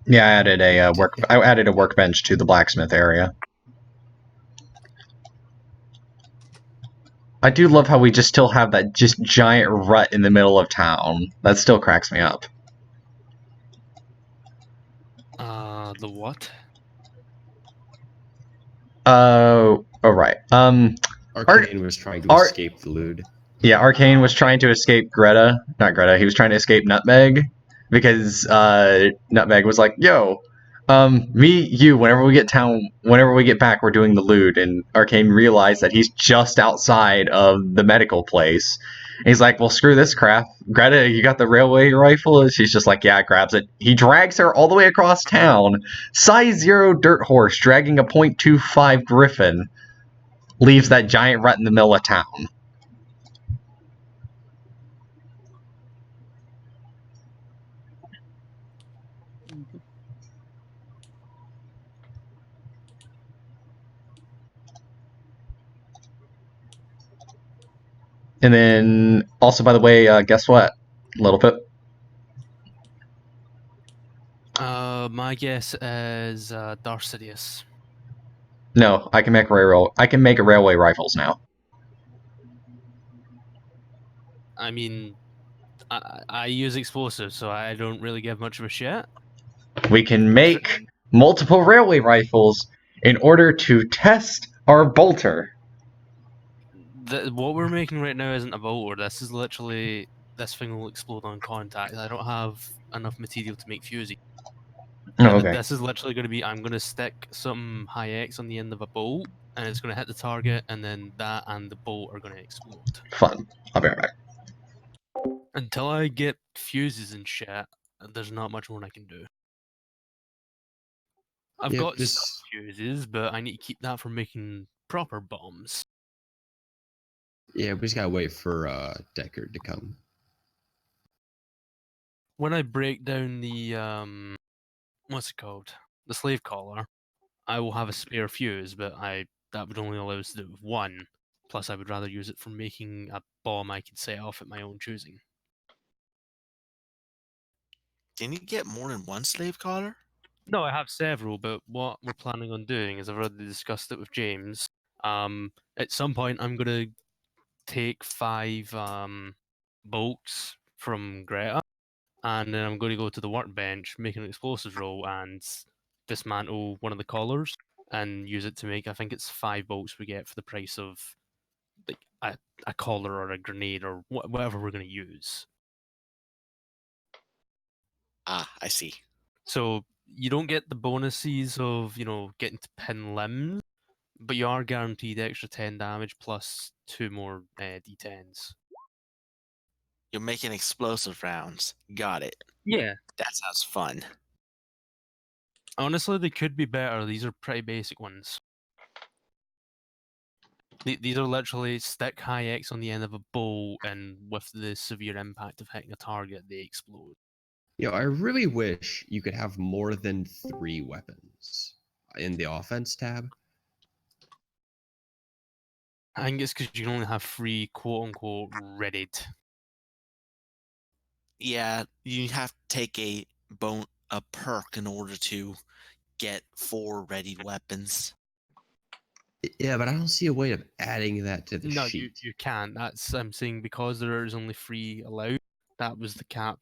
Yeah, I added a workbench to the blacksmith area. I do love how we just still have that just giant rut in the middle of town. That still cracks me up. The what? Oh, right. Arcane was trying to escape the lewd. Yeah, Arcane was trying to escape Greta. Not Greta, he was trying to escape Nutmeg. Because, Nutmeg was like, yo, whenever we get back, we're doing the lewd. And Arcane realized that he's just outside of the medical place. And he's like, well, screw this crap. Greta, you got the railway rifle? And she's just like, yeah, grabs it. He drags her all the way across town. Size 0 dirt horse dragging a .25 griffin. Leaves that giant rut in the middle of town. And then, also, by the way, guess what? Littlepip. My guess is Darcidius. No, I can make railway rifles now. I mean, I use explosives, so I don't really give much of a shit. We can make multiple railway rifles in order to test our bolter. What we're making right now isn't a bolter. This is literally, this thing will explode on contact. I don't have enough material to make fusing. Oh, okay. This is literally going to be, I'm going to stick some high X on the end of a bolt, and it's going to hit the target, and then that and the bolt are going to explode. Fun. I'll be right back. Until I get fuses and shit, there's not much more I can do. I've got some fuses, but I need to keep that for making proper bombs. Yeah, we just gotta wait for Deckard to come. When I break down the what's it called? The slave collar, I will have a spare fuse, but that would only allow us to do it with one. Plus, I would rather use it for making a bomb I can set off at my own choosing. Can you get more than one slave collar? No, I have several, but what we're planning on doing is I've already discussed it with James. At some point, I'm gonna take 5 bolts from Greta, and then I'm going to go to the workbench, make an explosives roll, and dismantle one of the collars, and use it to make, I think it's 5 bolts we get for the price of like a collar or a grenade or whatever we're going to use. Ah, I see. So you don't get the bonuses of, getting to pin limbs, but you are guaranteed extra 10 damage plus 2 more D10s. You're making explosive rounds. Got it. Yeah. That sounds fun. Honestly, they could be better. These are pretty basic ones. These are literally stick high X on the end of a bolt, and with the severe impact of hitting a target, they explode. I really wish you could have more than 3 weapons in the offense tab. I think it's because you can only have 3 quote-unquote readied. Yeah, you have to take a perk in order to get 4 ready weapons. Yeah, but I don't see a way of adding that to the sheet. No, you can't. I'm saying because there is only 3 allowed. That was the cap.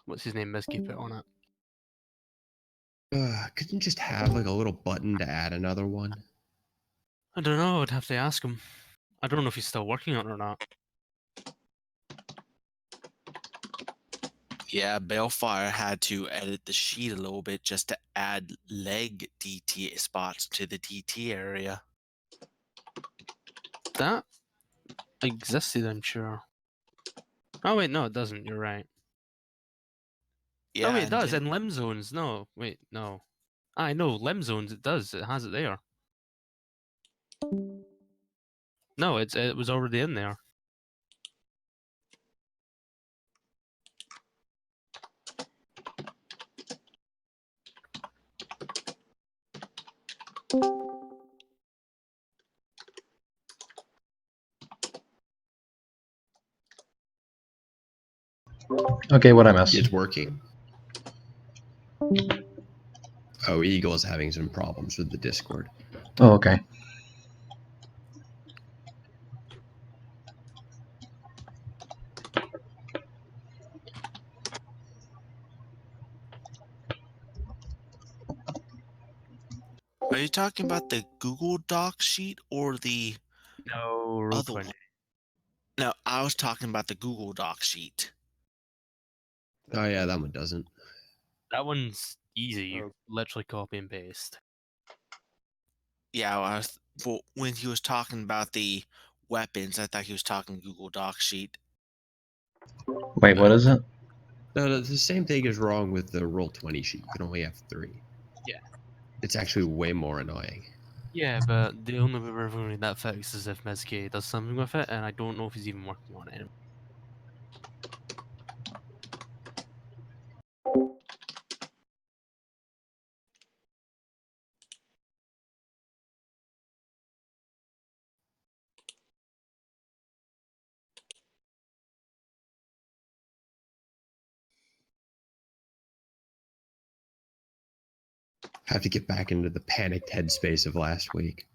What's his name? Miski put on it. Couldn't you just have like a little button to add another one? I don't know. I'd have to ask him. I don't know if he's still working on it or not. Yeah, Balefire had to edit the sheet a little bit just to add leg DT spots to the DT area. That existed, I'm sure. Oh wait, no, it doesn't. You're right. Yeah, oh wait, it does in limb zones. No, wait, no. I know limb zones. It does. It has it there. No, it was already in there. Okay, what I missed? It's working. Oh, Eagle is having some problems with the Discord. Oh, okay. Are you talking about the Google Doc sheet or the No, other Roll20. one? No, I was talking about the Google Doc sheet. Oh yeah, that one doesn't. That one's easy. You Oh. literally copy and paste. Yeah, well, when he was talking about the weapons, I thought he was talking Google Doc sheet. Wait, what is it? No, the same thing is wrong with the Roll20 sheet. You can only have 3. Yeah. It's actually way more annoying. Yeah, but the only way we're going that fix is if Mezgay does something with it, and I don't know if he's even working on it anymore. I have to get back into the panicked headspace of last week.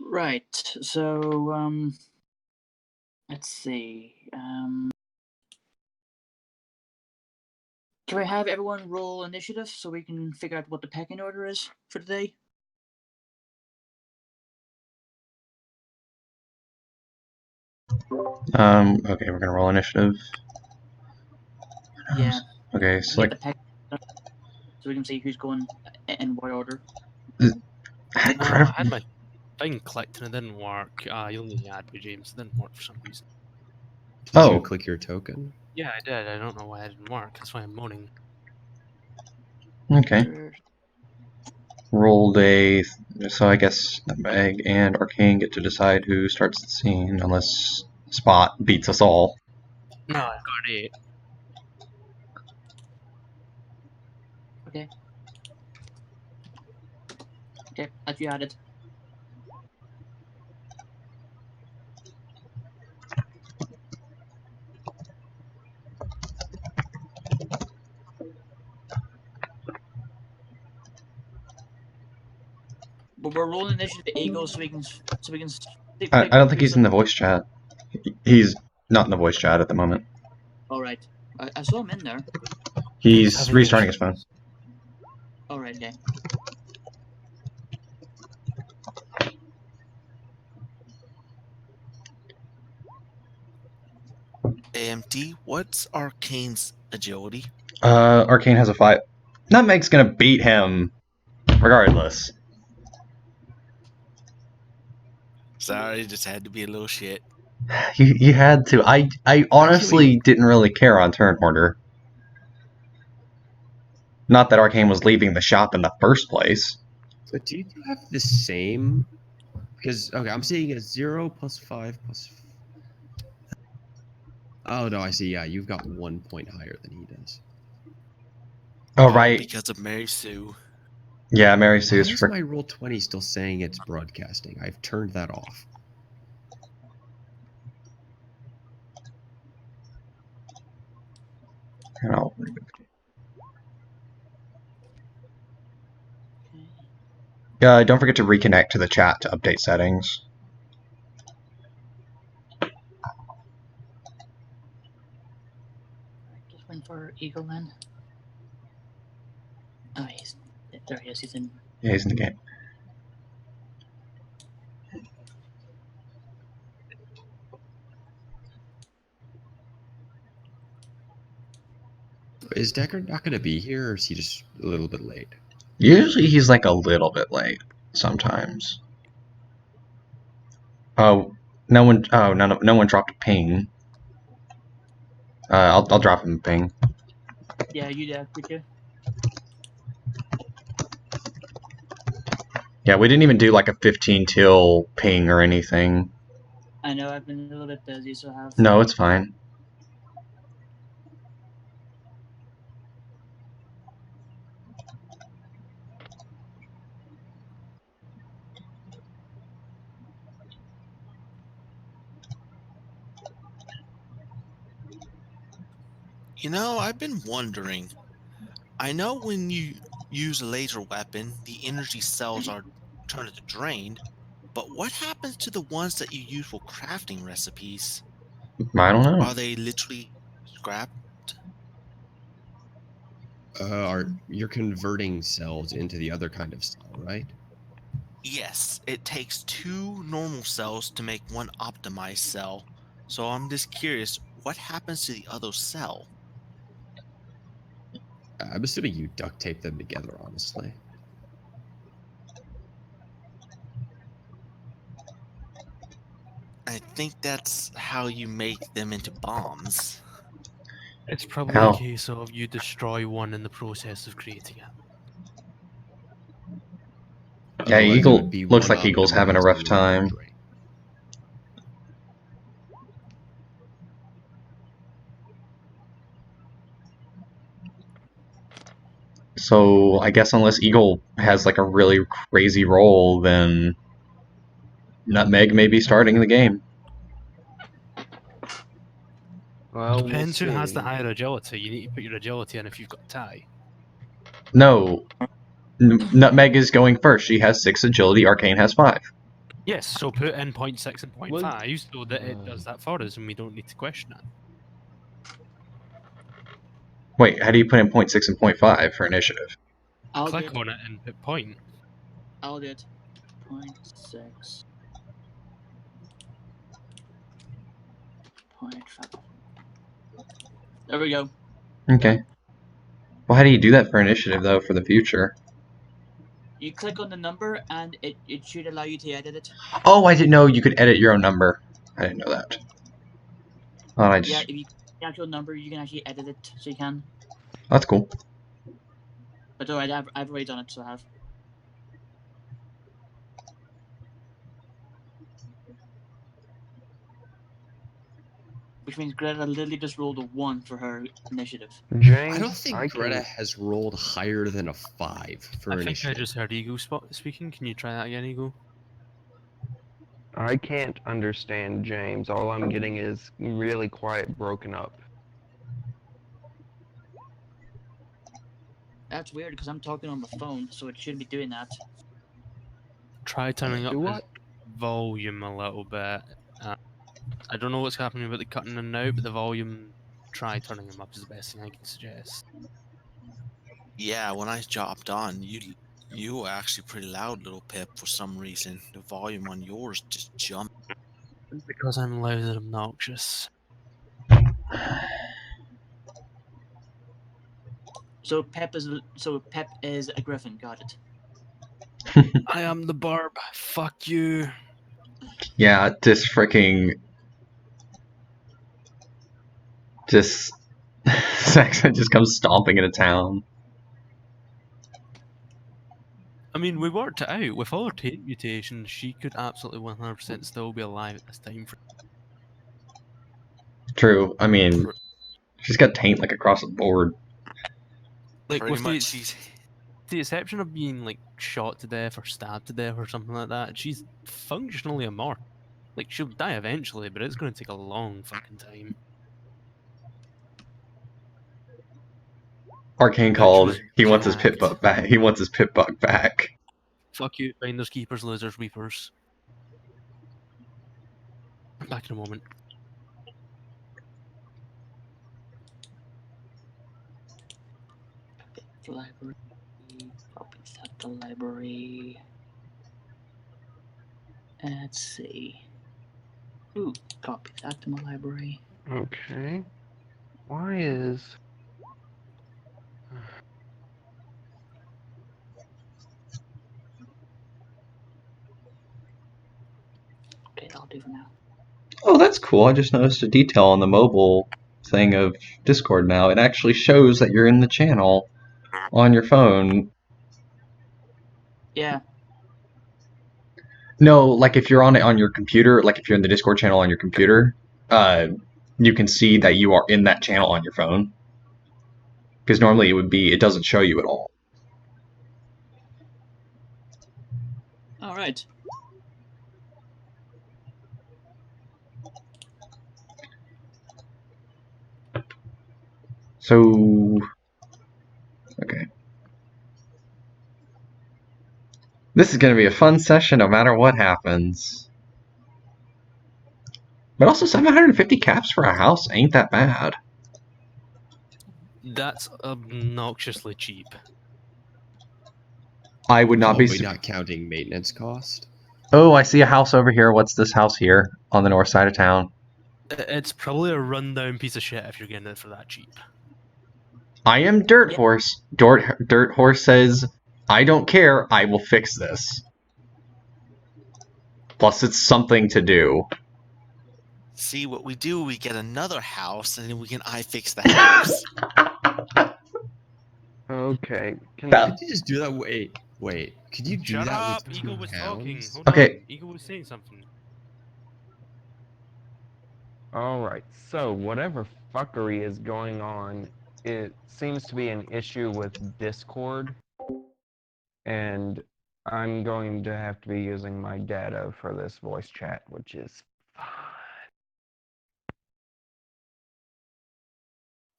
Right. So, let's see. Can we have everyone roll initiative so we can figure out what the pecking order is for today? Okay, we're gonna roll initiative. Yeah. Okay, Get select. the peck so we can see who's going in what order. I had my thing clicked and it didn't work. You'll need to add me, James. It didn't work for some reason. Did Oh. you click your token? Yeah, I did. I don't know why it didn't work. That's why I'm moaning. Okay. Rolled a. So I guess Nutmeg and Arcane get to decide who starts the scene, unless Spot beats us all. No, I got an 8. Okay. Okay, as you added. But we're rolling initiative Eagle so we can I don't think he's in the voice chat. He's not in the voice chat at the moment. Alright. I saw him in there. He's having restarting his phone. issues. Alright, okay. AMD, what's Arcane's agility? Arcane has a 5. Nutmeg's gonna beat him, regardless. Sorry, just had to be a little shit. You had to. I honestly Actually- didn't really care on turn order. Not that Arcane was leaving the shop in the first place. But do you have the same? Because, okay, I'm seeing a 0 plus 5 plus... Oh, no, I see. Yeah, you've got 1 point higher than he does. Oh, right. Because of Mary Sue. Yeah, Mary Why Sue's is my Roll20 still saying it's broadcasting? I've turned that off. Don't forget to reconnect to the chat to update settings. Just waiting for Eagle then. Oh, there he is. He's in. Yeah, he's in the game. Is Deckard not going to be here, or is he just a little bit late? Usually he's like a little bit late. Sometimes. Oh, no one. Oh, no one dropped a ping. I'll drop him a ping. Yeah, you did, could you? Yeah, we didn't even do like a 15 till ping or anything. I know I've been a little bit busy, so I have. No, it's fine. You know, I've been wondering. I know when you use a laser weapon, the energy cells are turned into drained, but what happens to the ones that you use for crafting recipes? I don't know. Are they literally scrapped? You're converting cells into the other kind of cell, right? Yes, it takes 2 normal cells to make one optimized cell. So I'm just curious, what happens to the other cell? I'm assuming you duct tape them together, honestly. I think that's how you make them into bombs. It's probably Ow. a case of you destroy one in the process of creating it. Yeah, Otherwise, it Eagle would be looks one like Eagle's having a optimized rough and one time. drained. So I guess unless Eagle has like a really crazy roll, then Nutmeg may be starting the game. Well, Depends who has the see. higher agility. You need to put your agility in if you've got tie. No, Nutmeg is going first. She has 6 agility. Arcane has 5. Yes, so put in 0.6 and 0.5 Well, so that it does that for us and we don't need to question it. Wait, how do you put in 0.6 and 0.5 for initiative? I'll do Click it. on it and put point. I'll do it. 0.6. 0.5. There we go. Okay. Well, how do you do that for initiative though for the future? You click on the number and it should allow you to edit it. Oh, I didn't know you could edit your own number. I didn't know that. Oh, I just Yeah, if you the actual number, you can actually edit it, so you can. that's cool. But alright, I've already done it, so I have. Which means Greta literally just rolled a 1 for her initiative. James, I don't think Greta has rolled higher than a 5 for I think I initiative. just heard Eagle speaking. Can you try that again, Eagle? I can't understand James. All I'm getting is really quiet, broken up. That's weird because I'm talking on the phone, so it shouldn't be doing that. Try turning up Do the what? volume a little bit. I don't know what's happening with the cutting in and out, but the volume, try turning them up is the best thing I can suggest. Yeah, when I dropped on, you were actually pretty loud, Littlepip, for some reason. The volume on yours just jumped. Because I'm loud and obnoxious. So Pep is a griffin. Got it. I am the barb. Fuck you. Yeah, just freaking just Saxon just comes stomping into town. I mean, we worked it out. With all her tape mutations, she could absolutely 100% still be alive at this time. True. I mean, Pr- she's got taint like across the board. Like, Pretty with much, she's the exception of being, like, shot to death or stabbed to death or something like that, she's functionally immortal. Like, she'll die eventually, but it's going to take a long fucking time. Arcane Bitch called. was He wants his pit hacked. bug back. He wants his pit bug back. Fuck you, finders, keepers, losers, weepers. I'm back in a moment. Library. Copy that to library. Let's see. Ooh, copy that to my library. Okay. Why is I'll do for now. Oh, that's cool. I just noticed a detail on the mobile thing of Discord now. It actually shows that you're in the channel on your phone. Yeah. No, like if you're on it on your computer, like if you're in the Discord channel on your computer, you can see that you are in that channel on your phone. Because normally it doesn't show you at all. All right. So, okay. This is going to be a fun session no matter what happens. But also 750 caps for a house ain't that bad. That's obnoxiously cheap. I would not be... Probably not counting maintenance cost. Oh, I see a house over here. What's this house here on the north side of town? It's probably a rundown piece of shit if you're getting it for that cheap. I am Dirt Yep. Horse. Dirt Horse says, I don't care, I will fix this. Plus, it's something to do. See what we do, we get another house and then we can iFix the house. Okay. That- Could you just do that? Wait. Could you do Shut that up! with Eagle two was talking. hounds? Hold Okay. on. Eagle was saying something. Alright, so whatever fuckery is going on, it seems to be an issue with Discord. And I'm going to have to be using my data for this voice chat, which is fine.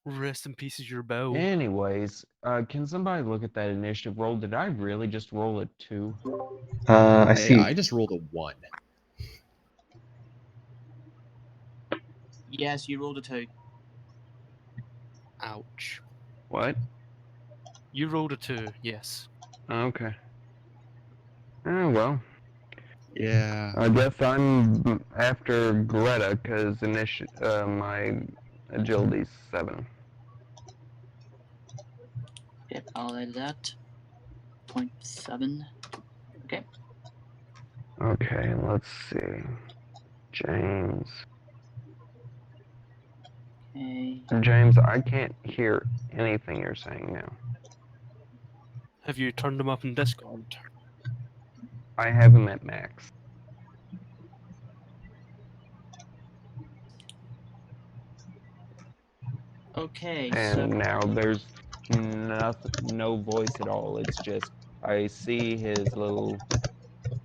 Rest in pieces, your bow. Anyways, can somebody look at that initiative roll? Did I really just roll a 2? I Hey, see. I just rolled a 1. Yes, you rolled a 2. Ouch. What? You rolled a 2, yes. Okay. Oh, well. Yeah. I guess I'm after Greta, because my agility's 7. Yep, I'll add that. 0.7. Okay. Okay, let's see. James. Okay. James, I can't hear anything you're saying now. Have you turned them up in Discord? I have him at max. Okay, And so now there's no voice at all. It's just I see his little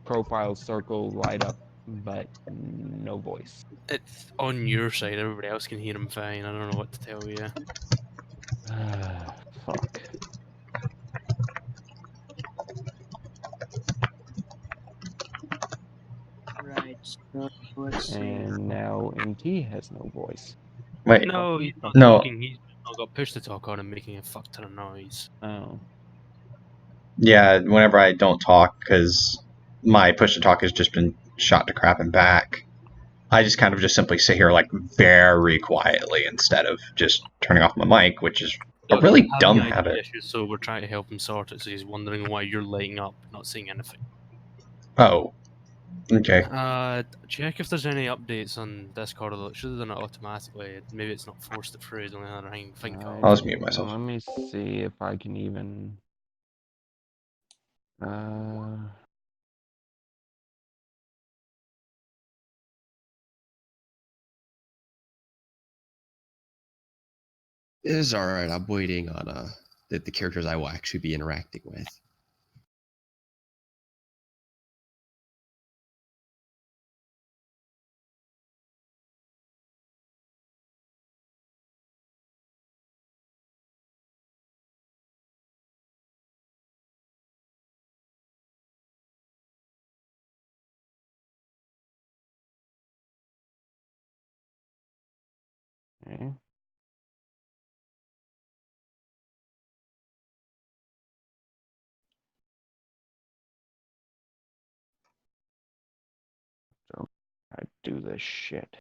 profile circle light up, but no voice. It's on your side. Everybody else can hear him fine. I don't know what to tell you. Fuck. right. So let's see. And now MT has no voice. Wait, No, he's not No. talking. He's not got push to talk on and making a fuck ton of noise. Oh. yeah, whenever I don't talk, because my push to talk has just been shot to crap and back, I just kind of just simply sit here like very quietly instead of just turning off my mic, which is a Look, really he's dumb having IT habit. issues, so we're trying to help him sort it. So he's wondering why you're lighting up, not seeing anything. Oh, okay. Check if there's any updates on Discord. Although it should have done it automatically. Maybe it's not forced it through. It's only another thing to think of. I'll just mute myself. Let me see if I can even. It is alright. I'm waiting on the characters I will actually be interacting with. Okay. So I do this shit.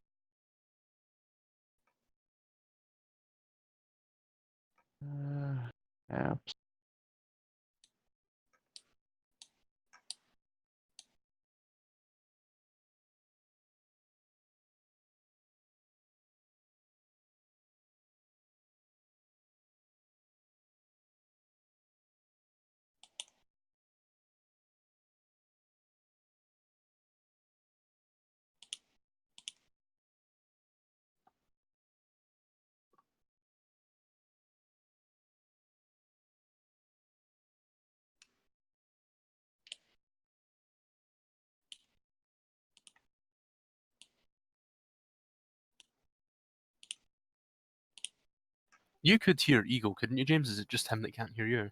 Apps. You could hear Eagle, couldn't you, James? Is it just him that can't hear you?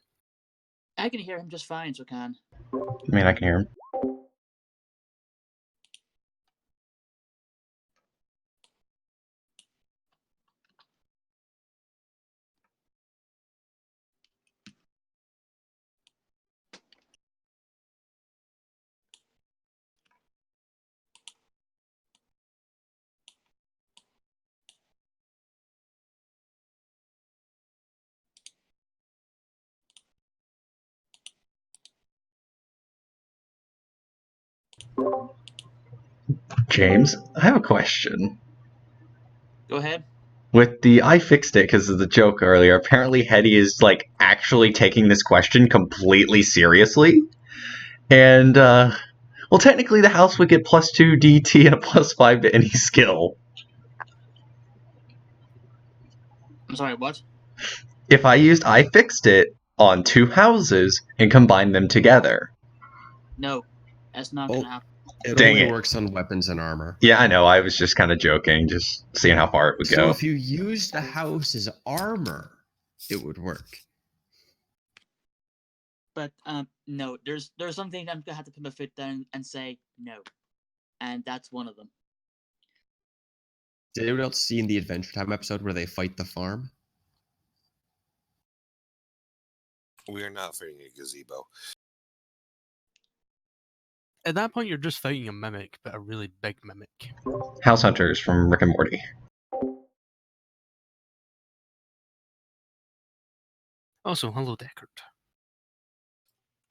I can hear him just fine, so can. I mean, I can hear him. James, I have a question. Go ahead. With the I fixed it because of the joke earlier, apparently Hetty is like actually taking this question completely seriously. And well, technically the house would get +2 DT and a +5 to any skill. I'm sorry, what? If I used I fixed it on 2 houses and combined them together. No, that's not Oh. gonna happen. It Dang only it. works on weapons and armor. Yeah, I know. I was just kind of joking, just seeing how far it would So go. if you use the house's armor, it would work. But no, there's something I'm gonna have to put my foot down and say no, and that's one of them. Did anyone else see in the Adventure Time episode where they fight the farm? We are not fighting a gazebo. At that point, you're just fighting a mimic, but a really big mimic. House Hunters from Rick and Morty. Also, hello, Deckard.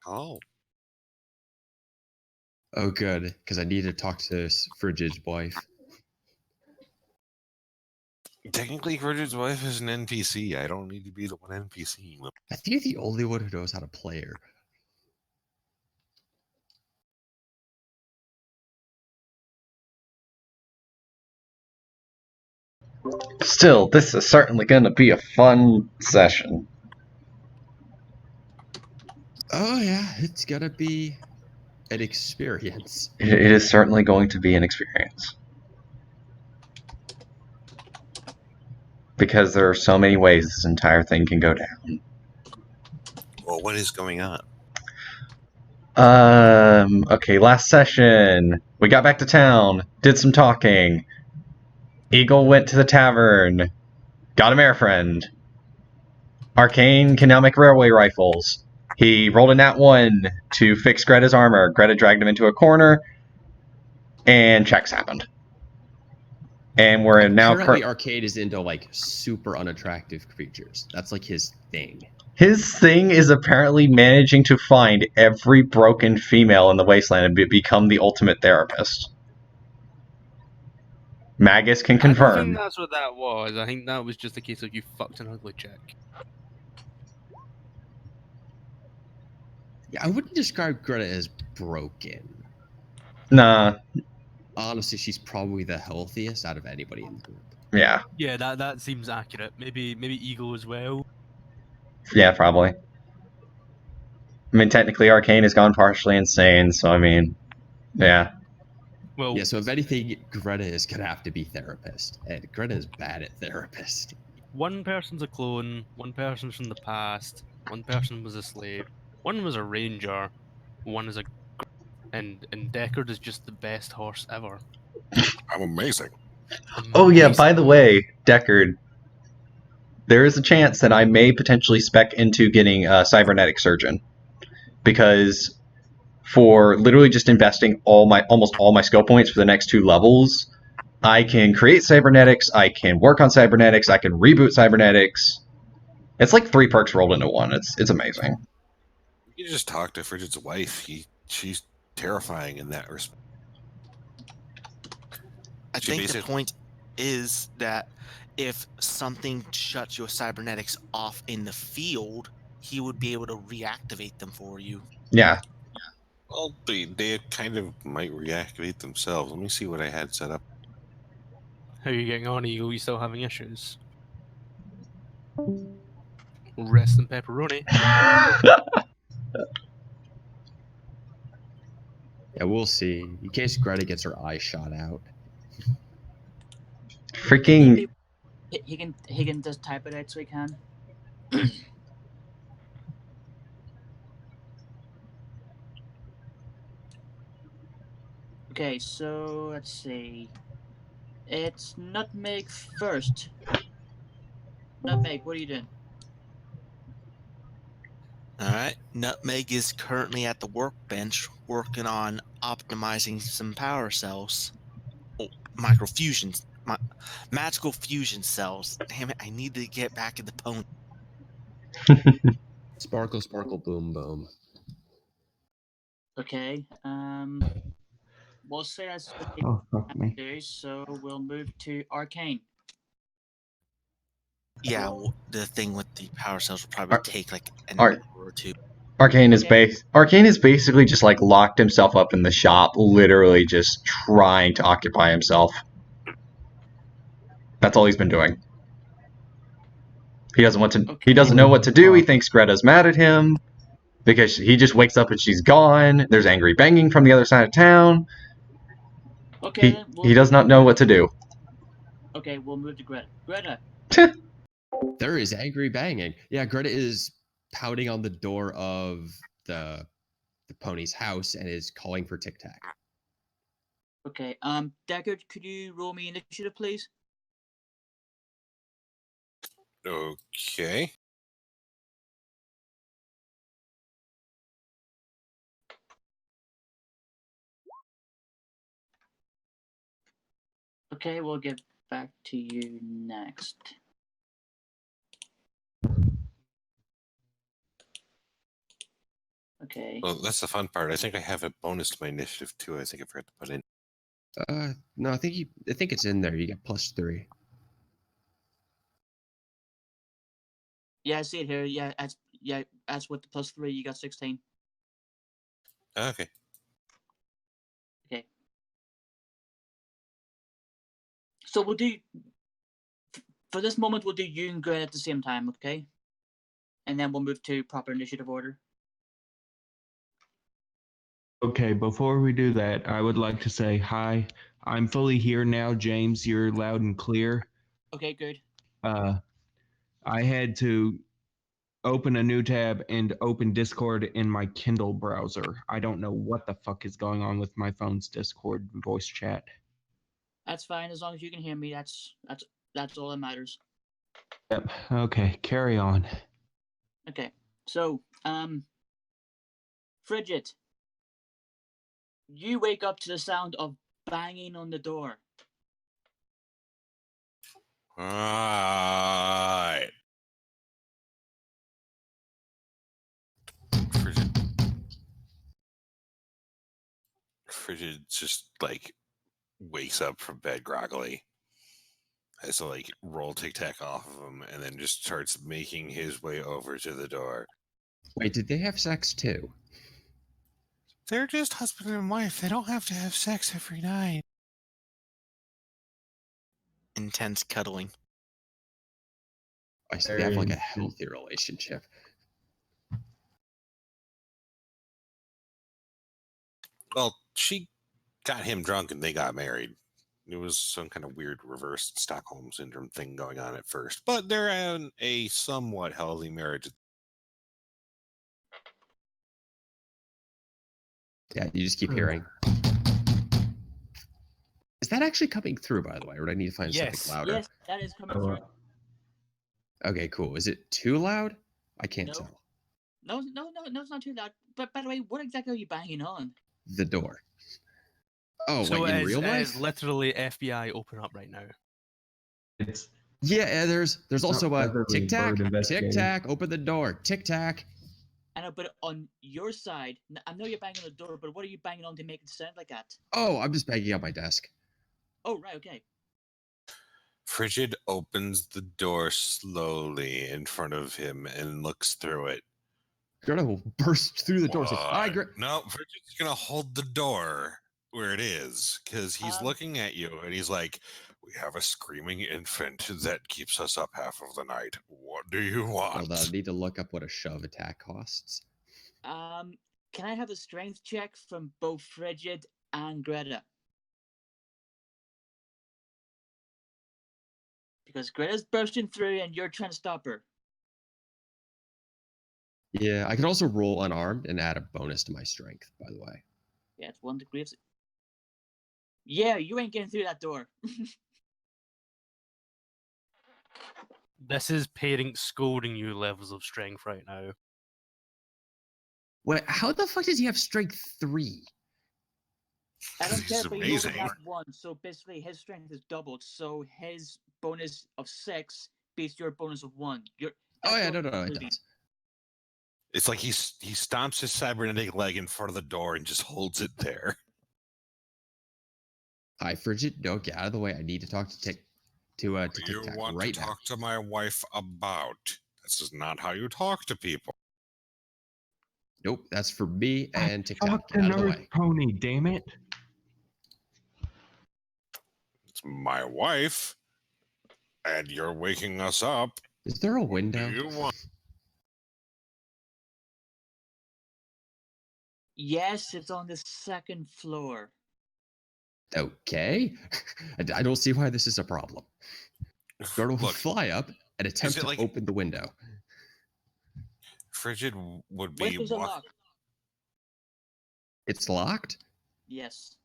Oh. Oh, good, because I need to talk to Frigid's wife. Technically, Frigid's wife is an NPC. I don't need to be the one NPC. I think you're the only one who knows how to play her. Still, this is certainly going to be a fun session. Oh yeah, it's gonna be an experience. It is certainly going to be an experience. Because there are so many ways this entire thing can go down. Well, what is going on? Okay, last session. We got back to town, did some talking. Eagle went to the tavern, got a mare friend. Arcane can now make railway rifles. He rolled a nat 1 to fix Greta's armor. Greta dragged him into a corner, and checks happened. And we're now... Apparently Arcade is into, like, super unattractive creatures. That's, like, his thing. His thing is apparently managing to find every broken female in the wasteland and become the ultimate therapist. Magus can I don't confirm. think that's what that was. I think that was just a case of you fucked an ugly chick. Yeah, I wouldn't describe Greta as broken. Nah, Honestly, she's probably the healthiest out of anybody in the group. yeah. Yeah, that seems accurate. Maybe Eagle as well. Yeah, probably. I mean, technically Arcane has gone partially insane, so I mean, yeah. Well, Yeah, so if anything, Greta is gonna have to be therapist. And Greta is bad at therapist. one person's a clone, one person's from the past, one person was a slave, one was a ranger, one is a... And Deckard is just the best horse ever. I'm amazing. Oh yeah, Amazing. by the way, Deckard, there is a chance that I may potentially spec into getting a cybernetic surgeon. Because for literally just investing almost all my skill points for the next 2 levels, I can create cybernetics, I can work on cybernetics, I can reboot cybernetics. It's like 3 perks rolled into one. It's amazing. You just talk to Frigid's wife. She's terrifying in that respect. I She think the basically- point is that if something shuts your cybernetics off in the field, he would be able to reactivate them for you. Yeah. Well, they kind of might reactivate themselves. Let me see what I had set up. How are you getting on, Eagle? You still having issues? Rest in pepperoni. Yeah, we'll see. In case Greta gets her eye shot out. Freaking... he can just type it out so he can. Okay, so let's see. It's Nutmeg first. Nutmeg, what are you doing? All right. Nutmeg is currently at the workbench working on optimizing some power cells. Oh, microfusions. Magical fusion cells. Damn it, I need to get back in the pony. Sparkle, sparkle, boom, boom. Okay, we'll say that's what Oh, fuck me. they do, so we'll move to Arcane. Yeah, the thing with the power cells will probably Ar- take like an Ar- hour or two. Arcane is Okay. Arcane is basically just like locked himself up in the shop, literally just trying to occupy himself. That's all he's been doing. He doesn't want to. He doesn't know what to do. He thinks Greta's mad at him because he just wakes up and she's gone. There's angry banging from the other side of town. Okay, then He does not know what to do. Okay, we'll move to Greta. Greta. There is angry banging. Yeah, Greta is pounding on the door of the pony's house and is calling for Tic Tac. Okay, Deckard, could you roll me initiative, please? Okay. Okay, we'll get back to you next. Okay. Well, that's the fun part. I think I have a bonus to my initiative too. I think I forgot to put in. No, I think it's in there. You get +3. Yeah, I see it here. Yeah, that's with the +3, you got 16. Okay. Okay. So we'll do for this moment. We'll do you and Greta at the same time, okay? And then we'll move to proper initiative order. Okay, before we do that, I would like to say hi. I'm fully here now, James. You're loud and clear. Okay, good. I had to open a new tab and open Discord in my Kindle browser. I don't know what the fuck is going on with my phone's Discord voice chat. That's fine as long as you can hear me. That's all that matters. Yep. Okay, carry on. Okay. So, Frigid, you wake up to the sound of banging on the door. Alright. Frigid just like wakes up from bed groggily. Has to like roll Tic Tac off of him and then just starts making his way over to the door. Wait, did they have sex too? They're just husband and wife. They don't have to have sex every night. Intense cuddling. I see they have like a healthy relationship. Well, she got him drunk and they got married. It was some kind of weird reverse Stockholm syndrome thing going on at first, but they're in a somewhat healthy marriage. Yeah, you just keep hearing. Is that actually coming through, by the way, or do I need to find Yes. something louder? Yes, that is coming through. Okay, cool. Is it too loud? I can't No. tell. No, it's not too loud. But by the way, what exactly are you banging on? The door. Oh, So like in real it life? is literally FBI open up right now. It's Yeah, there's also a Beverly Tic Tac, Bird Tic investigating. Tac, open the door, Tic Tac. I know, but on your side, I know you're banging on the door, but what are you banging on to make it sound like that? Oh, I'm just banging on my desk. Oh, right, okay. Frigid opens the door slowly in front of him and looks through it. Greta will burst through the door. Say, "Hi, Greta." No, Frigid's gonna hold the door where it is because he's looking at you and he's like, "We have a screaming infant that keeps us up half of the night. What do you want?" Hold on, I need to look up what a shove attack costs. Can I have a strength check from both Frigid and Greta? Because Greta's bursting through and you're trying to stop her. Yeah, I could also roll unarmed and add a bonus to my strength, by the way. Yeah, it's 1 degree of... Yeah, you ain't getting through that door. This is parents scolding you levels of strength right now. Wait, how the fuck does he have strength 3? I don't This care is if he rolls amazing. that 1, so basically his strength is doubled, so his bonus of 6 beats your bonus of 1. Oh yeah, no, it moving. does. It's like he stomps his cybernetic leg in front of the door and just holds it there. Hi, Frigid. No, get out of the way. I need to talk to What do you Tic Tac want right to now. talk to my wife about? This is not how you talk to people. Nope, that's for me and Tic Tac. Talk Get to out of the Nurse way. Pony, damn it. It's my wife, and you're waking us up. Is there a What window? do you want? Yes, it's on the 2nd floor. Okay. I don't see why this is a problem. Gerda will Look, fly up and attempt it to like- open the window. Frigid would be Windows are locked. It's locked? Yes.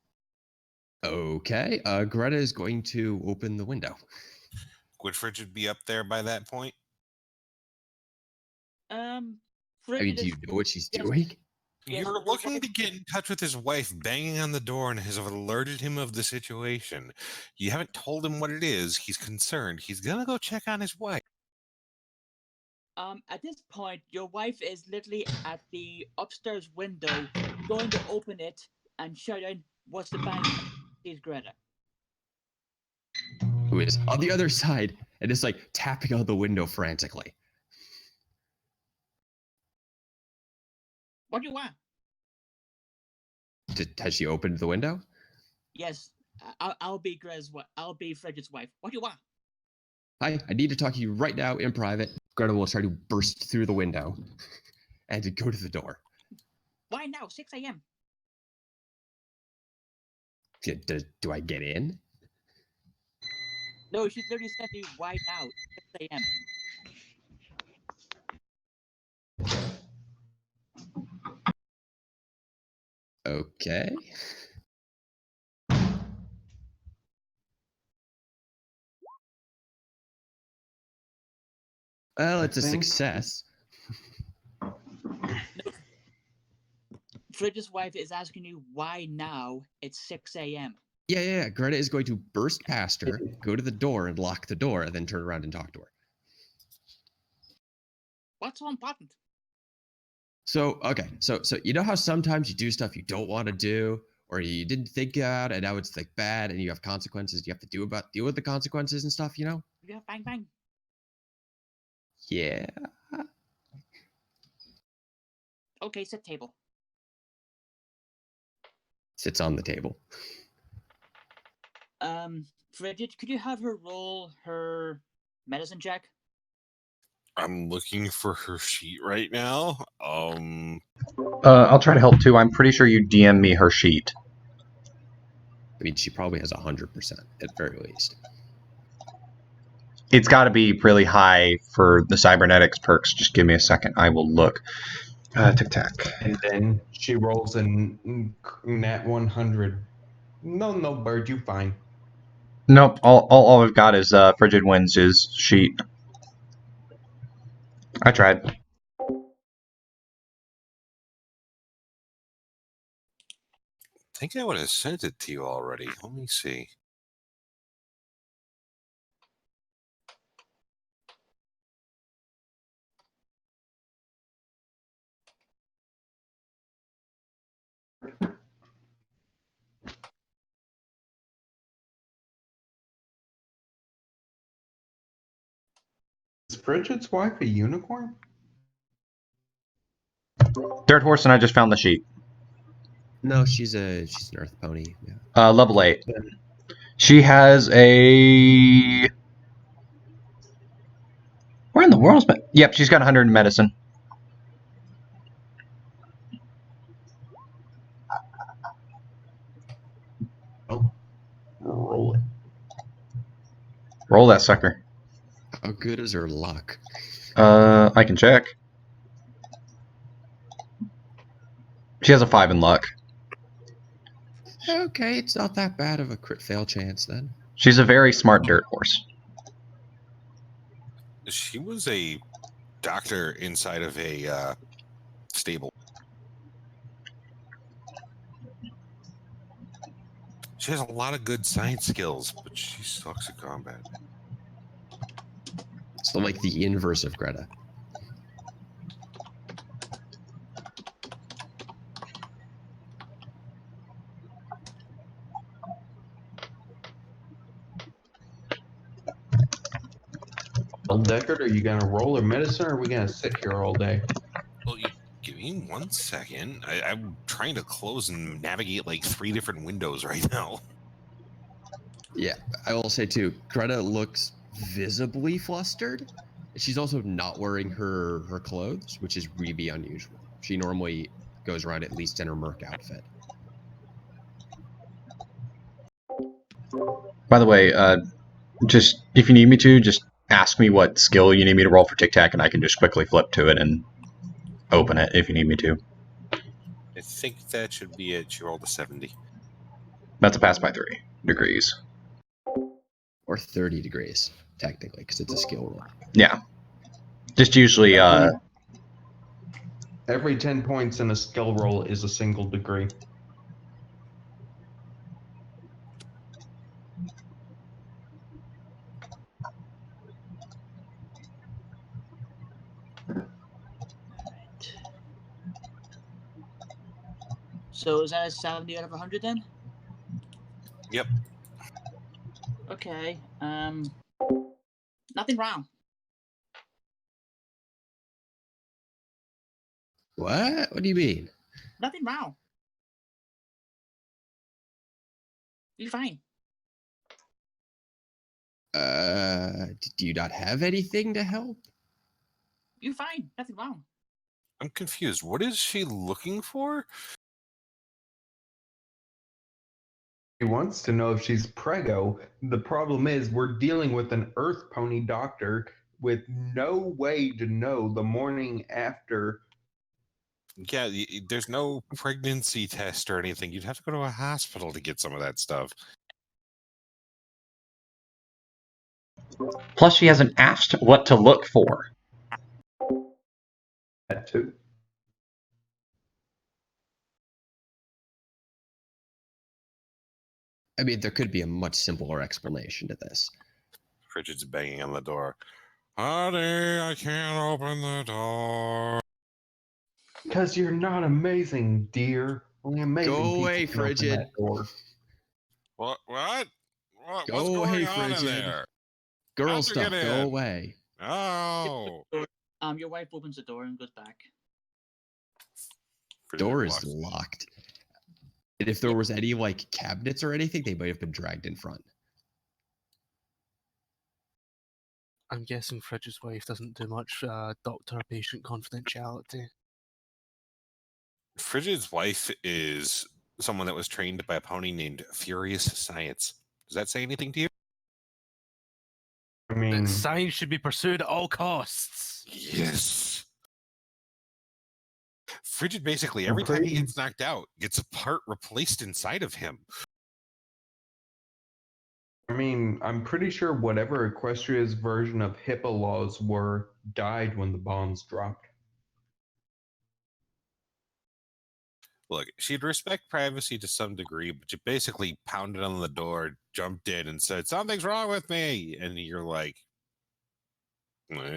Okay. Greta is going to open the window. Would Frigid be up there by that point? I mean, Frigid do you is... know what she's yes. doing? Yes, You're but looking what- to get in touch with his wife banging on the door and has alerted him of the situation. You haven't told him what it is. He's concerned. He's gonna go check on his wife. At this point, your wife is literally at the upstairs window, going to open it and shouting, "What's the bang?" Sees Greta. Who is on the other side and is like tapping on the window frantically. What do you want? Has she opened the window? Yes, I'll be Greta's wife. I'll be Frigid's wife. What do you want? Hi, I need to talk to you right now in private. Greta will try to burst through the window and to go to the door. Why now? 6 a.m. Do I get in? No, she's literally said to you, "Why now? 6 a.m." Okay. Well, it's a think- success. Frigid's wife is asking you, "Why now? It's 6 a.m." Yeah. Greta is going to burst past her, go to the door and lock the door, and then turn around and talk to her. What's so important? So, okay. So you know how sometimes you do stuff you don't want to do, or you didn't think about, and now it's like bad, and you have consequences you have to deal with the consequences and stuff, you know? Yeah, bang bang. Yeah. Okay, sit table. Sits on the table. Frigid, could you have her roll her medicine check? I'm looking for her sheet right now. I'll try to help too. I'm pretty sure you DM me her sheet. I mean, she probably has 100% at very least. It's got to be really high for the cybernetics perks. Just give me a second. I will look. Tic Tac. And then she rolls a nat 100. No, Bird, you fine. Nope. All I've got is Frigid Wins' sheet. I tried. I think I would have sent it to you already. Let me see. Is Frigid's wife a unicorn? Dirt Horse and I just found the sheet. No, she's an Earth pony. Yeah. Level 8. She has a... Where in the world's... Yep, she's got 100 in medicine. Oh, roll it. Roll that sucker. How good is her luck? I can check. She has a 5 in luck. Okay, it's not that bad of a crit fail chance then. She's a very smart dirt horse. She was a doctor inside of a stable. She has a lot of good science skills, but she sucks at combat. So like the inverse of Greta. Well, Deckard, are you gonna roll or medicine, or are we gonna sit here all day? Well, you give me 1 second. I'm trying to close and navigate like 3 different windows right now. Yeah, I will say too, Greta looks visibly flustered. She's also not wearing her clothes, which is really unusual. She normally goes around at least in her merc outfit. By the way, just if you need me to, just ask me what skill you need me to roll for Tic Tac, and I can just quickly flip to it and open it if you need me to. I think that should be it. She rolled a 70. That's a pass by 3 degrees. Or 30 degrees, technically, because it's a skill roll. Yeah. Just usually, Every 10 points in a skill roll is a single degree. So is that a 70 out of 100 then? Yep. Okay. Nothing wrong. What? What do you mean? Nothing wrong. You're fine. Do you not have anything to help? You're fine. Nothing wrong. I'm confused. What is she looking for? He wants to know if she's preggo. The problem is we're dealing with an earth pony doctor with no way to know the morning after. Yeah, there's no pregnancy test or anything. You'd have to go to a hospital to get some of that stuff. plus she hasn't asked what to look for. That too. I mean, there could be a much simpler explanation to this. Frigid's banging on the door. Honey, I can't open the door. Because you're not amazing, dear. Only amazing Go people away, can open Frigid. that door. What? What's Go going away, on Frigid. in there? Girl How'd you stuff, get go in? away. Oh. Your wife opens the door and goes back. Frigid Door is walks- locked. And if there was any like cabinets or anything, they might have been dragged in front. I'm guessing Frigid's wife doesn't do much doctor-patient confidentiality. Frigid's wife is someone that was trained by a pony named Furious Science. Does that say anything to you? I mean, Science should be pursued at all costs. Yes. Frigid basically, every time he gets knocked out, gets a part replaced inside of him. I'm pretty sure whatever Equestria's version of HIPAA laws were died when the bombs dropped. Look, she'd respect privacy to some degree, but you basically pounded on the door, jumped in, and said, "Something's wrong with me." And you're like, "Eh."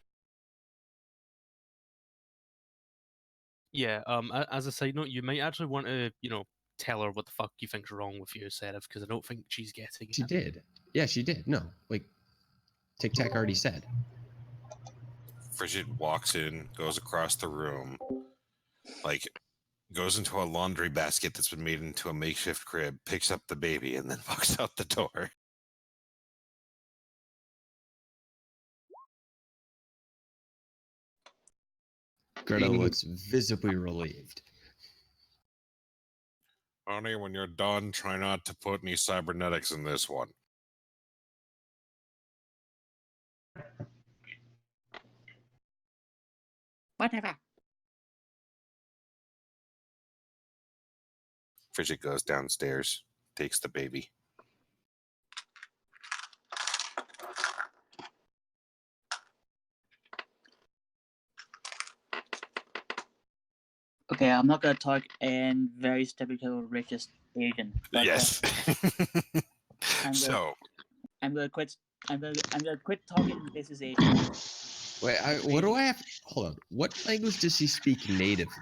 Yeah, as a side note, you might actually want to, tell her what the fuck you think's wrong with you, Seraph, because I don't think she's getting it. She did. Yeah, she did. No, like Tic Tac already said. Frigid walks in, goes across the room, like goes into a laundry basket that's been made into a makeshift crib, picks up the baby, and then walks out the door. Greta looks visibly relieved. Honey, when you're done, try not to put any cybernetics in this one. Whatever. Frigid goes downstairs, takes the baby. Okay, I'm not gonna talk in very stereotypical racist Asian. But, Yes. So, I'm gonna quit. I'm gonna quit talking racist Asian. Wait, what do I have? Hold on. What language does she speak natively?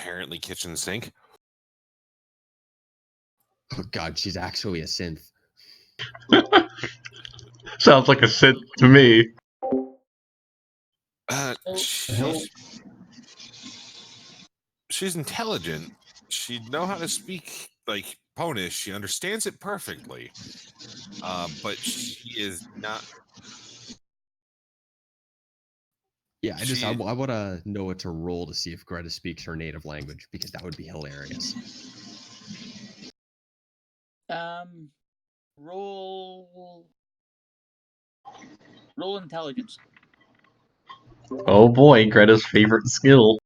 apparently kitchen sink. Oh God, she's actually a synth. Sounds like a Sith to me. She's intelligent. She'd know how to speak like Ponish. She understands it perfectly. But she is not. Yeah, I want to know what to roll to see if Greta speaks her native language, because that would be hilarious. Roll intelligence. Oh boy, Greta's favorite skill.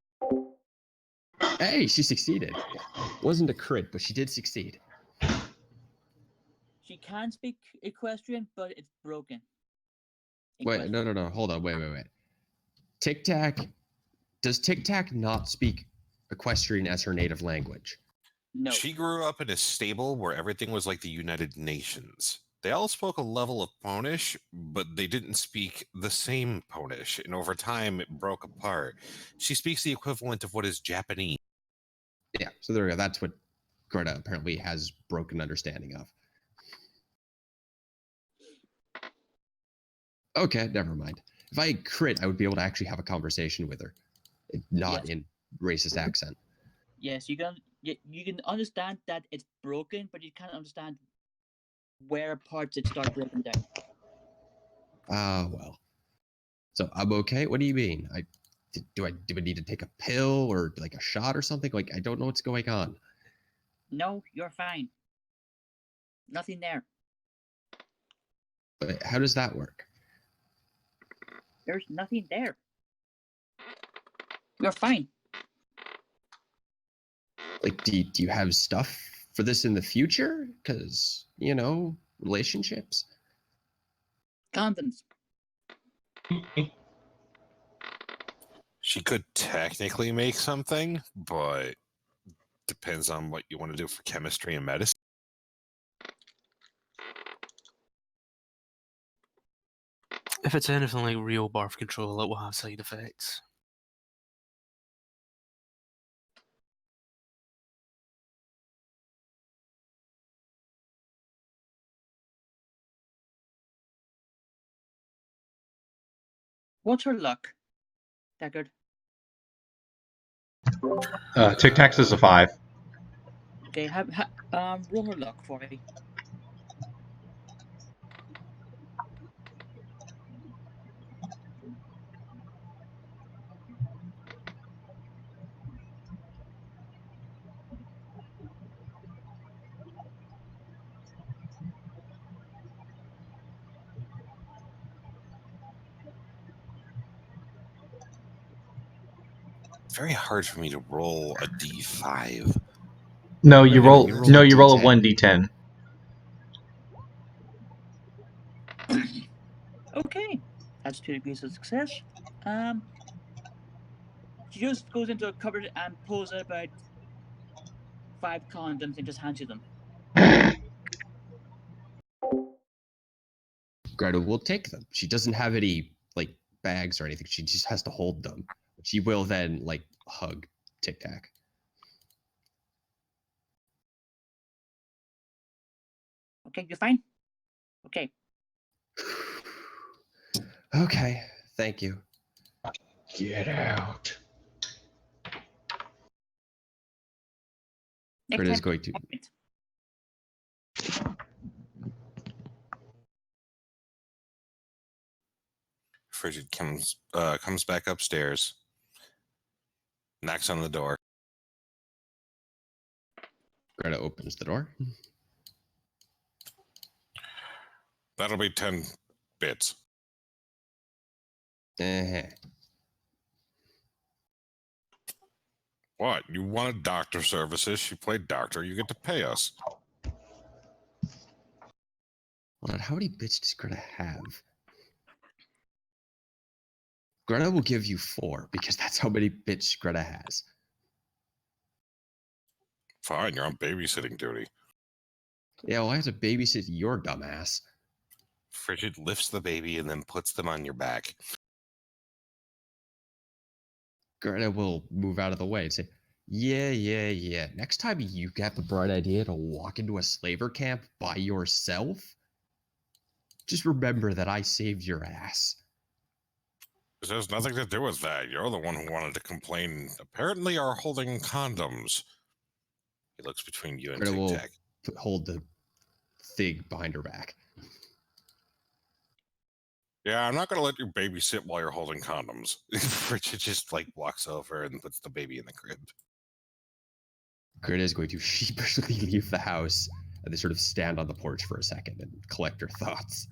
Hey, she succeeded. Wasn't a crit, but she did succeed. She can speak Equestrian, but it's broken. Wait, no. Hold on. Wait. Tic Tac. Does Tic Tac not speak Equestrian as her native language? No. She grew up in a stable where everything was like the United Nations. They all spoke a level of Ponish, but they didn't speak the same Ponish, and over time it broke apart. She speaks the equivalent of what is Japanese. Yeah, so there we go. That's what Greta apparently has broken understanding of. Okay, never mind. If I crit, I would be able to actually have a conversation with her, not in racist accent. Yes, you can understand that it's broken, but you can't understand where parts it start breaking down. Well. So I'm okay. What do you mean? Do I need to take a pill or like a shot or something? Like, I don't know what's going on. No, you're fine. Nothing there. But how does that work? There's nothing there. You're fine. Like, do you have stuff for this in the future? Because, relationships. Condoms. She could technically make something, but depends on what you want to do for chemistry and medicine. If it's anything like real birth control, it will have side effects. What's her luck, Deckard? Tic Tacs is a 5. Okay, roll her luck for me. It's very hard for me to roll a d5. No, you roll. you roll No, a you roll a D10. 1d10. Okay, that's 2 degrees of success. She just goes into a cupboard and pulls out about 5 condoms and just hands you them. Greta will take them. She doesn't have any, like, bags or anything. She just has to hold them. She will then, like, hug Tic Tac. Okay, you're fine? Okay. Okay, thank you. Get out. Greta's going to... Frigid comes back upstairs, knocks on the door. Greta opens the door. That'll be 10 bits. Eh. What? You wanted doctor services? She played doctor. You get to pay us. Hold on, how many bits does Greta have? Greta will give you 4 because that's how many bits Greta has. Fine, you're on babysitting duty. Yeah, well, I have to babysit your dumbass. Frigid lifts the baby and then puts them on your back. Greta will move out of the way and say, yeah. Next time you have the bright idea to walk into a slaver camp by yourself, just remember that I saved your ass. This has nothing to do with that. You're the one who wanted to complain. Apparently are holding condoms. He looks between you and Greta Tic will Tac. hold the thing behind her back. Yeah, I'm not going to let you babysit while you're holding condoms. Frigid just walks over and puts the baby in the crib. Greta is going to sheepishly leave the house and they sort of stand on the porch for a second and collect her thoughts.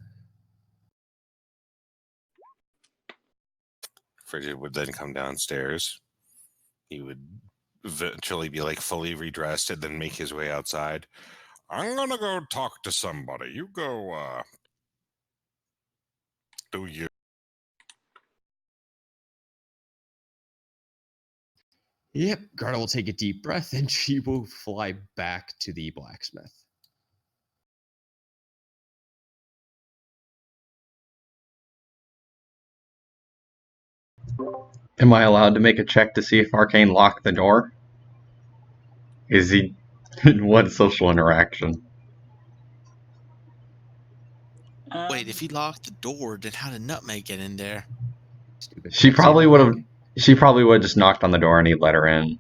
Frigid would then come downstairs. He would eventually be fully redressed and then make his way outside. I'm going to go talk to somebody. You go, do you. Yep, Greta will take a deep breath and she will fly back to the blacksmith. Am I allowed to make a check to see if Arcane locked the door? Is he... what social interaction? Wait, if he locked the door, then how did Nutmeg get in there? Stupid She Pepsi probably would have... Nutmeg. She probably would have just knocked on the door and he'd let her in.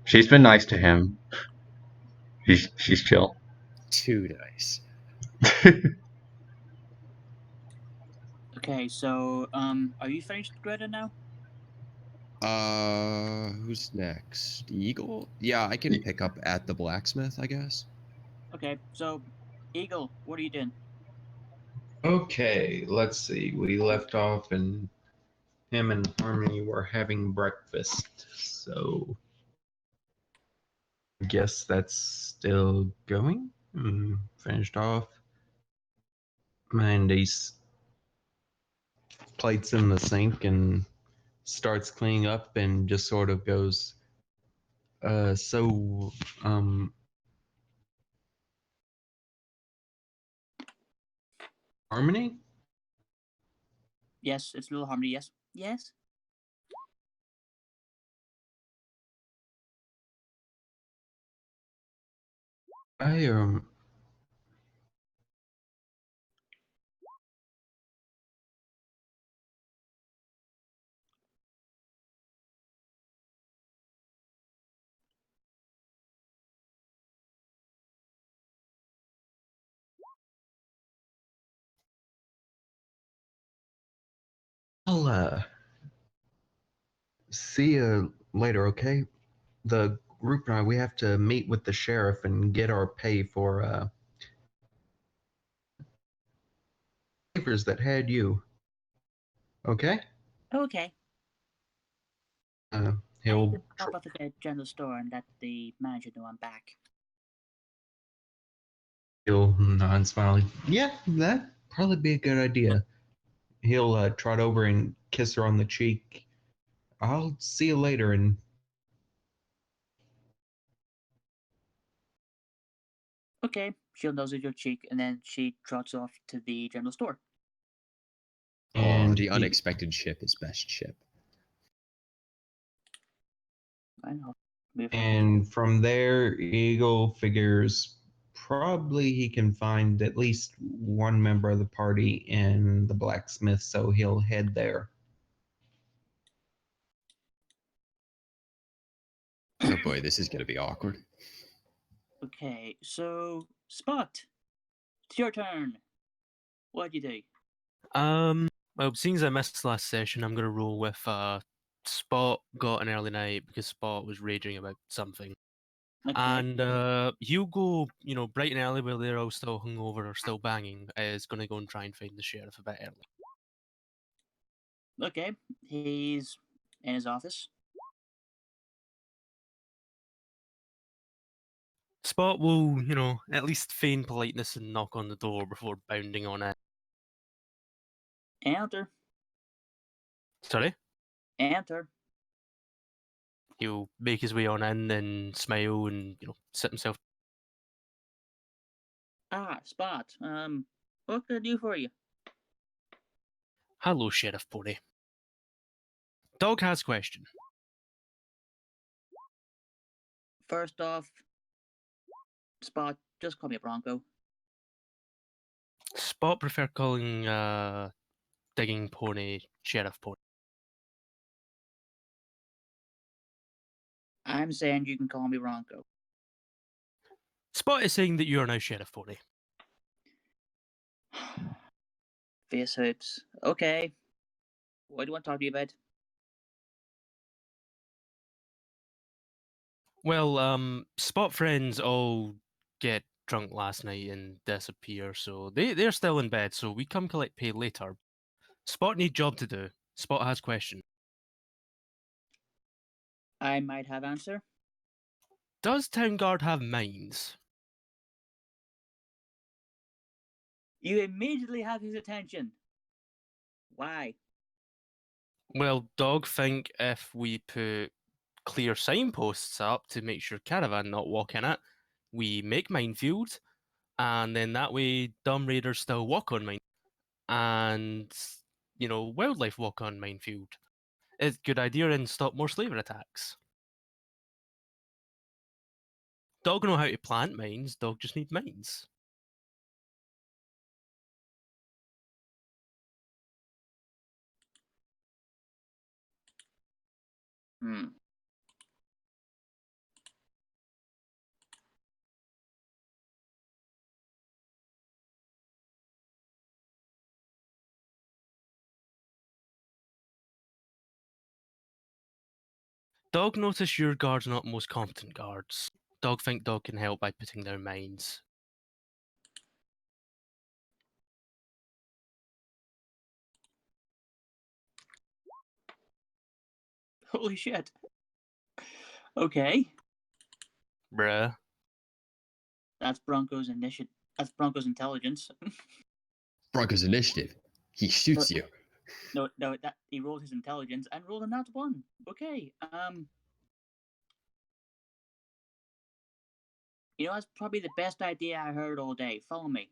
She's been nice to him. She's chill. Too nice. Okay, so are you finished, Greta, now? Who's next? Eagle? Yeah, I can pick up at the blacksmith, I guess. Okay, so Eagle, what are you doing? Okay, let's see. We left off and him and Harmony were having breakfast, so I guess that's still going. Finished off. And he's plates in the sink and starts cleaning up and just sort of goes, Harmony? Yes, it's Little Harmony, yes. Yes? I I'll see you later, okay? The group and I, we have to meet with the sheriff and get our pay for papers that had you. Okay? Okay. Uh, I he'll need to pop up at the general store and let the manager know I'm back. he'll nod smiling. Yeah, that'd probably be a good idea. He'll trot over and kiss her on the cheek. I'll see you later, and Okay, she'll nose at your cheek and then she trots off to the general store. Oh, the he- unexpected ship is best ship. I know. Move on. And from there, Eagle figures probably he can find at least one member of the party in the blacksmith, so he'll head there. Oh boy, this is gonna be awkward. Okay, so Spot, it's your turn. What'd you do? Well, seeing as I missed last session, I'm gonna roll with Spot got an early night because Spot was raging about something. Okay. And Hugo, bright and early while they're all still hungover or still banging, is gonna go and try and find the sheriff a bit early. Okay, he's in his office. Spot will, at least feign politeness and knock on the door before bounding on it. Enter. Sorry? Enter. He'll make his way on in and smile and, sit himself. Ah, Spot. What can I do for you? Hello, Sheriff Pony. Dog has question. First off, Spot, just call me Bronco. Spot prefer calling digging pony Sheriff Pony. I'm saying you can call me Bronco. Spot is saying that you are now Sheriff Pony. Face hoops. Okay. What do you want to talk to you about? Well, Spot friends all get drunk last night and disappear, so they're still in bed, so we come collect pay later. Spot need job to do. Spot has question. I might have answer. Does Town Guard have mines? You immediately have his attention. Why? Well, Dog think if we put clear signposts up to make sure caravan not walk in it, we make minefield, and then that way dumb raiders still walk on mine, and wildlife walk on minefield. It's a good idea and stop more slaver attacks. Dog know how to plant mines. Dog just need mines. Dog notice your guards not most competent guards. Dog think Dog can help by putting down mines. Holy shit. Okay. Bruh. That's Bronco's initiative. That's Bronco's intelligence. Bronco's initiative. He shoots you. No, that he rolled his intelligence and rolled a nat 1. Okay. That's probably the best idea I heard all day. Follow me.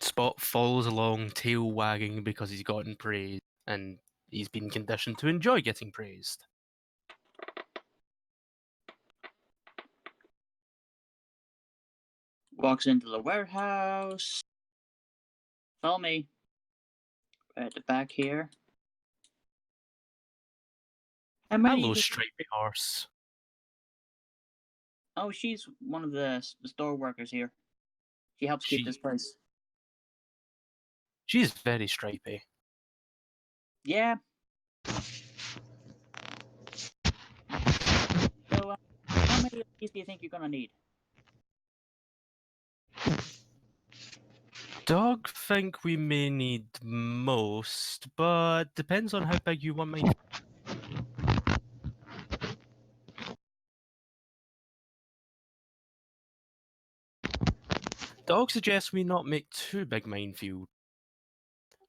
Spot follows along, tail wagging because he's gotten praise, and he's been conditioned to enjoy getting praised. Walks into the warehouse. Follow me. Right at the back here. Hello, stripy horse. Oh, she's one of the store workers here. She helps keep this place. She's very stripy. Yeah. So, how many of these do you think you're gonna need? Dog think we may need most, but depends on how big you want mine. Dog suggests we not make too big minefield.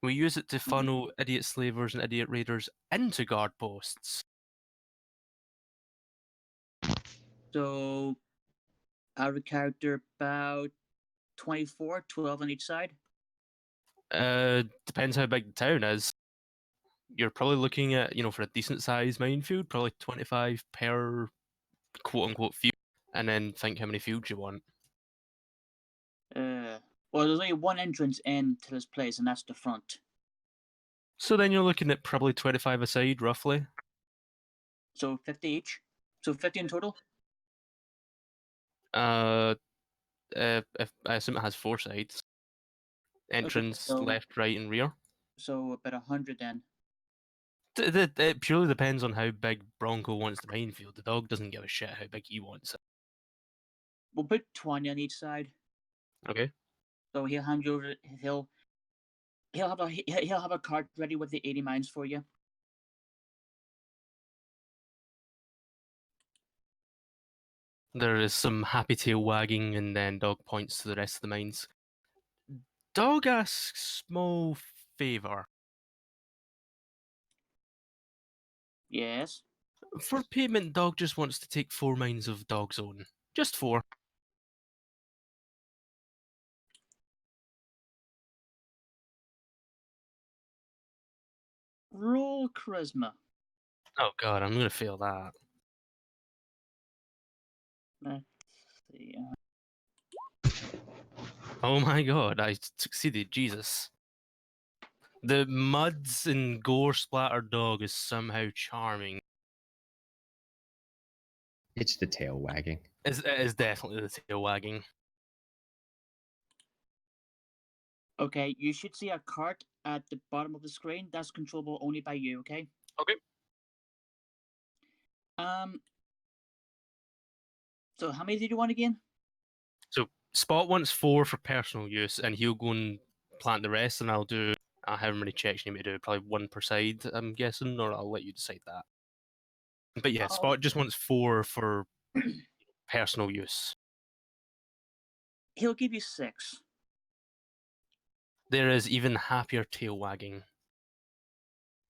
We use it to funnel idiot slavers and idiot raiders into guard posts. So, out of character, about 24, 12 on each side. Depends how big the town is. You're probably looking at, for a decent sized minefield, probably 25 per quote unquote field, and then think how many fields you want. Well, there's only one entrance into this place, and that's the front. So then you're looking at probably 25 a side, roughly. So 50 each. So 50 in total. If I assume it has 4 sides. Entrance, okay, so, left, right, and rear. So about 100 then. It purely depends on how big Bronco wants the minefield. The dog doesn't give a shit how big he wants it. We'll put 20 on each side. Okay. So he'll hand you over. he'll have a cart ready with the 80 mines for you. There is some happy tail wagging, and then Dog points to the rest of the mines. Dog asks small favor. Yes. For payment, Dog just wants to take 4 mines of Dog's own. Just 4. Roll charisma. Oh god, I'm gonna fail that. Let's see. Oh my god, I succeeded, Jesus. The muds and gore splattered dog is somehow charming. It's the tail wagging. It is definitely the tail wagging. Okay, you should see a cart at the bottom of the screen. That's controllable only by you, okay? Okay. So how many did you want again? So Spot wants 4 for personal use, and he'll go and plant the rest, and I'll do however many checks you need me to do. Probably 1 per side, I'm guessing, or I'll let you decide that. But yeah, Spot just wants 4 for personal use. He'll give you 6. There is even happier tail wagging.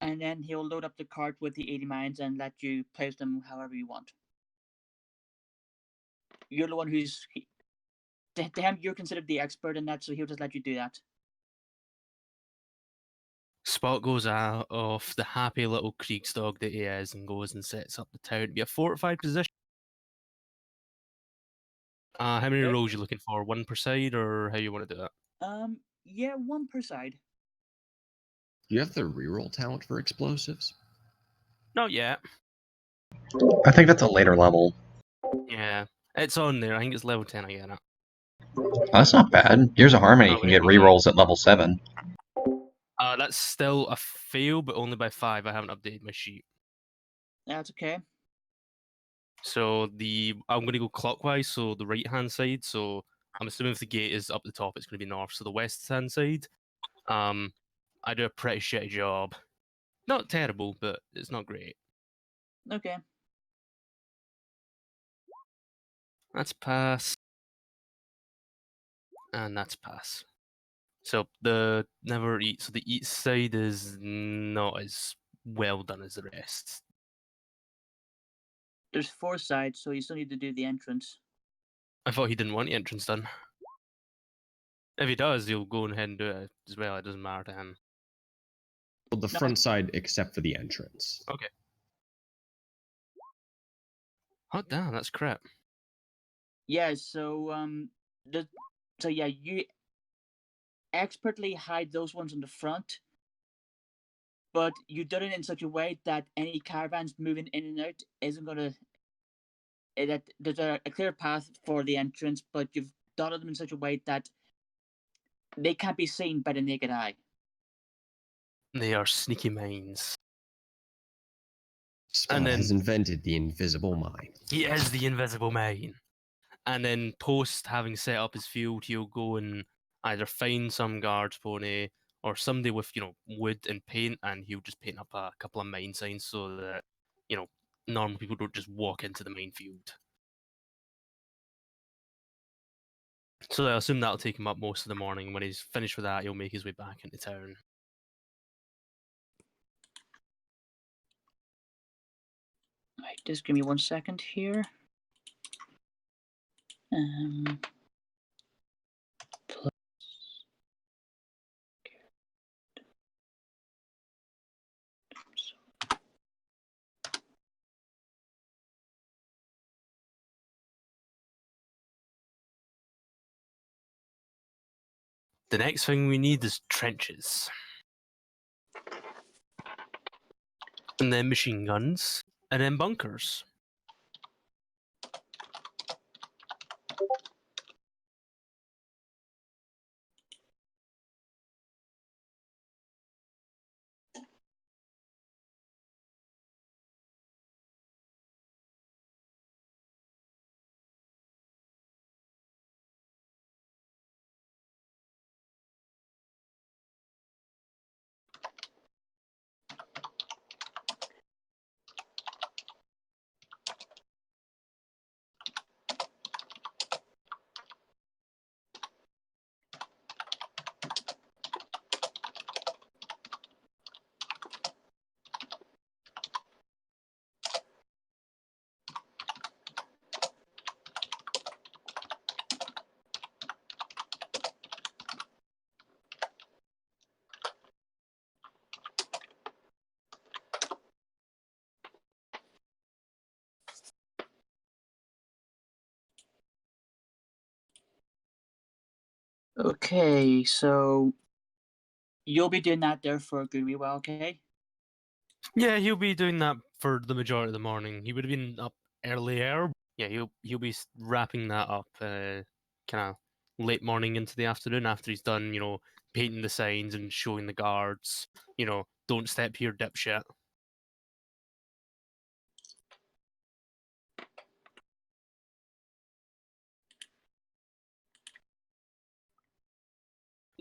And then he'll load up the cart with the 80 mines and let you place them however you want. You're the one who's... To him, you're considered the expert in that, so he'll just let you do that. Spot goes out of the happy little Kriegsdog that he is and goes and sets up the tower to be a fortified position. How many rolls you looking for? 1 per side, or how you want to do that? Yeah, 1 per side. Do you have the reroll talent for explosives? Not yet. I think that's a later level. Yeah, it's on there. I think it's level 10 I get it. Oh, that's not bad. Gears of Harmony Oh, can here get we go. rerolls at level 7. That's still a fail, but only by 5. I haven't updated my sheet. That's okay. So I'm going to go clockwise, so the right-hand side. So I'm assuming if the gate is up the top, it's going to be north. So the west-hand side, I do a pretty shitty job. Not terrible, but it's not great. Okay. That's pass. And that's pass. So the never eat. So the eat side is not as well done as the rest. There's 4 sides, so you still need to do the entrance. I thought he didn't want the entrance done. If he does, he'll go ahead and do it as well. It doesn't matter to him. Well, the No. front side, except for the entrance. Okay. Oh damn, that's crap. Yeah, so you expertly hide those ones in the front, but you done it in such a way that any caravans moving in and out isn't gonna. That there's a clear path for the entrance, but you've done them in such a way that they can't be seen by the naked eye. They are sneaky mines. Spot And then- has invented the invisible mine. He is the invisible mine. And then post having set up his field, he'll go and either find some guards pony or somebody with, wood and paint, and he'll just paint up a couple of mine signs so that, normal people don't just walk into the main field. So I assume that'll take him up most of the morning. When he's finished with that, he'll make his way back into town. Right, just give me 1 second here. The next thing we need is trenches. And then machine guns. And then bunkers. Okay, so you'll be doing that there for a good wee while, okay? Yeah, he'll be doing that for the majority of the morning. He would have been up earlier. Yeah, he'll be wrapping that up kind of late morning into the afternoon after he's done, painting the signs and showing the guards, don't step here, dipshit.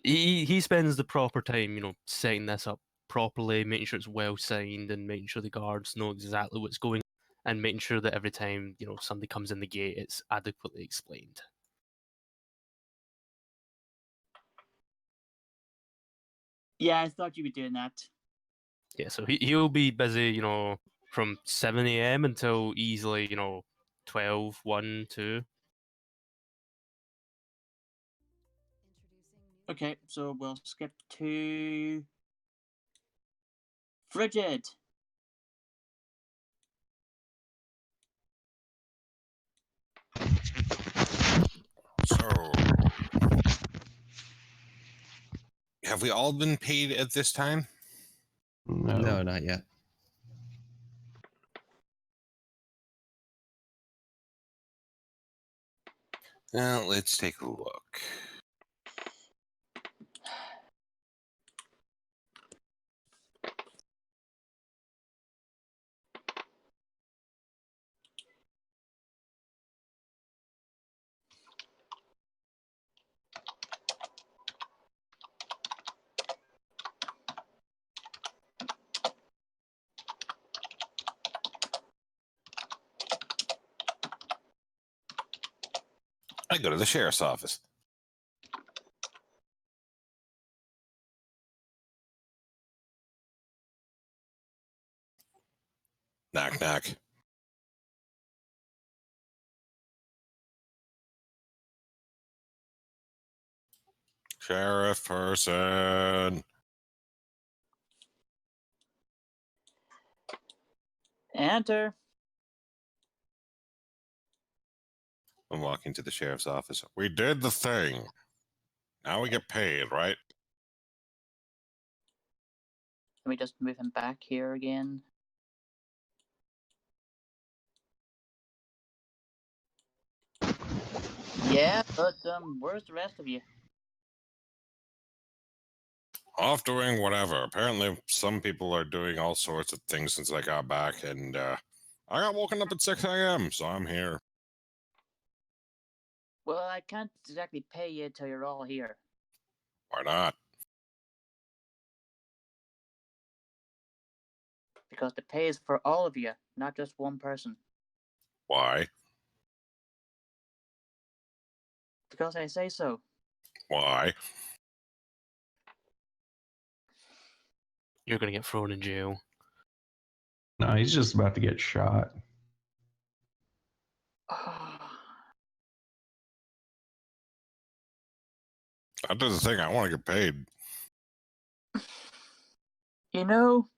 He spends the proper time, setting this up properly, making sure it's well signed and making sure the guards know exactly what's going on, and making sure that every time, somebody comes in the gate, it's adequately explained. Yeah, I thought you'd be doing that. Yeah, so he'll be busy, from 7 a.m. until easily, 12, 1, 2. Okay, so we'll skip to Frigid. So, have we all been paid at this time? No, not yet. Let's take a look. I go to the sheriff's office. Knock, knock. Sheriff person. Enter. I'm walking to the sheriff's office. We did the thing. Now we get paid, right? Let me just move him back here again. Yeah, but where's the rest of you? Off doing whatever. Apparently, some people are doing all sorts of things since I got back, and I got woken up at 6 a.m., so I'm here. Well, I can't exactly pay you till you're all here. Why not? Because the pay is for all of you, not just one person. Why? Because I say so. Why? You're going to get thrown in jail. No, he's just about to get shot. I did the thing. I want to get paid. You know,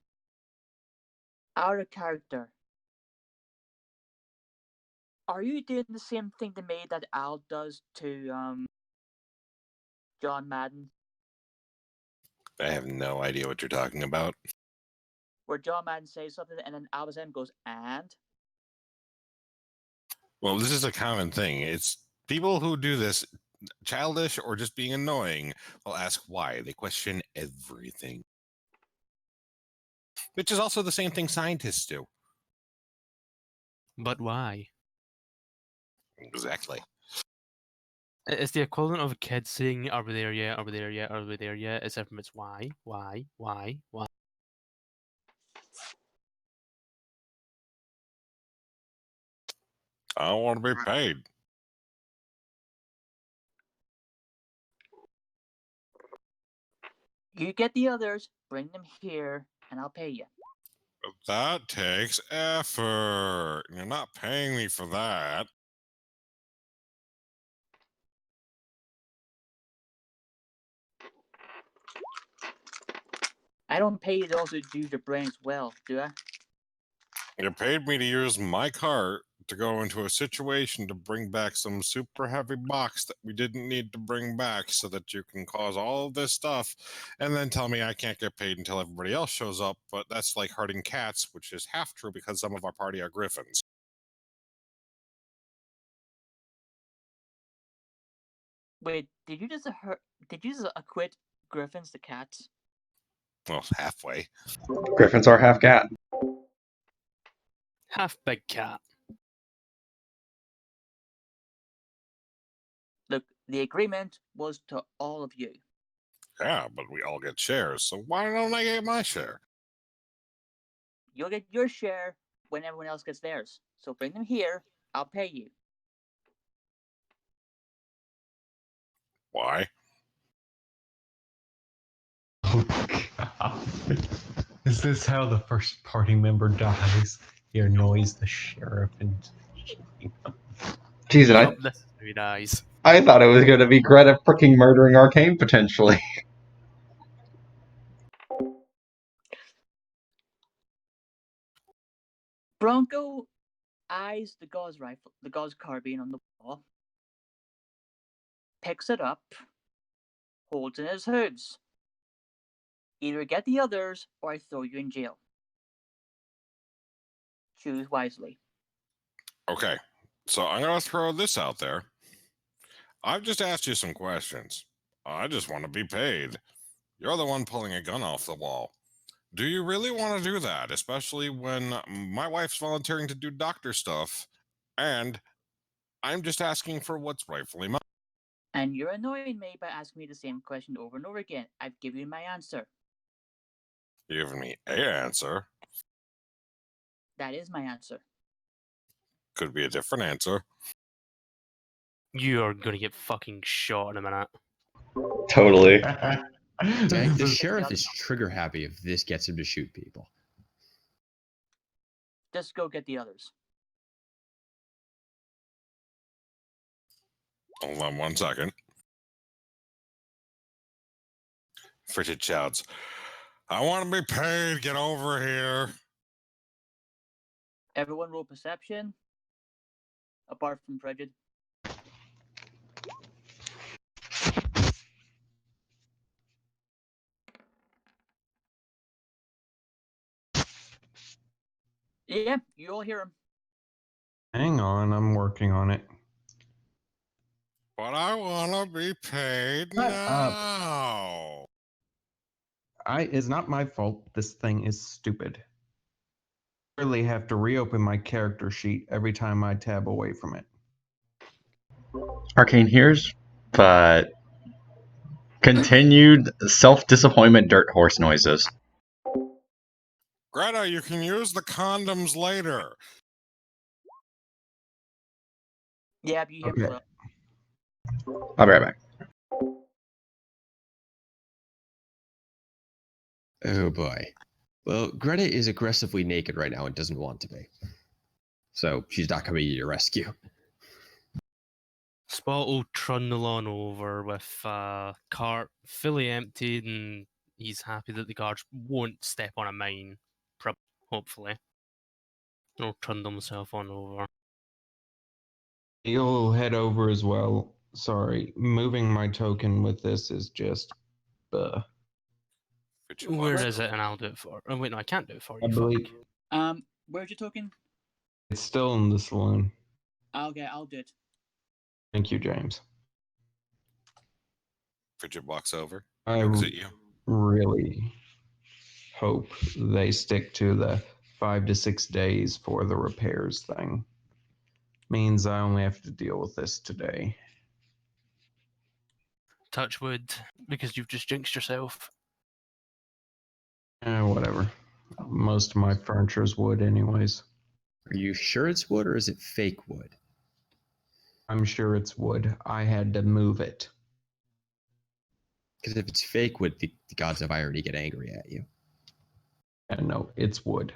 out of character. Are you doing the same thing to me that Al does to John Madden? I have no idea what you're talking about. Where John Madden says something and then Albus M goes, and? Well, this is a common thing. It's people who do this, childish or just being annoying, will ask why. They question everything. Which is also the same thing scientists do. But why? Exactly. It's the equivalent of a kid saying, are we there yet? Are we there yet? Are we there yet? It's everything. It's why? I don't want to be paid. You get the others, bring them here, and I'll pay you. That takes effort. You're not paying me for that. I don't pay you to also do the brains well, do I? You paid me to use my cart to go into a situation to bring back some super heavy box that we didn't need to bring back so that you can cause all of this stuff and then tell me I can't get paid until everybody else shows up. But that's like herding cats, which is half true because some of our party are griffins. Wait, did you just equate griffins to cats? Well, halfway. Griffins are half cat. Half big cat. Look, the agreement was to all of you. Yeah, but we all get shares, so why don't I get my share? You'll get your share when everyone else gets theirs. So bring them here, I'll pay you. Why? Oh, God. Is this how the first party member dies? He annoys the sheriff and... Jeez, and Yup, this is how he dies. I thought it was going to be Greta freaking murdering Arcane potentially. Bronco eyes the gauze rifle, the gauze carbine on the wall, picks it up, holds in his hooves. Either get the others or I throw you in jail. Choose wisely. Okay, so I'm going to throw this out there. I've just asked you some questions. I just want to be paid. You're the one pulling a gun off the wall. Do you really want to do that, especially when my wife's volunteering to do doctor stuff, and I'm just asking for what's rightfully mine? And you're annoying me by asking me the same question over and over again. I've given you my answer. You've given me an answer. That is my answer. Could be a different answer. You are gonna get fucking shot in a minute. Totally. The sheriff is trigger happy if this gets him to shoot people. Just go get the others. Hold on 1 second. Frigid shouts, I want to be paid. Get over here. Everyone roll perception. Apart from Frigid. Yeah, you all hear him. Hang on, I'm working on it. But I want to be paid Shut now. It's not my fault. This thing is stupid. I really have to reopen my character sheet every time I tab away from it. Arcane hears, but continued self-disappointment dirt horse noises. Greta, you can use the condoms later. Yeah, but you hear him Okay. slow. I'll be right back. Oh boy. Well, Greta is aggressively naked right now and doesn't want to be. So she's not coming to your rescue. Spot will trundle on over with cart fully emptied, and he's happy that the guards won't step on a mine. Hopefully, he'll trundle himself on over. You'll head over as well. Sorry, moving my token with this is just... Where is it? And I'll do it for. Oh wait, no, I can't do it for I you. believe Where's your token? it's still in the saloon. Okay, I'll do it. Thank you, James. Frigid walks over, I looks at you. really hope they stick to the 5 to 6 days for the repairs thing. Means I only have to deal with this today. Touch wood, because you've just jinxed yourself. Whatever. Most of my furniture's wood anyways. Are you sure it's wood or is it fake wood? I'm sure it's wood. I had to move it. Because if it's fake wood, the gods of irony get angry at you. And no, it's wood.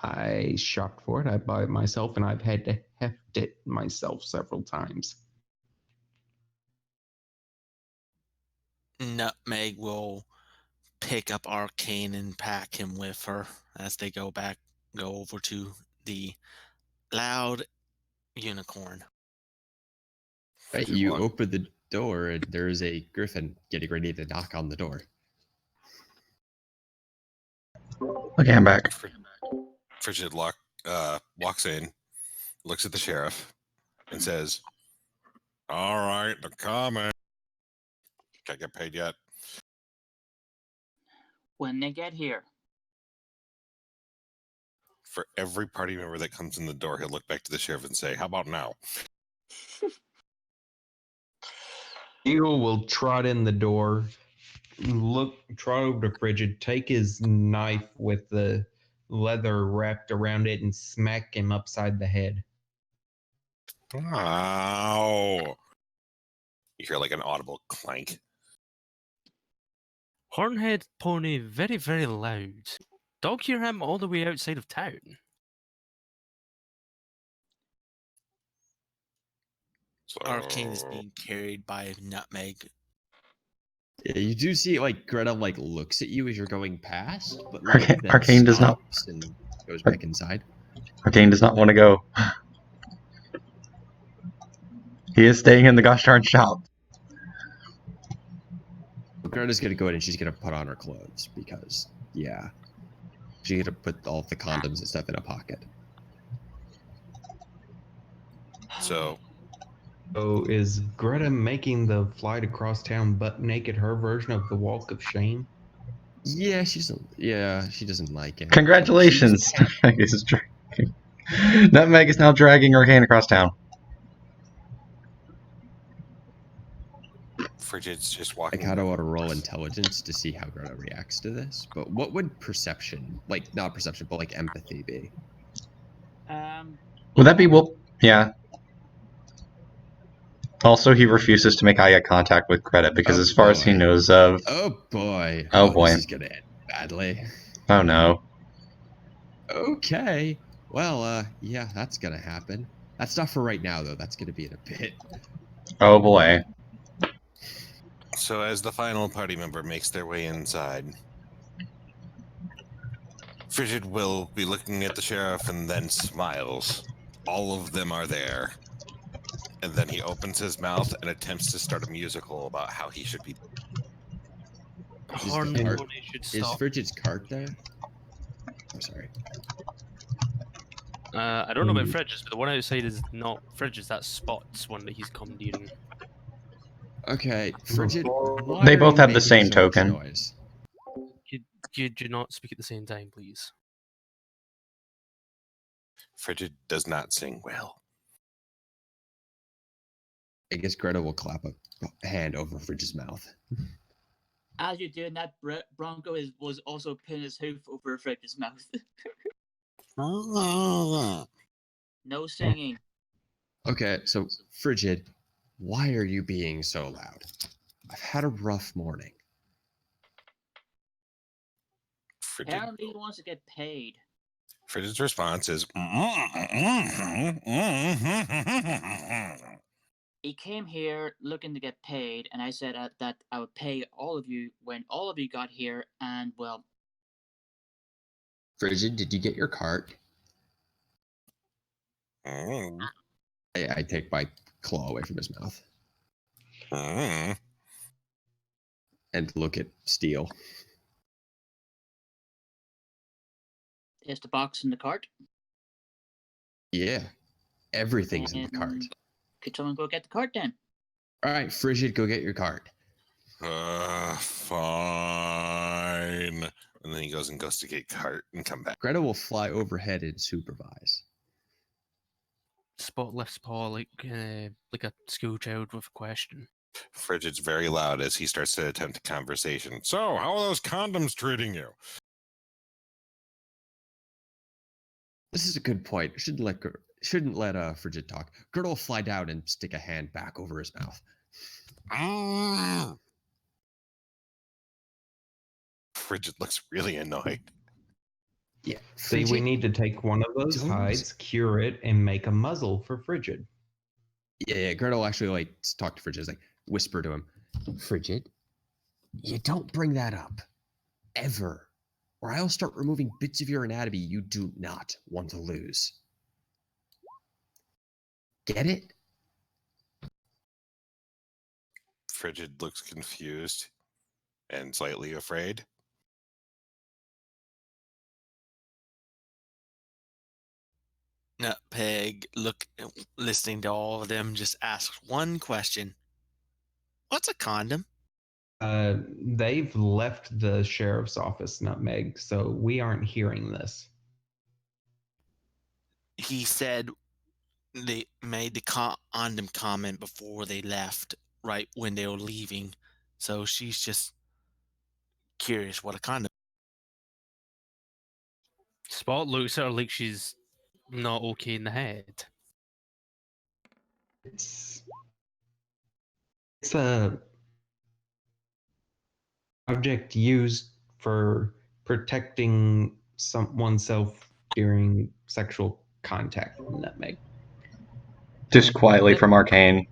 I shopped for it. I bought it myself, and I've had to heft it myself several times. Nutmeg will pick up Arcane and pack him with her as they go over to the loud unicorn. Right, Frigid you walk- open the door and there's a griffin getting ready to knock on the door. Okay, I'm back. Frigid walks in, looks at the sheriff, and says, "All right, they're coming. Can't get paid yet." When they get here. For every party member that comes in the door, he'll look back to the sheriff and say, "How about now?" Eagle will trot in the door, trot over to Frigid, take his knife with the leather wrapped around it, and smack him upside the head. Ow! You hear like an audible clank. Hornhead pony, very, very loud. Dog hear him all the way outside of town. So, Arcane is being carried by Nutmeg. Yeah, you do see like Greta like looks at you as you're going past, but Arcane- like then Arcane does not- stops and goes back inside. Arcane does not want to go. He is staying in the gosh darn shop. Greta's gonna go in and she's gonna put on her clothes because yeah, she's gonna put all the condoms and stuff in a pocket. So So is Greta making the flight across town butt naked her version of the walk of shame? Yeah, she doesn't like it. Congratulations! Nutmeg is dragging. Nutmeg is now dragging Arcane across town. Frigid's just I walking. kind of want to roll intelligence to see how Greta reacts to this. But what would perception, like not perception, but like empathy be? Would that be well? Yeah. Also, he refuses to make eye contact with Greta because, Oh, as far as he boy. knows of, Oh boy. Oh, boy. This is gonna end badly. oh no, Okay. Well, yeah, that's gonna happen. That's not for right now though. That's gonna be in a bit. oh boy. So as the final party member makes their way inside, Frigid will be looking at the sheriff and then smiles. All of them are there. And then he opens his mouth and attempts to start a musical about how he should be. Horn cart- pony should Is stop. Frigid's cart there? I'm sorry. I don't know about Frigid's, but the one outside is not Frigid's. That's Spot's one that he's commandeering. Okay, Frigid. why They are both you have the making same so much token. noise? You do not speak at the same time, please. Frigid does not sing well. I guess Greta will clap a hand over Frigid's mouth. As you're doing that, Bronco was also pinning his hoof over Frigid's mouth. No singing. Okay, so Frigid, why are you being so loud? I've had a rough morning. Frigid, Apparently he wants to get paid. Frigid's response is. He came here looking to get paid, and I said that I would pay all of you when all of you got here, and well, Frigid, did you get your cart? I take my claw away from his mouth and look at Steel. there's the box in the cart. Yeah, everything's in the cart. And could someone go get the cart then? All right, Frigid, go get your cart. Fine. And then he goes and goes to get cart and come back. Greta will fly overhead and supervise. Spot lifts paw like a school child with a question. Frigid's very loud as he starts to attempt a conversation. So, how are those condoms treating you? This is a good point. Shouldn't let Frigid talk. Greta will fly down and stick a hand back over his mouth. Frigid looks really annoyed. Yeah. See, we need to take one of those don't- hides, cure it, and make a muzzle for Frigid. Yeah, Greta will actually like talk to Frigid, like whisper to him, Frigid, you don't bring that up. Ever. Or I'll start removing bits of your anatomy you do not want to lose. Get it? Frigid looks confused and slightly afraid. Nutmeg, listening to all of them, just asks one question. What's a condom? They've left the sheriff's office, Nutmeg, so we aren't hearing this. He said they made the condom comment before they left, right when they were leaving. So she's just curious what a condom. Spot looks at her like she's not okay in the head. It's a object used for protecting oneself during sexual contact, Nutmeg. Just quietly from Arcane.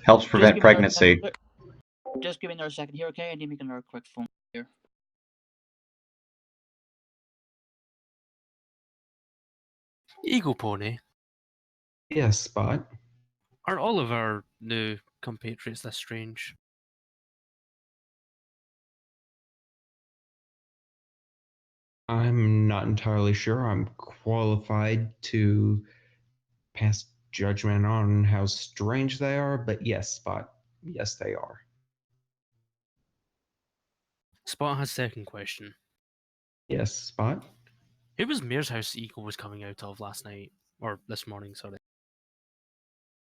Helps prevent give me another pregnancy. second. Just give me another second here, okay? I need to make another quick phone here. Eagle Pony. Yes, Spot. Are all of our new compatriots this strange? I'm not entirely sure I'm qualified to pass judgment on how strange they are, but yes, Spot. Yes, they are. Spot has second question. Yes, Spot. Who was Mayor's house Eagle was coming out of last night? Or this morning, sorry.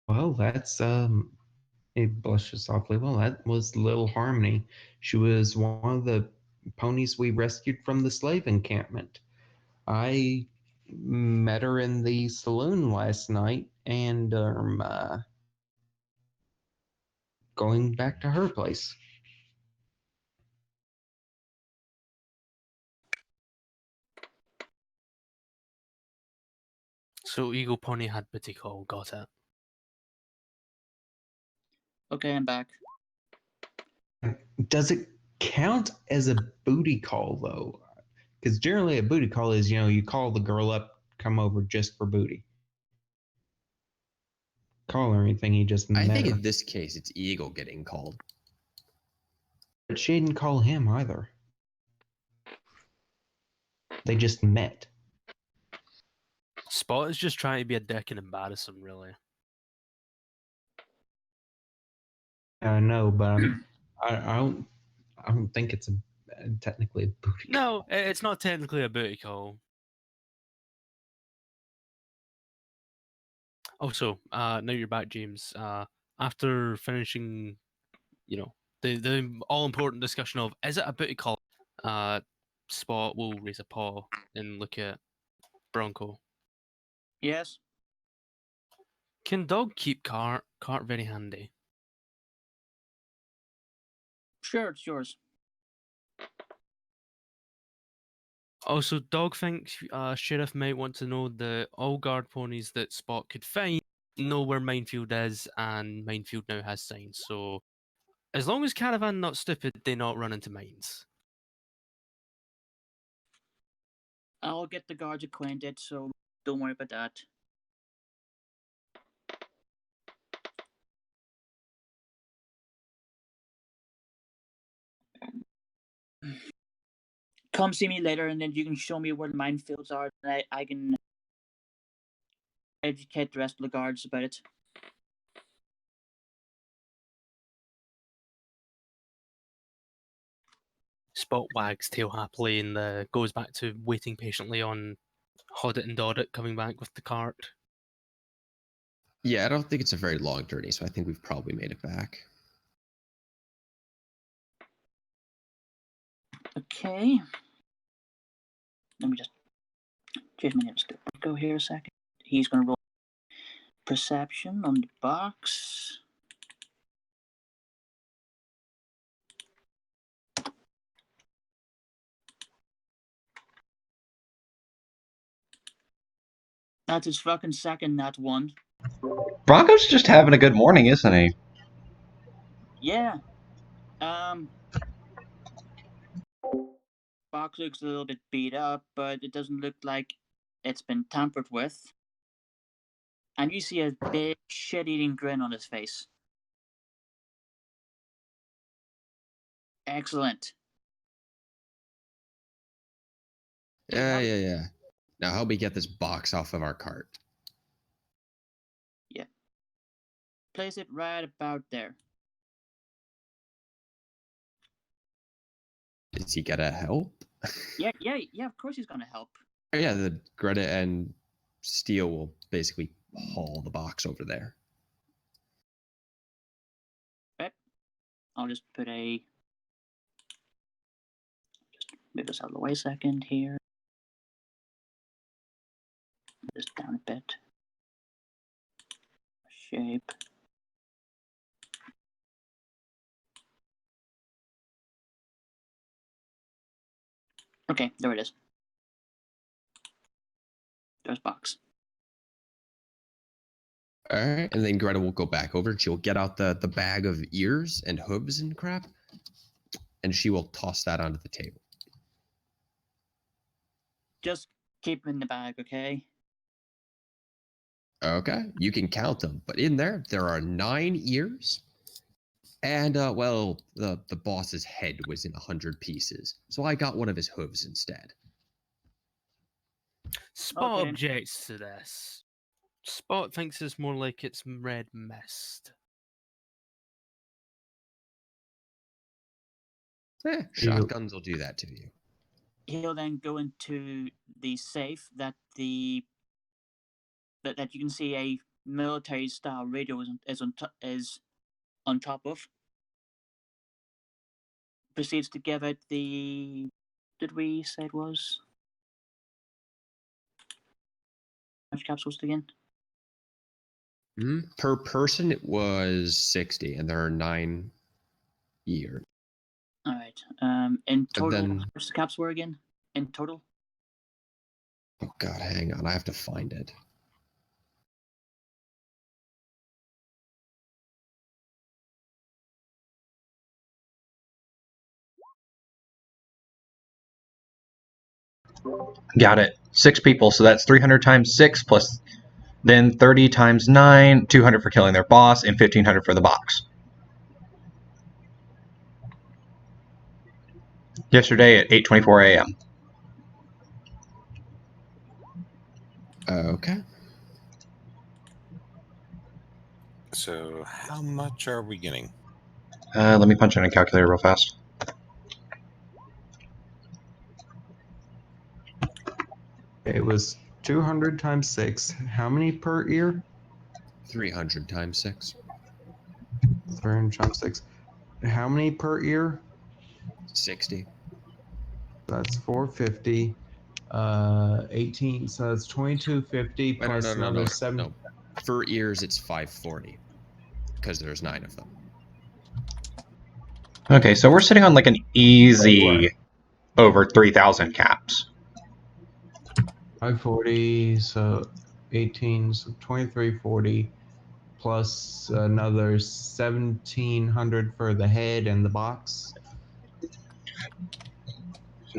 Well, that's it blushes softly. Well, that was Little Harmony. She was one of the ponies we rescued from the slave encampment. I met her in the saloon last night and going back to her place. So Eagle Pony had booty call, got it. Okay, I'm back. Does it count as a booty call though? Because generally a booty call is, you call the girl up, come over just for booty. Call her anything, you just I met think her. in this case, it's Eagle getting called. But she didn't call him either. They just met. Spot is just trying to be a dick and embarrass him, really. I know, but I don't think it's technically a booty call. No, it's not technically a booty call. Also, now you're back, James. After finishing, the all important discussion of is it a booty call? Spot will raise a paw and look at Bronco. Yes. Can dog keep cart very handy? Sure, it's yours. Also, dog thinks sheriff might want to know that all guard ponies that Spot could find know where Minefield is, and Minefield now has signs. So, as long as Caravan not stupid, they not run into mines. I'll get the guards acquainted, so don't worry about that. Come see me later, and then you can show me where the minefields are, and I can educate the rest of the guards about it. Spot wags tail happily and goes back to waiting patiently on Hoddit and Doddit coming back with the cart. Yeah, I don't think it's a very long journey, so I think we've probably made it back. Okay. Let me just change my names. Go here a second. He's going to roll perception on the box. That's his fucking second nat one. Bronco's just having a good morning, isn't he? Yeah. Box looks a little bit beat up, but it doesn't look like it's been tampered with. And you see a big shit-eating grin on his face. Excellent. Yeah. Now help me get this box off of our cart. Yeah. Place it right about there. Is he gonna help? Yeah, of course he's gonna help. Yeah, the Greta and Steel will basically haul the box over there. Okay. I'll just put a... Just move this out of the way a second here. Move this down a bit. Shape. Okay, there it is. There's box. All right, and then Greta will go back over and she'll get out the bag of ears and hooves and crap, and she will toss that onto the table. Just keep them in the bag, okay? Okay, you can count them, but in there are 9 ears, and well, the boss's head was in 100 pieces, so I got one of his hooves instead. Spot Okay. objects to this. Spot thinks it's more like it's red mist. Shotguns will do that to you. He'll then go into the safe that you can see a military style radio is on top of. Proceeds to give out the... Did we say it was? How much capsules again? Per person, it was 60, and there are 9 ears. All right. In total, then- how much the caps were again? In total? Oh god, hang on, I have to find it. Got it. 6 people, so that's 300 times 6 plus then 30 times 9, 200 for killing their boss, and 1500 for the box. Yesterday at 8:24 a.m. Okay. So how much are we getting? Let me punch in a calculator real fast. It was 200 times 6. How many per ear? 300 times 6. 300 times 6. How many per ear? 60. That's 450. 18. So that's 2250 Wait, no, plus no, no, another no, 7. no. For ears, it's 540. Because there's 9 of them. Okay, so we're sitting on like an easy over 3,000 caps. 540, so 18, so 2340 plus another 1700 for the head and the box.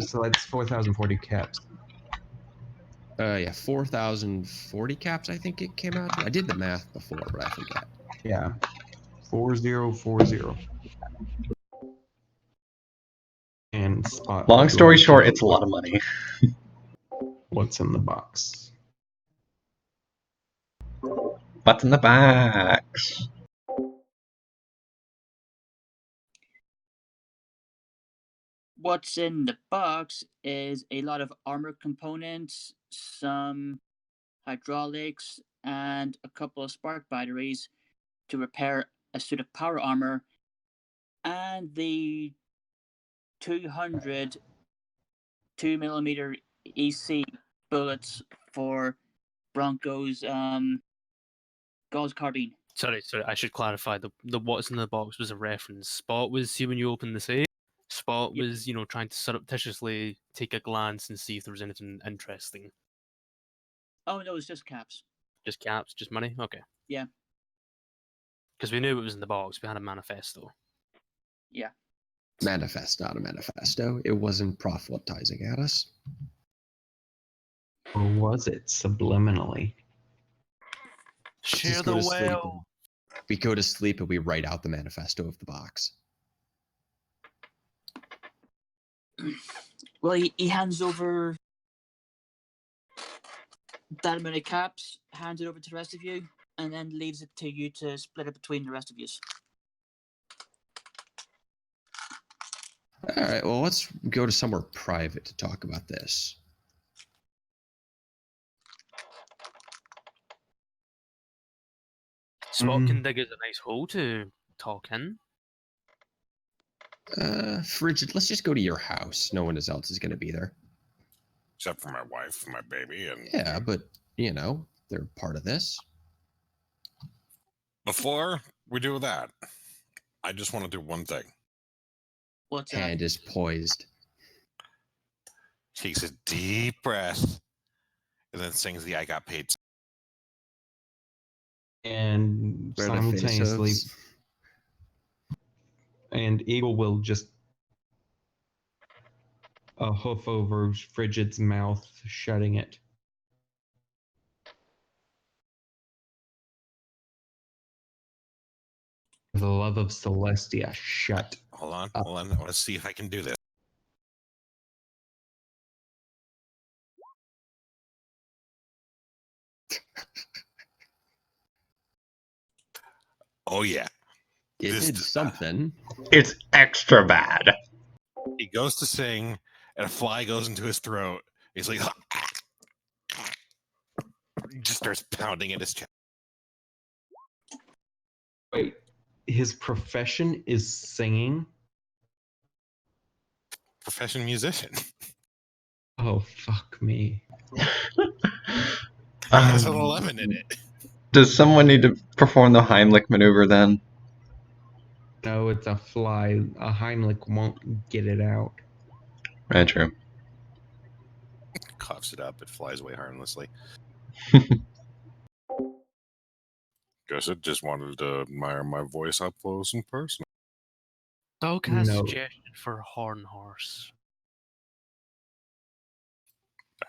So that's 4040 caps. Yeah, 4,040 caps, I think it came out to. I did the math before, but I forget. Yeah. 4040. And Spot. Long would story like to short, know it's a lot of money. what's in the box. What's in the box? What's in the box is a lot of armor components, some hydraulics, and a couple of spark batteries to repair a suit of power armor, and the 200 2mm EC bullets for Bronco's Gauss carbine. Sorry, I should clarify. The what's in the box was a reference. Spot was, see when you open the safe, Spot Yep. was, trying to surreptitiously take a glance and see if there was anything interesting. Oh no, it's just caps. Just caps, just money? Okay. Yeah. Because we knew it was in the box. We had a manifesto. Yeah. Manifest, not a manifesto. It wasn't proselytizing at us. Or was it subliminally? Share Just the go to sleep. well. We go to sleep and we write out the manifesto of the box. Well, he hands over that amount of caps, hands it over to the rest of you, and then leaves it to you to split it between the rest of you. All right, well, let's go to somewhere private to talk about this. Spot can dig us a nice hole to talk in. Frigid, let's just go to your house. No one else is going to be there. Except for my wife, my baby, and Yeah, but, they're part of this. before we do that, I just want to do one thing. What's that? Hand is poised. Takes a deep breath, and then sings the "I Got Paid." And Where the face simultaneously, hooves. and Eagle will just hoof over Frigid's mouth, shutting it. For the love of Celestia, shut. Hold on. Up. I want to see if I can do this. Oh yeah. It This did does something. It's extra bad. He goes to sing, and a fly goes into his throat. He's like, he just starts pounding at his chest. Wait, his profession is singing? Professional musician. Oh, fuck me. He has an 11 in it. Does someone need to perform the Heimlich maneuver then? No, it's a fly. A Heimlich won't get it out. Very true. Coughs it up. It flies away harmlessly. Guess it just wanted to admire my voice up close and personal. Dog has No. suggestion for Horn Horse.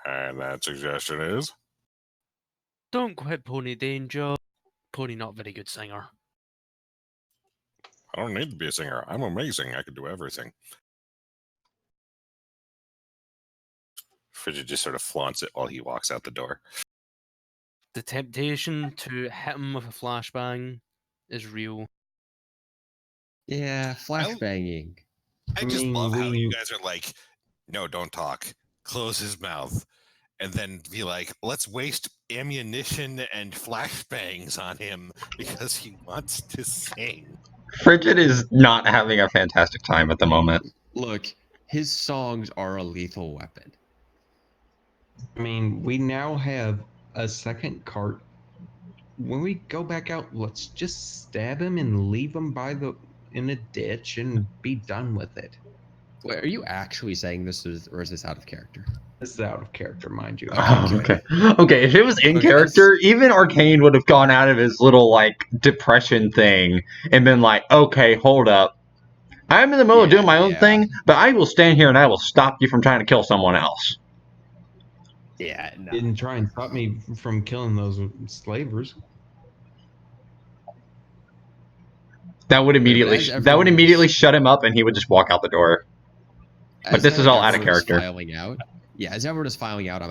And that suggestion is? Don't quit Pony Danger. Pony not very good singer. I don't need to be a singer. I'm amazing. I can do everything. Frigid just sort of flaunts it while he walks out the door. The temptation to hit him with a flashbang is real. Yeah, flashbanging. I just mean, love how we- you guys are like, no, don't talk. Close his mouth. And then be like, let's waste ammunition and flashbangs on him because he wants to sing. Frigid is not having a fantastic time at the moment. Look, his songs are a lethal weapon. I mean, we now have a second cart. When we go back out, let's just stab him and leave him in a ditch and be done with it. Wait, are you actually saying this, or is this out of character? This is out of character, mind you. Okay. Okay, if it was in Okay, character, even Arcane would have gone out of his little, like, depression thing and been like, okay, hold up. I'm in the middle of doing my own thing, but I will stand here and I will stop you from trying to kill someone else. Yeah, no. Didn't try and stop me from killing those slavers. That would immediately as that would immediately everyone's- shut him up and he would just walk out the door. But this is all out of everyone is character. Filing out. Yeah, as everyone is filing out,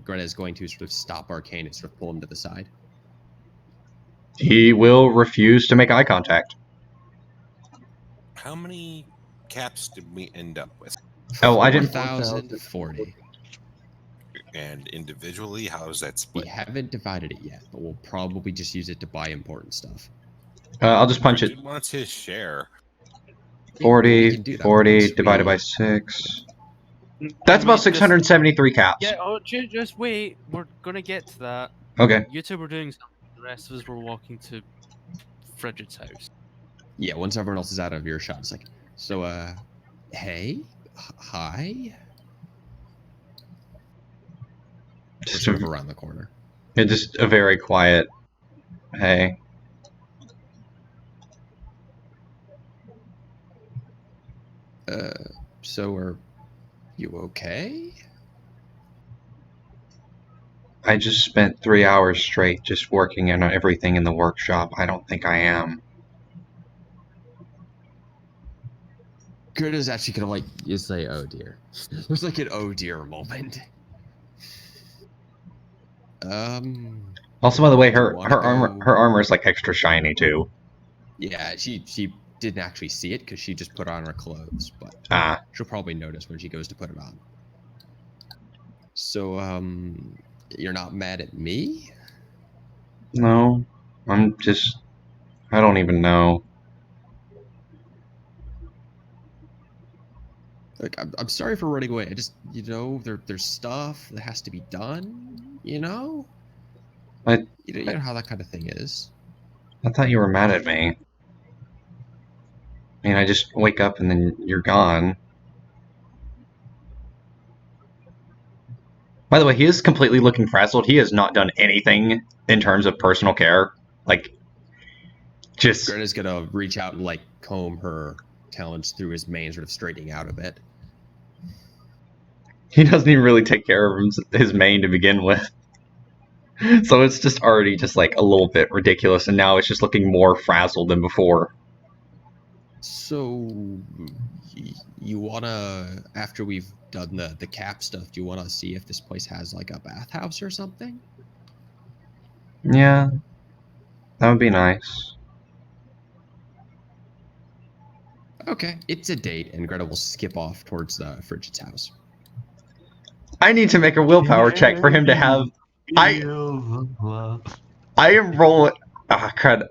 Greta is going to sort of stop Arcane and sort of pull him to the side. He will refuse to make eye contact. How many caps did we end up with? Oh, I didn't. 4,040. And individually, how is that We split? haven't divided it yet, but we'll probably just use it to buy important stuff. I'll just punch it. Frigid wants his share. 40, We can do that 40 once divided we- by 6. That's about Just- 673 caps. Yeah, just wait. We're gonna get to that. Okay. You two were doing something. The rest of us were walking to Frigid's house. Yeah, once everyone else is out of earshot, it's like, so, hey, hi. We're Just sort of around the corner. just a very quiet, hey. So are you okay? I just spent 3 hours straight just working on everything in the workshop. I don't think I am. Greta's actually gonna like you say, "Oh dear." There's like an "oh dear" moment. Also, by the way, do you her wanna her go- armor is like extra shiny too. Yeah, she didn't actually see it because she just put on her clothes, but Ah, she'll probably notice when she goes to put it on. So, you're not mad at me? no. I'm just... I don't even know. Like, I'm sorry for running away. I just, there's stuff that has to be done, you know? I You know how that kind of thing is. thought you were mad at me. I mean, I just wake up and then you're gone. By the way, he is completely looking frazzled. He has not done anything in terms of personal care. Like, just... Greta's gonna reach out and, like, comb her talons through his mane, sort of straightening out a bit. He doesn't even really take care of his mane to begin with. So it's just already just like a little bit ridiculous, and now it's just looking more frazzled than before. So, you wanna, after we've done the cap stuff, do you wanna see if this place has, like, a bathhouse or something? Yeah, that would be nice. Okay, it's a date, and Greta will skip off towards the Frigid's house. I need to make a willpower check for him to have... I am rolling... Ah, crud.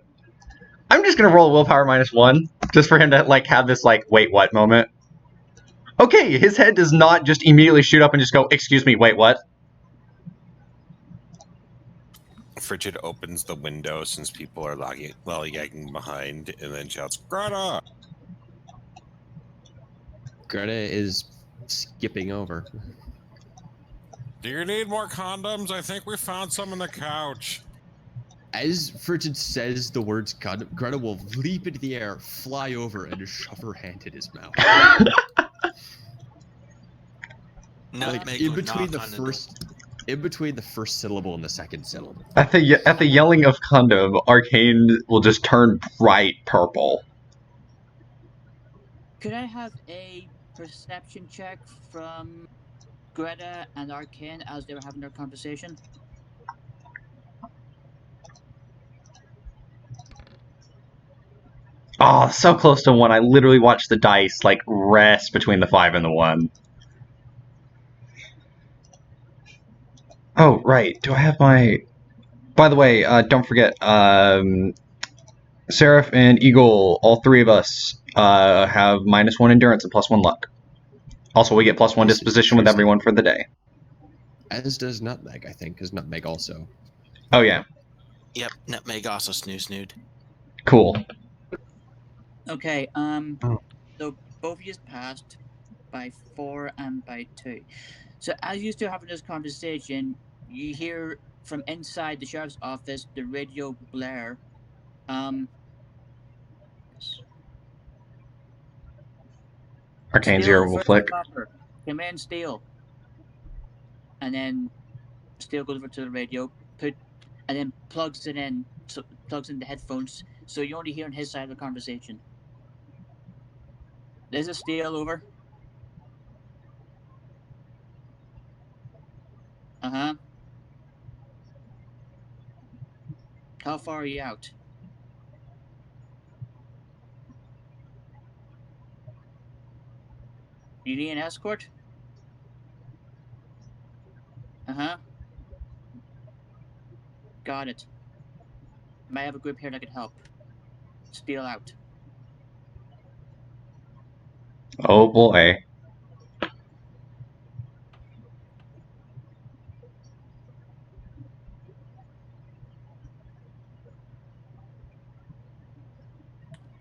I'm just gonna roll a willpower -1, just for him to, like, have this, like, wait, what moment. Okay, his head does not just immediately shoot up and just go, excuse me, wait, what? Frigid opens the window since people are lollygagging behind, and then shouts, "Greta!" Greta is skipping over. Do you need more condoms? I think we found some in the couch. As Frigid says the words condom, Greta will leap into the air, fly over, and shove her hand in his mouth. Nutmeg in would between knock on the door. in between the first syllable and the second syllable. At the yelling of condom, Arcane will just turn bright purple. Could I have a perception check from Greta and Arcane as they were having their conversation? Oh, so close to 1. I literally watched the dice, like, rest between the 5 and the 1. Oh, right. Do I have my... By the way, don't forget, Seraph and Eagle, all 3 of us, have -1 endurance and +1 luck. Also, we get +1 disposition with everyone for the day. As does Nutmeg, I think, because Nutmeg also. Oh, yeah. Yep, Nutmeg also snoo-snooed. Cool. Okay, so both of you passed by 4 and by 2. So as you still having this conversation, you hear from inside the sheriff's office the radio blare. Arcane Steele Zero will versus flick. Copper. Come in, Steele. And then Steele goes over to the radio, and then plugs it in, so plugs in the headphones, so you're only hearing his side of the conversation. This is Steele, over. Uh-huh. How far are you out? You need an escort? Uh-huh. Got it. Might have a group here that could help. Steele out. Oh, boy.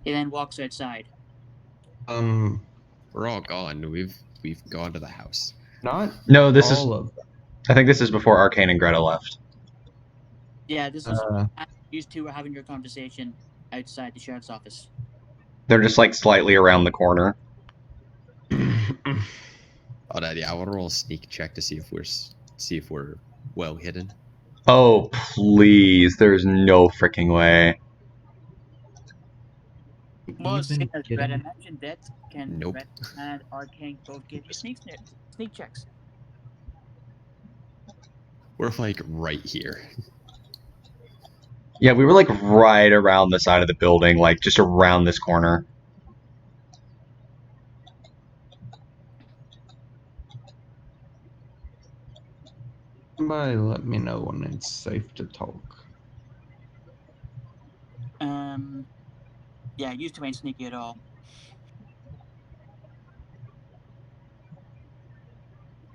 He then walks outside. We're all gone. We've gone to the house. Not No, this is... all of them. I think this is before Arcane and Greta left. Yeah, this is you two were having your conversation outside the sheriff's office. They're just, like, slightly around the corner. Oh, yeah, I want to roll a sneak check to see if we're well hidden. Oh, please. There's no freaking way. Well, seeing Even as getting... Greta mentioned it, can Nope. Greta and Arcane both give you sneak checks? We're like right here. Yeah, we were like right around the side of the building, like just around this corner. Somebody let me know when it's safe to talk. Yeah, you two ain't sneaky at all.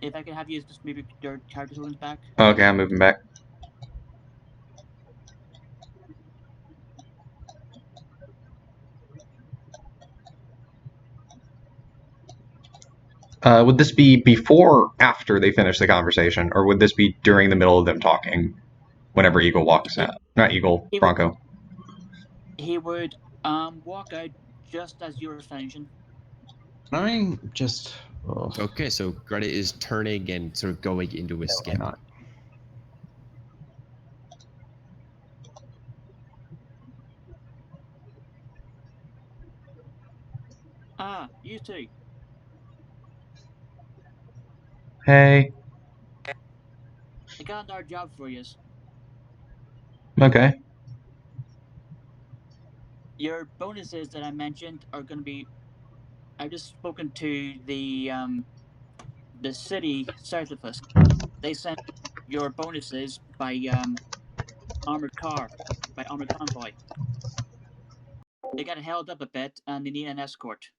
If I can have you just maybe your character tokens back. Okay, I'm moving back. Would this be before or after they finish the conversation, or would this be during the middle of them talking? Whenever Eagle walks out, not Eagle, Bronco. He would walk out just as you were finishing. I just... Ugh. Okay, so Greta is turning and sort of going into a skip. Not. Ah, you two. Hey. I got another job for you. Okay. Your bonuses that I mentioned are going to be. I've just spoken to the city south of us. They sent your bonuses by armored car, by armored convoy. They got held up a bit and they need an escort.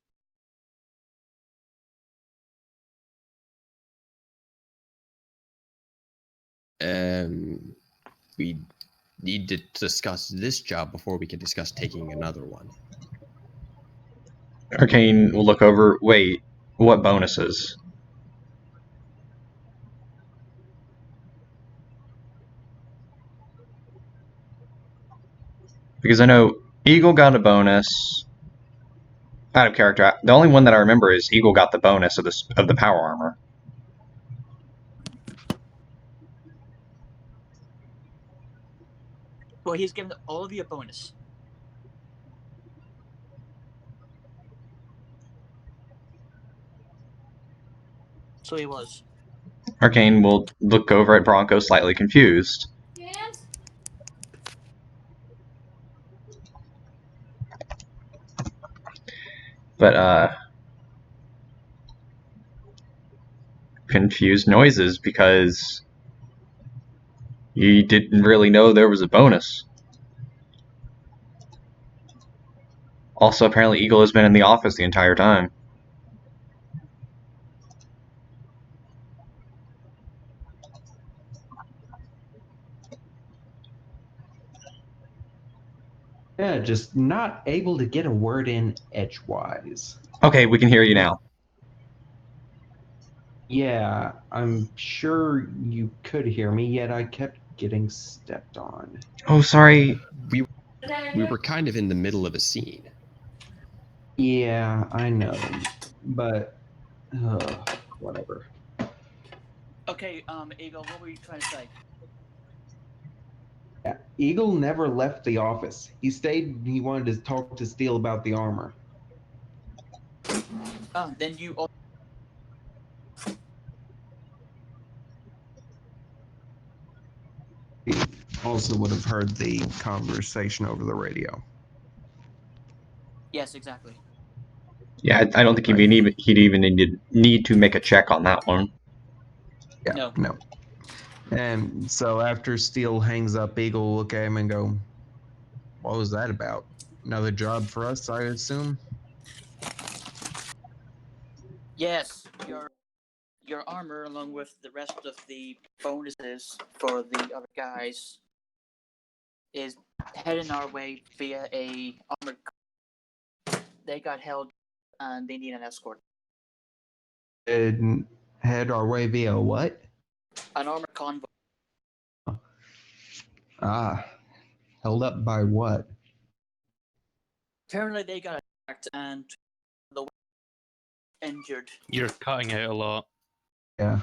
We need to discuss this job before we can discuss taking another one. Arcane will look over. Wait, what bonuses? Because I know Eagle got a bonus. Out of character, the only one that I remember is Eagle got the bonus of the power armor. Well, he's given all of you a bonus. So he was. Arcane will look over at Bronco, slightly confused. But, confused noises because he didn't really know there was a bonus. Also, apparently Eagle has been in the office the entire time. Yeah, just not able to get a word in edgewise. Okay, we can hear you now. Yeah, I'm sure you could hear me, yet I kept getting stepped on. Oh, sorry. We were kind of in the middle of a scene. Yeah, I know, but whatever. Okay, Eagle, what were you trying to say? Yeah, Eagle never left the office. He stayed. He wanted to talk to Steele about the armor. Then you. He also would have heard the conversation over the radio. Yes, exactly. Yeah, I don't think he'd even need to make a check on that one. Yeah, no. And so after Steele hangs up, Eagle will look at him and go, "What was that about? Another job for us, I assume?" Yes, your armor, along with the rest of the bonuses for the other guys, is heading our way via a armored car. They got held and they need an escort. And head our way via what? An armored convoy. Ah, held up by what? Apparently they got attacked and the injured. You're cutting out a lot. Yeah.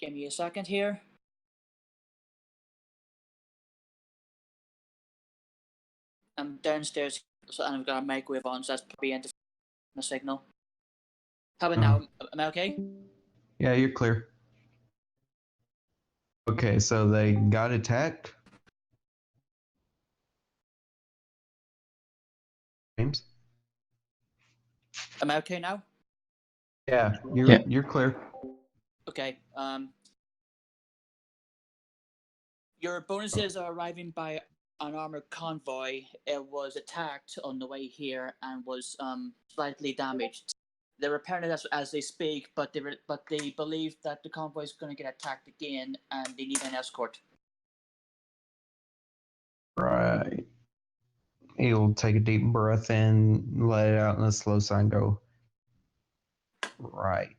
Give me a second here. I'm downstairs, so I've got a microwave on, so that's probably into the signal. How about now? Am I okay? Yeah, you're clear. Okay, so they got attacked. James? Am I okay now? Yeah, Yeah. you're clear. Okay. Your bonuses are arriving by an armored convoy. It was attacked on the way here and was slightly damaged. They're repairing it as they speak, but they believe that the convoy is going to get attacked again, and they need an escort. Right. He'll take a deep breath in, let it out, and the slow sign go. Right.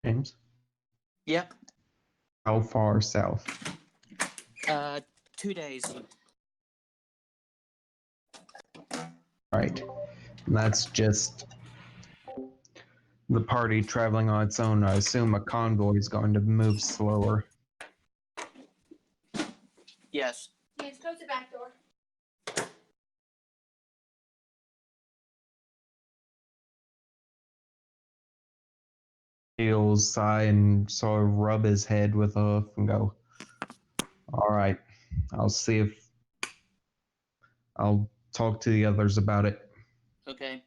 James? Yep. How far south? 2 days. Right. And that's just the party traveling on its own. I assume a convoy is going to move slower. Yes. James, close the back door. He'll sigh and sort of rub his head with a hoof and go, all right, I'll see if I'll talk to the others about it. Okay.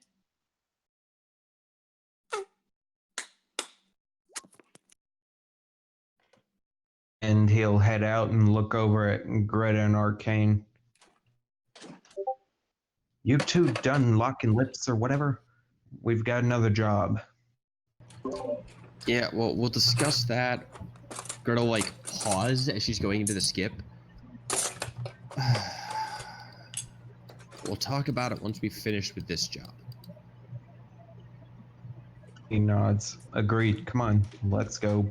And he'll head out and look over at Greta and Arcane. You two done locking lips or whatever? We've got another job. Yeah, well, we'll discuss that. Greta will, like, pause as she's going into the skip. We'll talk about it once we finish with this job. He nods. Agreed. Come on, let's go.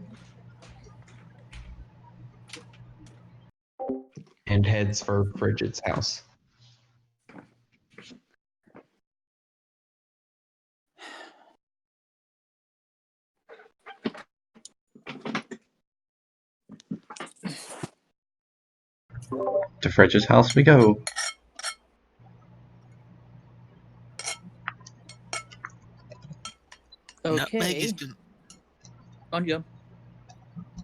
And heads for Frigid's house. To Frigid's house we go. Nutmeg Okay. is gonna, On you.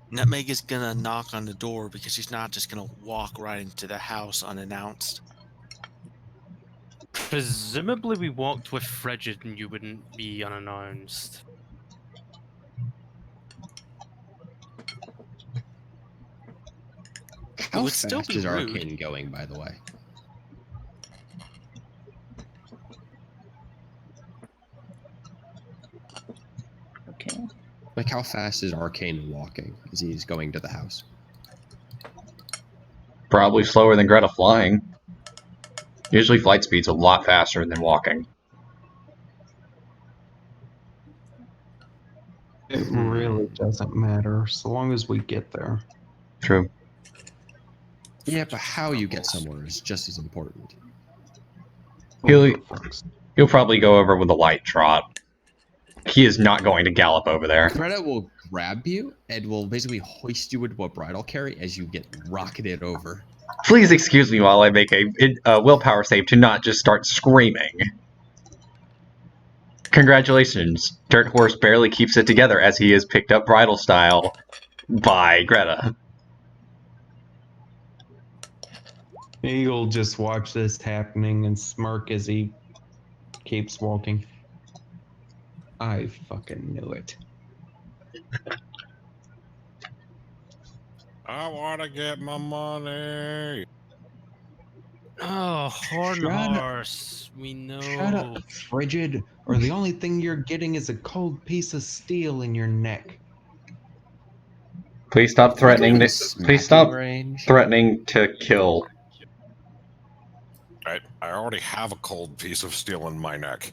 Nutmeg is gonna knock on the door because she's not just gonna walk right into the house unannounced. Presumably, we walked with Frigid, and you wouldn't be unannounced. How would still fast be is rude. Arcane going, by the way? Okay. Like, how fast is Arcane walking as he's going to the house? Probably slower than Greta flying. Usually flight speed's a lot faster than walking. It really doesn't matter, so long as we get there. True. Yeah, but how you get somewhere is just as important. He'll Folks. he'll probably go over with a light trot. He is not going to gallop over there. Greta will grab you and will basically hoist you into a bridal carry as you get rocketed over. Please excuse me while I make a willpower save to not just start screaming. Congratulations, Dirt Horse barely keeps it together as he is picked up bridal style by Greta. He'll just watch this happening and smirk as he keeps walking. I fucking knew it. I want to get my money. Oh, Horn Shut up. Horse. We know. Shut up, Frigid, or the only thing you're getting is a cold piece of steel in your neck. Please stop threatening. Please Smacking stop range. threatening to kill. I already have a cold piece of steel in my neck.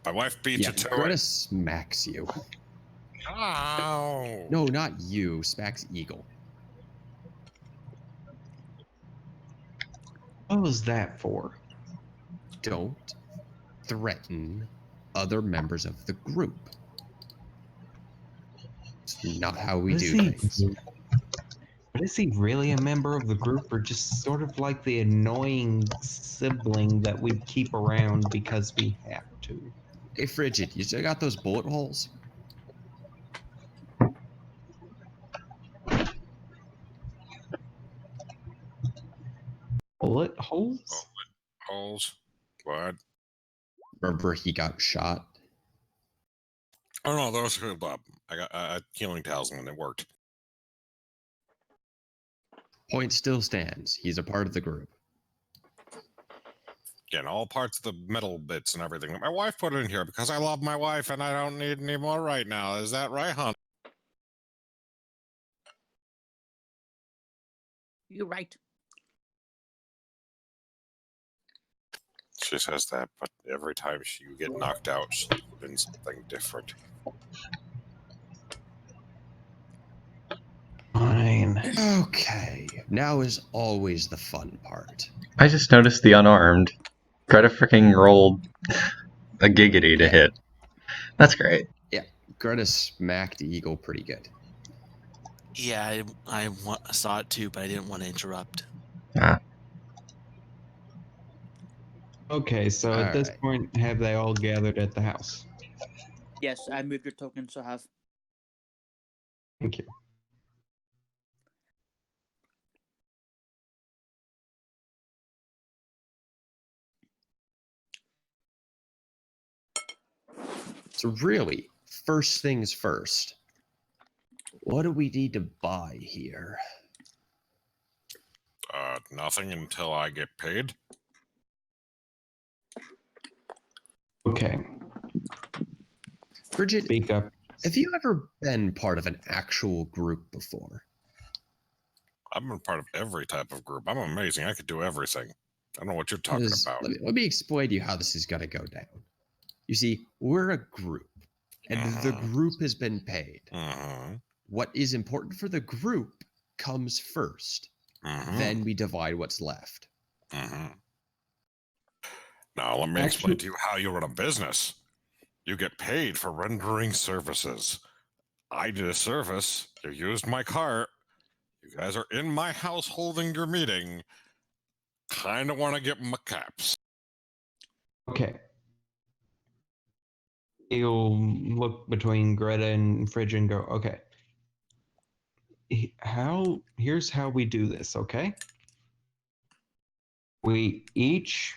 My wife beat Yeah, you to Greta it. smacks you. Ow. No, not you. Smacks Eagle. What was that for? Don't threaten other members of the group. It's not how we What do is he? things. But is he really a member of the group, or just sort of like the annoying sibling that we keep around because we have to? Hey, Frigid, you still got those bullet holes? Bullet holes? Holes. What? Remember he got shot? Oh no, that was good, Bob. I got a healing talisman. It worked. Point still stands. He's a part of the group. Getting all parts of the metal bits and everything. My wife put it in here because I love my wife and I don't need any more right now. Is that right, hon? You're right. She says that, but every time she get knocked out, she's doing something different. Fine. Okay, now is always the fun part. I just noticed the unarmed. Greta freaking rolled a giggity to hit. That's great. Greta smacked Eagle pretty good. Yeah, I saw it too, but I didn't want to interrupt. Okay, so at this Alright. point, have they all gathered at the house? Yes, I moved your token, so have. Thank you. So really, first things first. What do we need to buy here? Nothing until I get paid. Okay, Frigid, speak up. have you ever been part of an actual group before? I've been part of every type of group. I'm amazing. I could do everything. I don't know what you're talking Because- about. Let me explain to you how this is going to go down. You see, we're a group, and the group has been paid. What is important for the group comes first. Then we divide what's left. Now, let me explain to you how you run a business. You get paid for rendering services. I did a service. You used my cart. You guys are in my house holding your meeting. Kind of want to get my caps. Okay. He'll look between Greta and Frigid and go, okay. Here's how we do this, okay? We each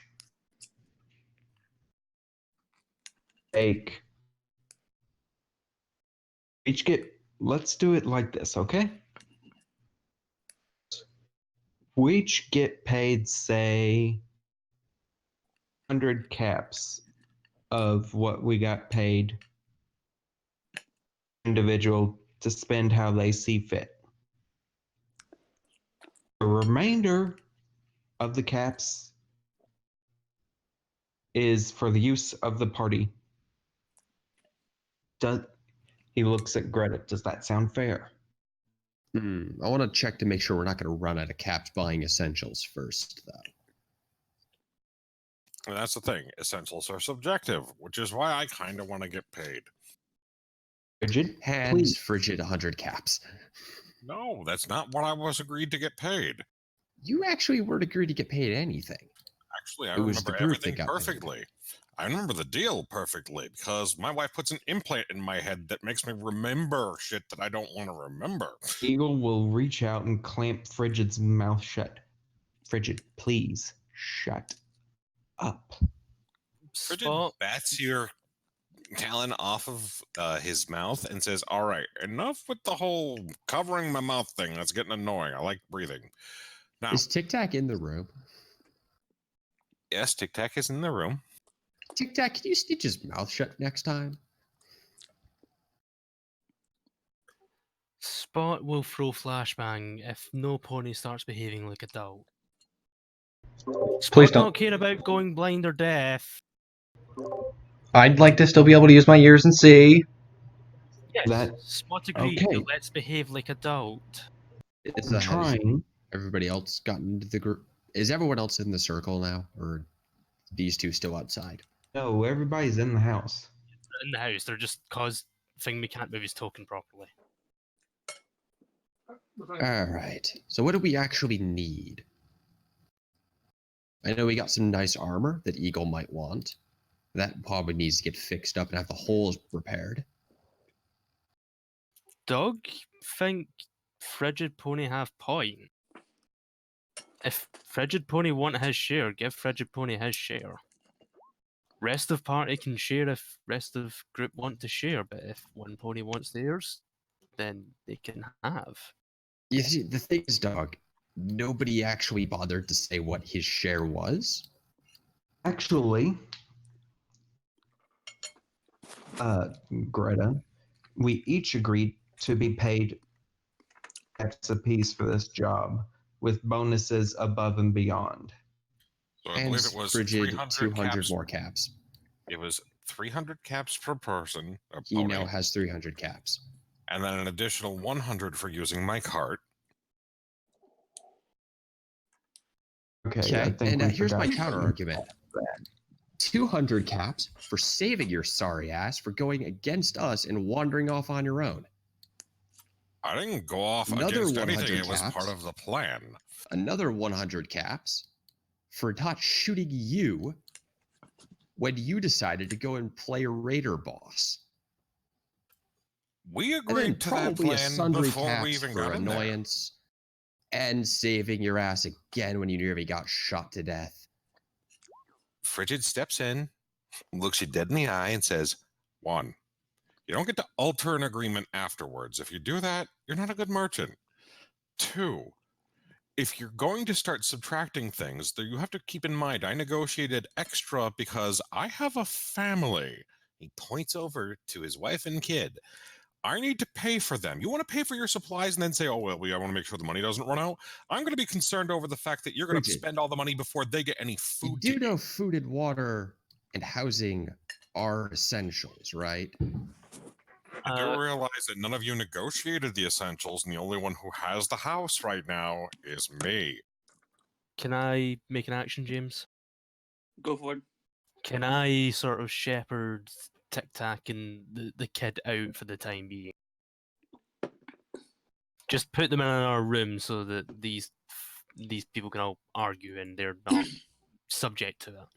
let's do it like this, okay? We each get paid, say, 100 caps of what we got paid individual to spend how they see fit. The remainder of the caps is for the use of the party. He looks at Greta. Does that sound fair? I want to check to make sure we're not going to run out of caps buying essentials first, though. And that's the thing. Essentials are subjective, which is why I kind of want to get paid. Frigid, Hands please. Frigid 100 caps. No, that's not what I was agreed to get paid. You actually weren't agreed to get paid anything. Actually, I It was the remember group that everything got paid. perfectly. I remember the deal perfectly because my wife puts an implant in my head that makes me remember shit that I don't want to remember. Eagle will reach out and clamp Frigid's mouth shut. Frigid, please shut up. Frigid Spot. bats your talon off of his mouth and says, "All right, enough with the whole covering my mouth thing. That's getting annoying. I like breathing." Now, Is Tic Tac in the room? yes, Tic Tac is in the room. Tic Tac, can you stitch his mouth shut next time? Spot will throw flashbang if no pony starts behaving like adult. Spot Please don't. not care about going blind or deaf. I'd like to still be able to use my ears and see. Yes. That- Spot agreed. okay. Now let's behave like adult. Is I'm trying. everybody else gotten into the group? Is everyone else in the circle now, or these two still outside? No, everybody's in the house. In the house, they're just cause thing we can't move his token properly. All right. So what do we actually need? I know we got some nice armor that Eagle might want. That probably needs to get fixed up and have the holes repaired. Doug, think Frigid Pony have point. If Frigid Pony want his share, give Frigid Pony his share. Rest of party can share if rest of group want to share, but if one pony wants theirs, then they can have. You see, the thing is, Dog, nobody actually bothered to say what his share was. Actually, Greta, we each agreed to be paid X apiece for this job, with bonuses above and beyond. So I And believe it was Frigid 300 200 caps. more caps. It was 300 caps per person, a He pony, now has 300 caps. and then an additional 100 for using my cart. Okay, I Okay, think and we here's my forgot counter argument. 200 caps for saving your sorry ass for going against us and wandering off on your own. I didn't go off Another against anything. 100 It was caps. part of the plan. Another 100 caps for not shooting you when you decided to go and play Raider Boss. We And then agreed to that probably a plan sundry before caps we even for got in there. annoyance and saving your ass again when you nearly got shot to death. Frigid steps in, looks you dead in the eye, and says, 1, you don't get to alter an agreement afterwards. If you do that, you're not a good merchant. 2, if you're going to start subtracting things, you have to keep in mind, I negotiated extra because I have a family. He points over to his wife and kid. I need to pay for them. You want to pay for your supplies and then say, oh, well, I want to make sure the money doesn't run out? I'm going to be concerned over the fact that you're going to Frigid. spend all the money before they get any You food do to know eat. food and water and housing are essentials, right? I do realize that none of you negotiated the essentials, and the only one who has the house right now is me. Can I make an action, James? Go for it. Can I sort of shepherd Tic Tac and the kid out for the time being? Just put them in our room so that these people can all argue and they're not subject to that.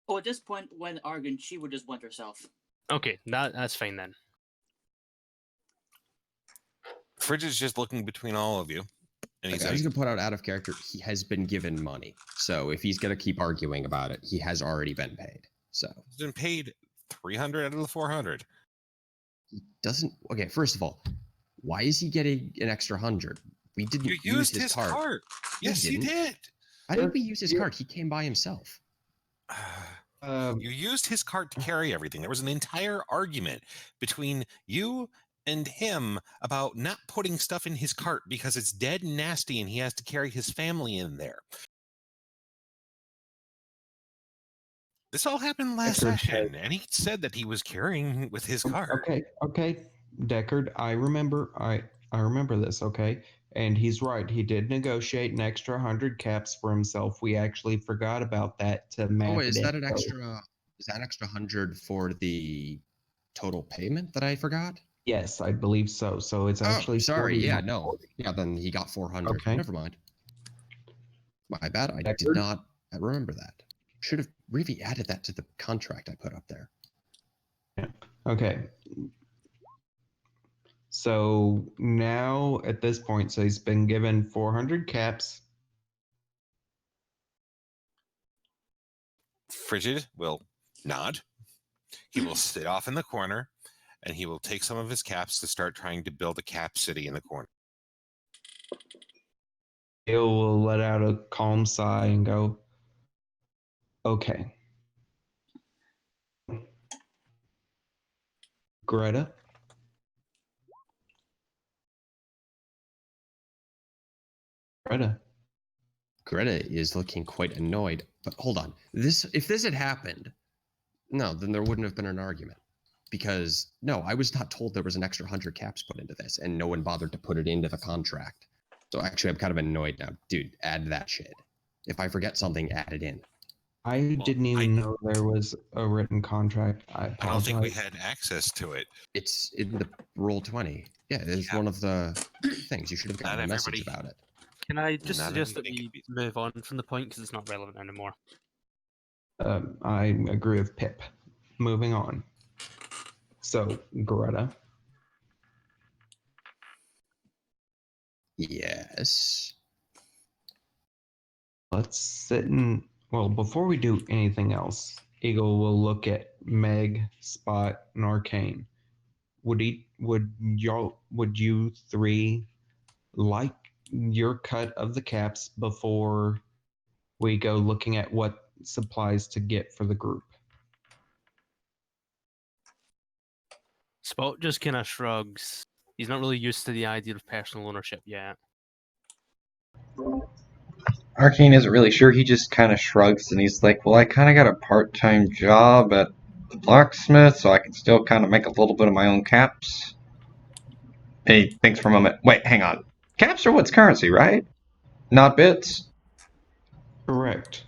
Oh, at this point, when arguing, she would just want herself. Okay, that's fine then. Frigid's just looking between all of you, and he's Okay, I'm just like, gonna put out of character. He has been given money, so if he's gonna keep arguing about it, he has already been paid. So he's been paid 300 out of the 400. he doesn't. Okay, first of all, why is he getting an extra 100? We didn't You use used his card. cart. Yes, you didn't. did. How did we use his card? He came by himself. You used his cart to carry everything. There was an entire argument between you and him about not putting stuff in his cart because it's dead and nasty and he has to carry his family in there. This all happened last Deckard session, and he said that he was carrying with his cart. Okay, Deckard, I remember this, okay? And he's right. He did negotiate an extra 100 caps for himself. We actually forgot about that to map Oh, it is in. that an extra? Is that an extra 100 for the total payment that I forgot? Yes, I believe so. So it's actually Oh, sorry. 40, Yeah, not no. 40. Yeah, then he got 400. Okay. Never mind. My bad. I did Deckard? not remember that. Should have really added that to the contract I put up there. Okay. So now at this point, so he's been given 400 caps. Frigid will nod. He will sit off in the corner, and he will take some of his caps to start trying to build a cap city in the corner. He'll let out a calm sigh and go, okay. Greta? Greta is looking quite annoyed. But hold on. If this had happened, no, then there wouldn't have been an argument. because no, I was not told there was an extra 100 caps put into this, and no one bothered to put it into the contract. So actually, I'm kind of annoyed now. Dude, add that shit. If I forget something, add it in. I didn't even know there was a written contract. I I don't think we apologize. had access to it. It's in the Roll20. Yeah, it's Yeah. one of the things. You should have gotten Not a message everybody- about it. Can I just Not suggest that everybody we can be- move on from the point because it's not relevant anymore? I agree with Pip. Moving on. So, Greta, Yes. let's sit and well, before we do anything else, Eagle will look at Meg, Spot, and Arcane. Would you three like your cut of the caps before we go looking at what supplies to get for the group? Spot just kind of shrugs. He's not really used to the idea of personal ownership yet. Arcane isn't really sure. He just kind of shrugs and he's like, well, I kind of got a part-time job at the blacksmith, so I can still kind of make a little bit of my own caps. And he thinks for a moment. Wait, hang on. Caps are what's currency, right? Not bits? Correct.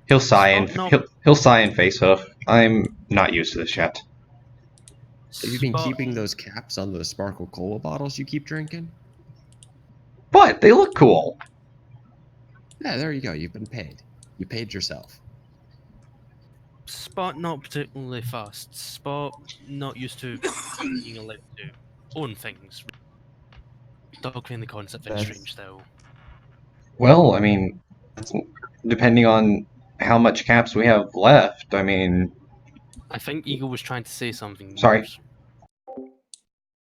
He'll sigh and Spot, he'll sigh and face hoof. I'm not used to this yet. Have you been Spot- keeping those caps on the Sparkle Cola bottles you keep drinking? But they look cool. Yeah, there you go. You've been paid. You paid yourself. Spot not particularly fast. Spot not used to being allowed to own things. Dogfin the concept very That's- strange though. Well, I mean, depending on how much caps we have left, I mean, I think Eagle was trying to say something. Sorry.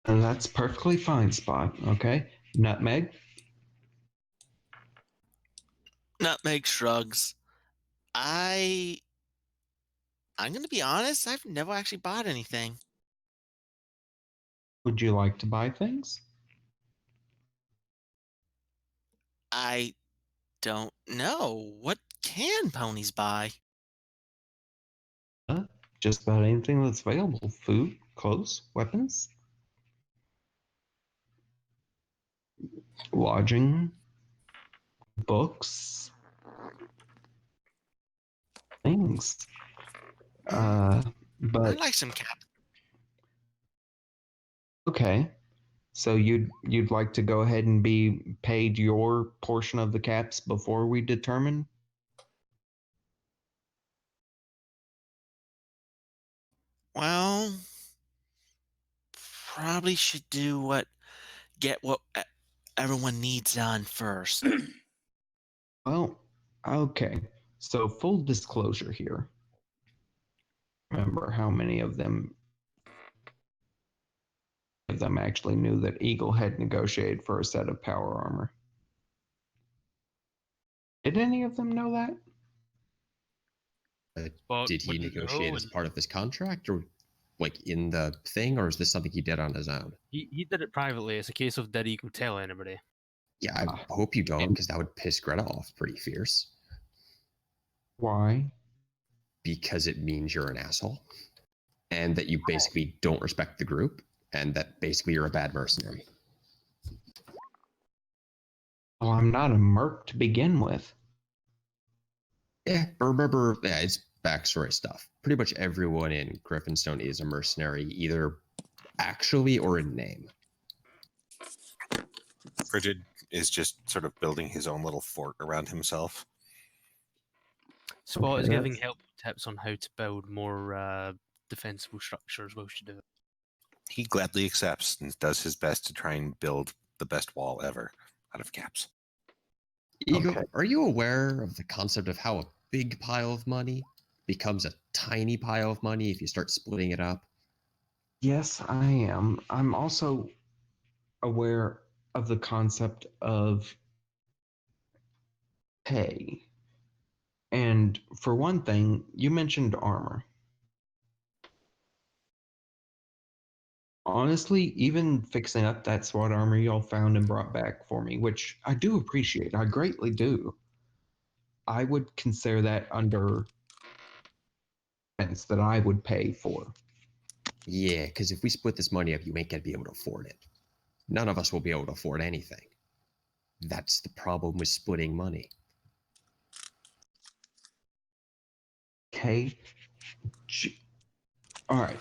And that's perfectly fine, Spot. Okay. Nutmeg. Nutmeg shrugs. I'm gonna be honest, I've never actually bought anything. Would you like to buy things? I don't know. What can ponies buy? Just about anything that's available. Food, clothes, weapons, lodging, books, things. I'd But like some cap. okay. So you'd like to go ahead and be paid your portion of the caps before we determine? Well, probably should get what everyone needs done first. Well, okay. So full disclosure here. Remember how many of them actually knew that Eagle had negotiated for a set of power armor? Did any of them know that? Spot Did he wouldn't negotiate know, as and part of this contract, or like in the thing, or is this something he did on his own? he did it privately. It's a case of did Eagle tell anybody? Yeah, I hope you don't, because that would piss Greta off pretty fierce. Why? Because it means you're an asshole, and that you basically don't respect the group, and that basically you're a bad mercenary. Well, I'm not a merc to begin with. Yeah, but remember, yeah, it's backstory stuff. Pretty much everyone in Griffinstone is a mercenary, either actually or in name. Frigid is just sort of building his own little fort around himself. Spot Okay, is giving that's- help tips on how to build more defensible structures. What we should do. He gladly accepts and does his best to try and build the best wall ever out of caps. Eagle, Okay. are you aware of the concept of how a big pile of money becomes a tiny pile of money if you start splitting it up? Yes, I am. I'm also aware of the concept of pay. And for one thing, you mentioned armor. Honestly, even fixing up that SWAT armor y'all found and brought back for me, which I do appreciate, I greatly do. I would consider that under that I would pay for. Yeah, because if we split this money up, you ain't gonna be able to afford it. None of us will be able to afford anything. That's the problem with splitting money. Okay. All right.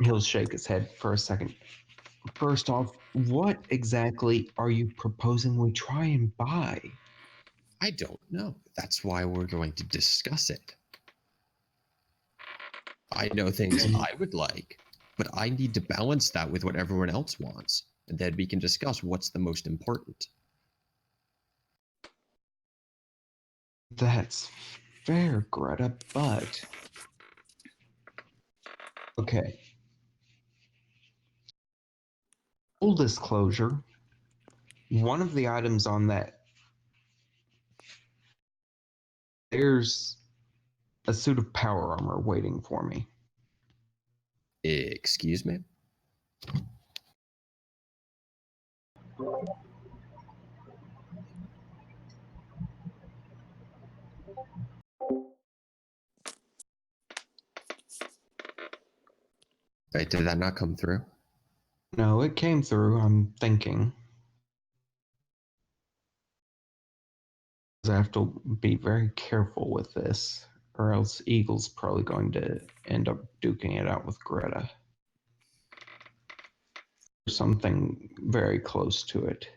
He'll shake his head for a second. First off, what exactly are you proposing we try and buy? I don't know. That's why we're going to discuss it. I know things I would like, but I need to balance that with what everyone else wants. And then we can discuss what's the most important. That's fair, Greta, but... Okay. Full disclosure, one of the items on that, there's a suit of power armor waiting for me. Excuse me? Wait, did that not come through? No, it came through, I'm thinking. I have to be very careful with this, or else Eagle's probably going to end up duking it out with Greta. Something very close to it.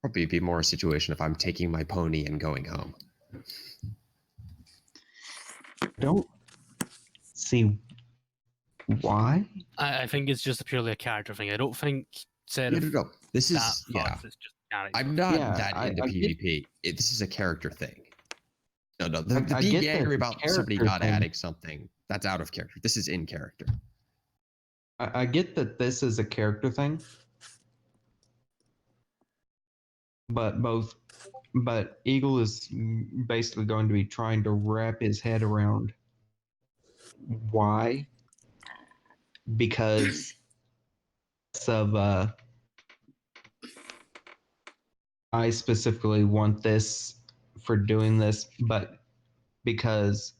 Probably be more a situation if I'm taking my pony and going home. Don't see why. I think it's just purely a character thing. I don't think No. This that is, yeah. thought is just character. I'm not Yeah, that into I PvP. This is a character thing. No. The I being get that angry it's about somebody character not thing. adding something, that's out of character. This is in character. I get that this is a character thing, but Eagle is basically going to be trying to wrap his head around why, because of I specifically want this for doing this, but because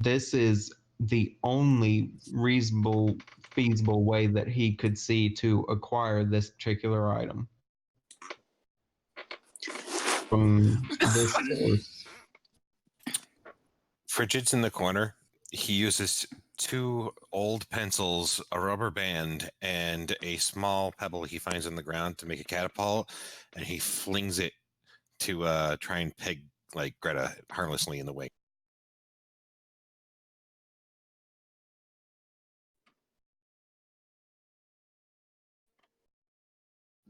this is the only reasonable, feasible way that he could see to acquire this particular item from this source. Frigid's in the corner. He uses 2 old pencils, a rubber band, and a small pebble he finds on the ground to make a catapult, and he flings it to try and peg like Greta harmlessly in the wing.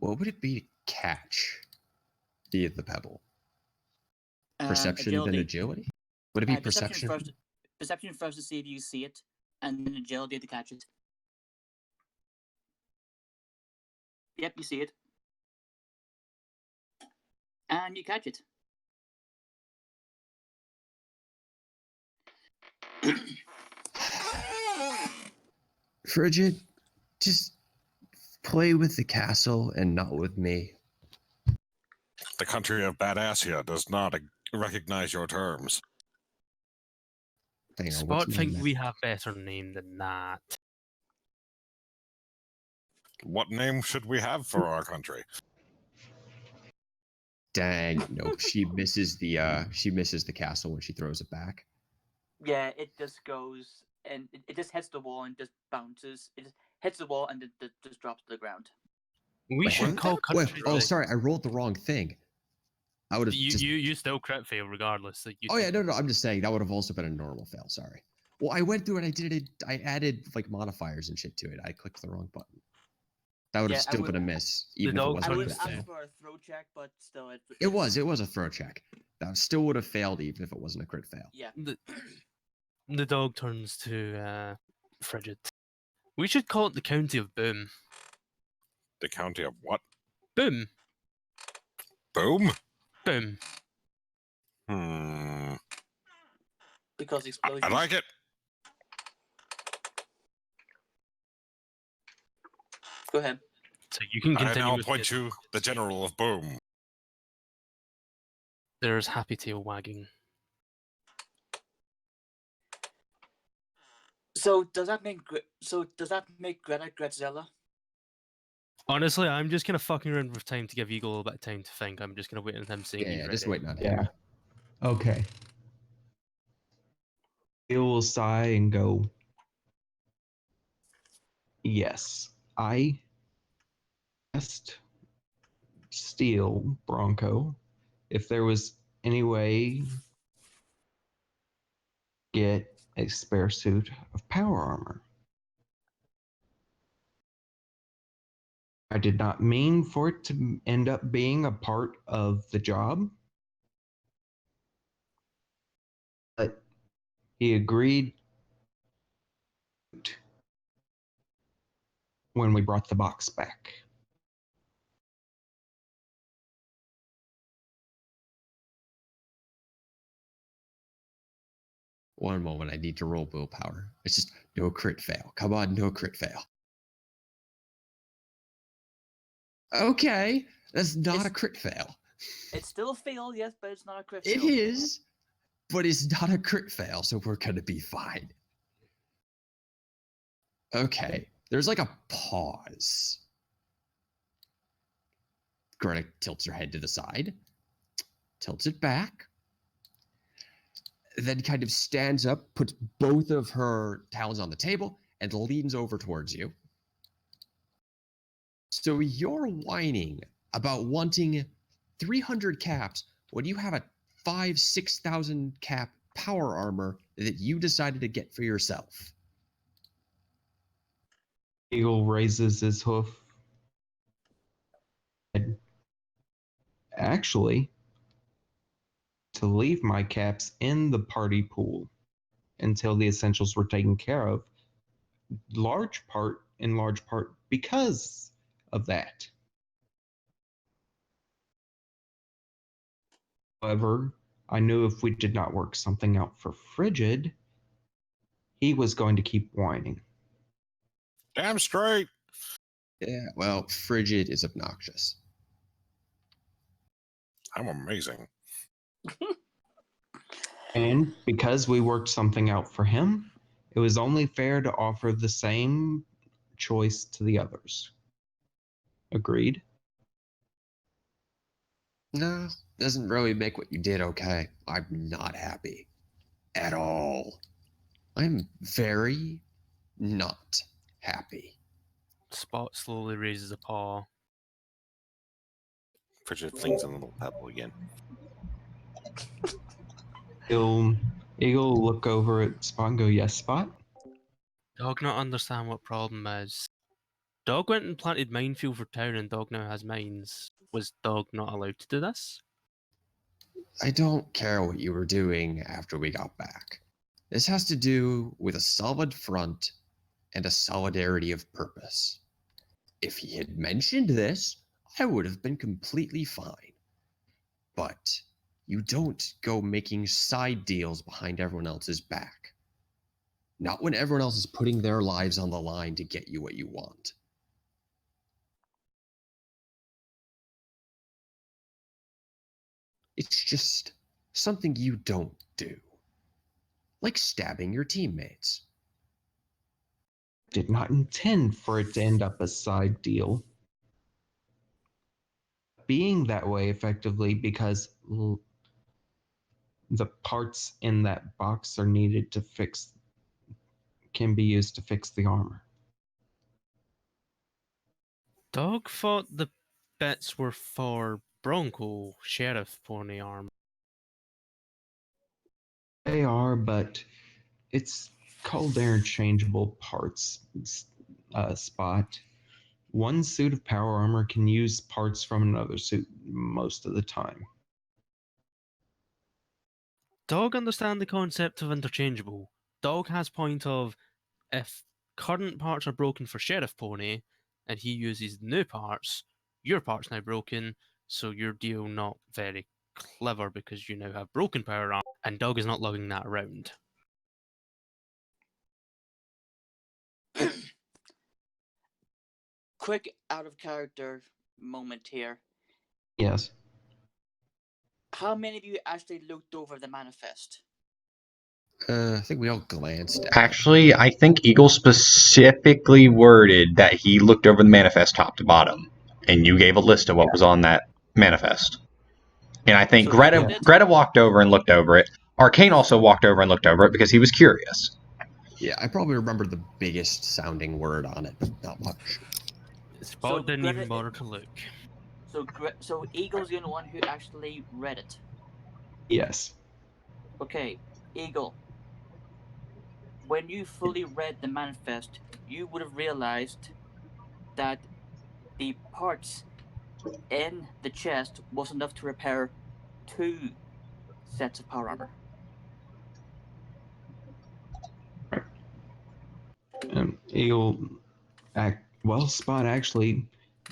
What would it be to catch the pebble? Perception and agility? Would it be perception? Perception first to see if you see it, and then agility to catch it. Yep, you see it. And you catch it. Frigid, just play with the castle and not with me. The country of Badassia does not recognize your terms. Hang on, Spot what's think my we have better name than that. What name should we have for our country? Dang, nope. She misses the castle when she throws it back. Yeah, it just goes and it just hits the wall and just bounces. It just hits the wall and it just drops to the ground. We Wait, should what? call countries. Oh, sorry, I rolled the wrong thing. I would have You still crit fail regardless. Like, Oh yeah, no. I'm just saying that would have also been a normal fail. Sorry. Well, I went through and I did it. I added like modifiers and shit to it. I clicked the wrong button. That would have still been a miss, even if it wasn't I a would crit ask fail. for a throw check, but still, It was a throw check. That still would have failed even if it wasn't a crit fail. Yeah. The dog turns to Frigid. We should call it the County of Boom. The county of what? Boom. Boom? Boom. Because explosion. I like it. Go ahead. So you can I continue. now with appoint you the general of Boom. There's happy tail wagging. So does that make Greta Gretzilla? Honestly, I'm just kind of fucking around with time to give Eagle a little bit of time to think. I'm just going to wait on him saying he's Yeah, ready. just waiting on him. Yeah. Okay. He will sigh and go, yes, I just steal Bronco. If there was any way get a spare suit of power armor. I did not mean for it to end up being a part of the job, but he agreed when we brought the box back. One moment, I need to roll willpower. It's just no crit fail. Come on, no crit fail. Okay, that's not a crit fail. It's still a fail, yes, but it's not a crit It fail. is, but it's not a crit fail, so we're gonna be fine. Okay, there's like a pause. Greta tilts her head to the side, tilts it back, then kind of stands up, puts both of her talons on the table, and leans over towards you. So you're whining about wanting 300 caps when you have a 6,000 cap power armor that you decided to get for yourself. Eagle raises his hoof. Actually, to leave my caps in the party pool until the essentials were taken care of, in large part because of that. However, I knew if we did not work something out for Frigid, he was going to keep whining. Damn straight. Yeah, well, Frigid is obnoxious. I'm amazing. And because we worked something out for him, it was only fair to offer the same choice to the others. Agreed? No, doesn't really make what you did okay. I'm not happy. At all. I'm very not happy. Spot slowly raises a paw. Frigid flings a little pebble again. Eagle will look over at Spot and go, yes, Spot? Dog not understand what problem is. Dog went and planted minefield for town and Dog now has mines. Was Dog not allowed to do this? I don't care what you were doing after we got back. This has to do with a solid front and a solidarity of purpose. If he had mentioned this, I would have been completely fine. But you don't go making side deals behind everyone else's back. Not when everyone else is putting their lives on the line to get you what you want. It's just something you don't do. Like stabbing your teammates. Did not intend for it to end up a side deal. Being that way effectively because the parts in that box are needed to fix, can be used to fix the armor. Dog thought the bits were for Bronco Sheriff Pony armor. They are, but it's called interchangeable parts, Spot. One suit of power armor can use parts from another suit most of the time. Dog understand the concept of interchangeable. Dog has point of if current parts are broken for Sheriff Pony and he uses new parts, your part's now broken, so your deal not very clever because you now have broken power armor, and Dog is not lugging that around. Quick out of character moment here. Yes. How many of you actually looked over the manifest? I think we all glanced at it. Actually, I think Eagle specifically worded that he looked over the manifest top to bottom, and you gave a list of what was on that manifest. And I think So you read it? Greta walked over and looked over it. Arcane also walked over and looked over it because he was curious. Yeah, I probably remember the biggest sounding word on it, but not much. Spot didn't Greta- even bother to look. So Eagle's the only one who actually read it. Yes. Okay, Eagle. When you fully read the manifest, you would have realized that the parts in the chest was enough to repair 2 sets of power armor. Eagle, Spot actually,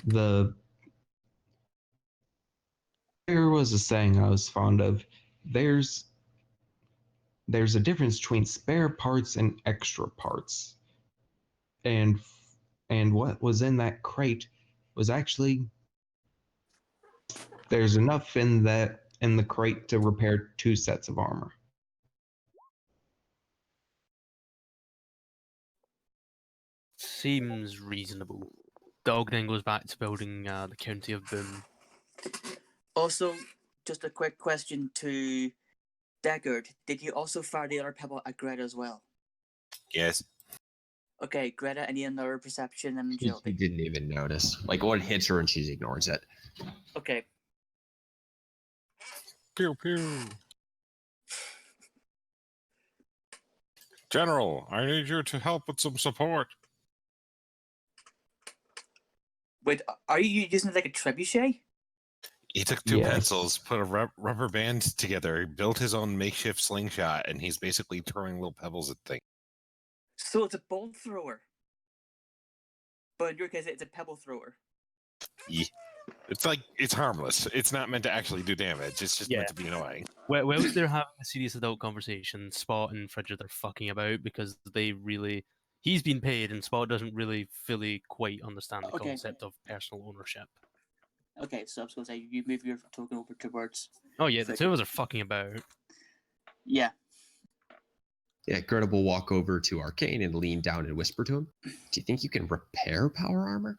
there was a saying I was fond of. There's a difference between spare parts and extra parts, and what was in that crate was actually there's enough in the crate to repair 2 sets of armor. Seems reasonable. Dog then goes back to building the county of Boom. Also, just a quick question to Deckard. Did you also fire the other pebble at Greta as well? Yes. Okay, Greta, any other perception and He agility? didn't even notice. Like, one hits her and she ignores it. Okay. Pew pew. General, I need you to help with some support. Wait, are you using it like a trebuchet? He took 2 Yes. pencils, put a rubber band together, built his own makeshift slingshot, and he's basically throwing little pebbles at things. So it's a bolt thrower. But in your case, it's a pebble thrower. Yeah. It's harmless. It's not meant to actually do damage. It's just meant to be annoying. Whilst they're having a serious adult conversation, Spot and Frigid are fucking about because he's been paid and Spot doesn't really fully quite understand the Okay. concept of personal ownership. Okay, so I was going to say, you move your token over towards... Oh yeah, the Frigid. 2 of us are fucking about. Yeah. Yeah, Greta will walk over to Arcane and lean down and whisper to him, "Do you think you can repair power armor?"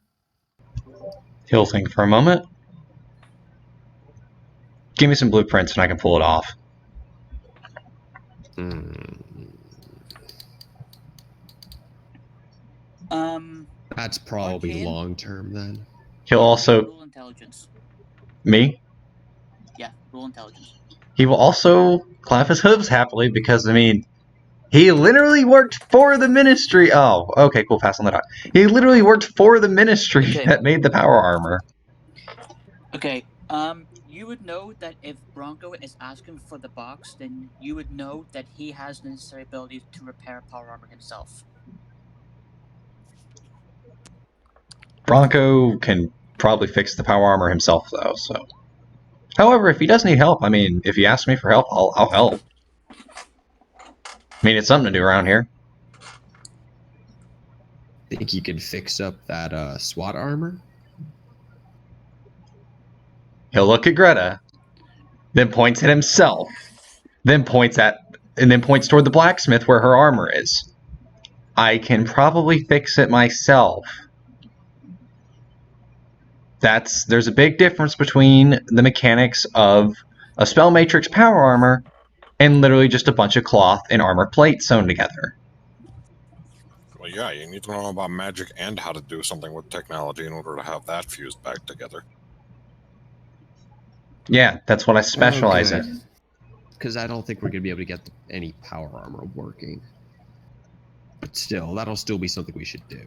He'll think for a moment. Give me some blueprints and I can pull it off. That's probably Arcane? long term then. He'll also... Roll intelligence. Me? Yeah, roll intelligence. He will also clap his hooves happily because, I mean, he literally worked for the ministry. Oh, okay, cool. Pass on that out. He literally worked for the ministry Okay. that made the power armor. Okay, you would know that if Bronco is asking for the box, then you would know that he has the necessary ability to repair power armor himself. Bronco can probably fix the power armor himself, though, so... However, if he does need help, I mean, if he asks me for help, I'll help. I mean, it's something to do around here. Think you can fix up that SWAT armor? He'll look at Greta, then points at himself, then points toward the blacksmith where her armor is. I can probably fix it myself. There's a big difference between the mechanics of a spell matrix power armor and literally just a bunch of cloth and armor plates sewn together. Well, yeah, you need to know about magic and how to do something with technology in order to have that fused back together. Yeah, that's what I specialize in. Because I don't think we're going to be able to get any power armor working. But still, that'll still be something we should do.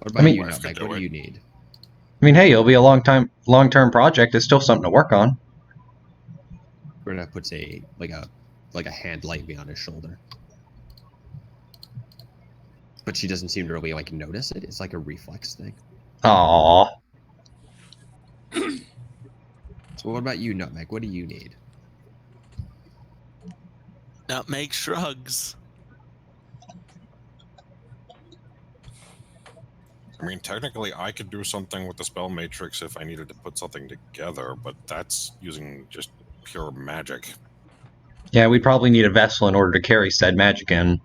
What about you, Wife could Nutmeg? do What do it. you need? I mean, hey, it'll be a long-term project. It's still something to work on. Greta puts a hand lightly on his shoulder. But she doesn't seem to really notice it. It's like a reflex thing. Aww. So what about you, Nutmeg? What do you need? Nutmeg shrugs. I mean, technically, I could do something with the spell matrix if I needed to put something together, but that's using just pure magic. Yeah, we'd probably need a vessel in order to carry said magic in.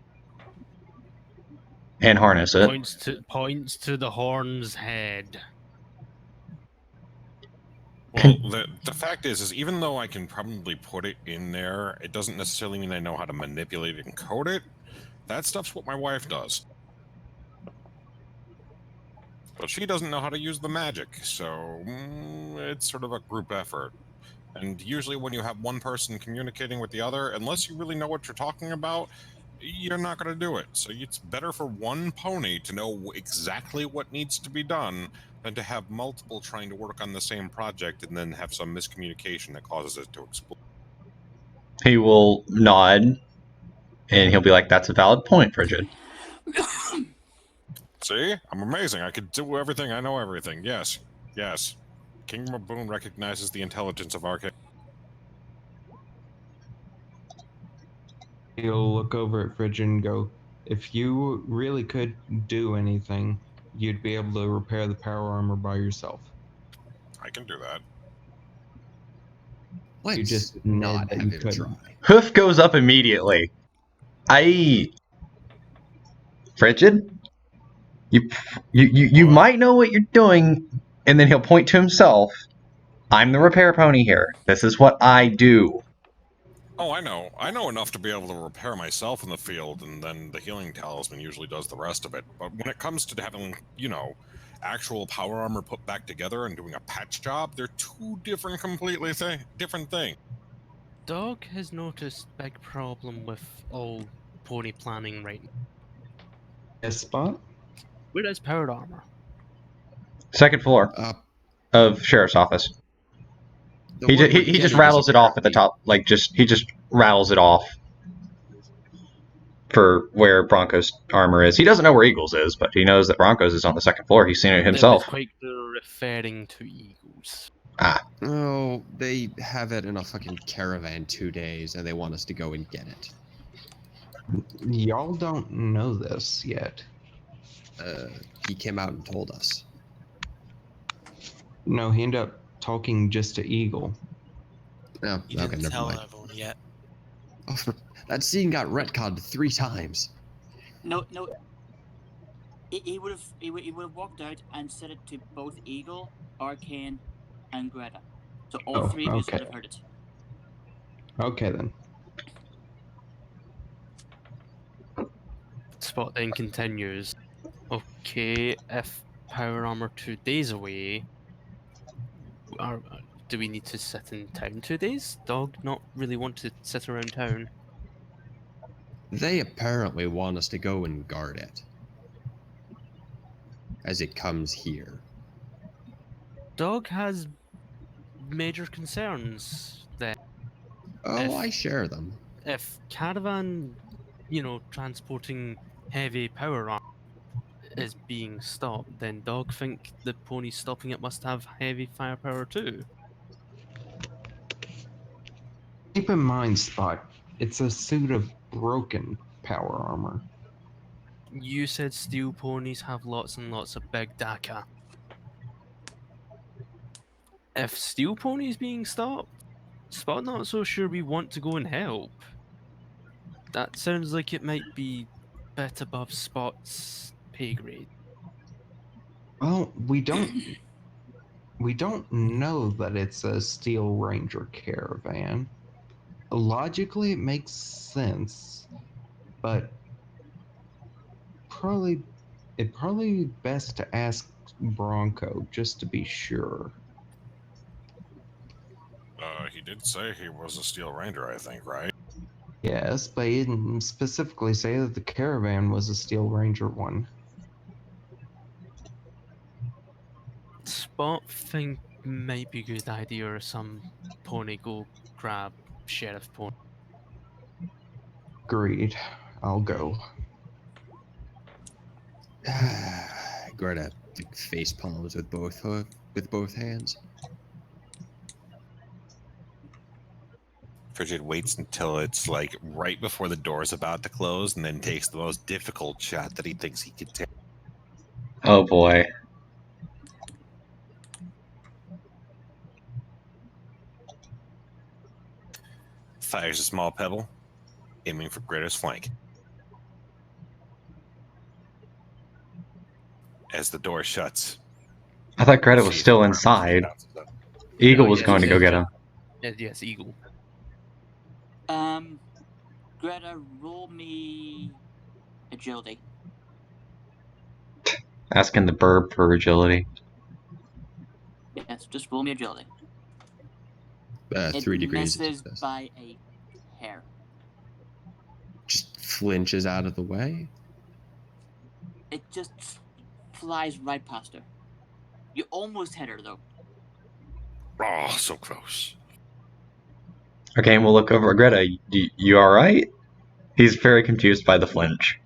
And harness it. Points to the horn's head. Well, the fact is even though I can probably put it in there, it doesn't necessarily mean I know how to manipulate it and code it. That stuff's what my wife does. But she doesn't know how to use the magic, so it's sort of a group effort. And usually when you have one person communicating with the other, unless you really know what you're talking about, you're not going to do it. So it's better for one pony to know exactly what needs to be done than to have multiple trying to work on the same project and then have some miscommunication that causes it to explode. He will nod, and he'll be like, "That's a valid point, Frigid." See? I'm amazing. I can do everything. I know everything. Yes. Yes. King Maboon recognizes the intelligence of Arcane. He'll look over at Frigid and go, if you really could do anything, you'd be able to repair the power armor by yourself. I can do that. Let's You just not admitted that have you him couldn't. try. Hoof goes up immediately. Frigid? You What? might know what you're doing, and then he'll point to himself. I'm the repair pony here. This is what I do. Oh, I know. I know enough to be able to repair myself in the field, and then the healing talisman usually does the rest of it. But when it comes to having, actual power armor put back together and doing a patch job, they're two different, completely different things. Dog has noticed big problem with all pony planning right now. Yes, Spot? Where is powered armor? Second floor of sheriff's office. He just rattles it off at the top, he just rattles it off for where Bronco's armor is. He doesn't know where Eagles is, but he knows that Bronco's is on the second floor. He's seen it himself. It was quite referring to Eagles. Oh, they have it in a fucking caravan 2 days, and they want us to go and get it. Y'all don't know this yet. He came out and told us. No, he ended up talking just to Eagle. Oh, You okay, didn't never tell mind. everyone yet. Oh, that scene got retconned 3 times. No. He would have walked out and said it to both Eagle, Arcane, and Greta. So all Oh, three of you okay. would have heard it. Okay then. Spot then continues. Okay, if power armor 2 days away, do we need to sit in town 2 days? Dog not really want to sit around town. They apparently want us to go and guard it. As it comes here. Dog has major concerns that Oh, I share them. if caravan, transporting heavy power armor is being stopped, then Dog think the pony stopping it must have heavy firepower too. Keep in mind, Spot, it's a suit of broken power armor. You said steel ponies have lots and lots of big daka. If steel ponies being stopped, Spot not so sure we want to go and help. That sounds like it might be a bit above Spot's pay grade. Well, we don't know that it's a Steel Ranger caravan. Logically, it makes sense, but probably be best to ask Bronco just to be sure. He did say he was a Steel Ranger, I think, right? Yes, but he didn't specifically say that the caravan was a Steel Ranger one. Spot think might be a good idea or some pony go grab Sheriff Pony. Agreed. I'll go. Greta face palms with both hands. Frigid waits until it's like right before the door's about to close and then takes the most difficult shot that he thinks he could take. Oh boy. fires a small pebble, aiming for Greta's flank. As the door shuts, I thought Greta was She's still armed, inside. bounces up. Eagle No, was yes, going to go yes, get him. Yes, Eagle. Greta, roll me agility. Asking the burb for agility. Yes, just roll me agility. 3 degrees. Misses by a hair. Just flinches out of the way. It just flies right past her. You almost hit her though. Oh, so close. Okay, we'll look over. Greta, you alright? He's very confused by the flinch.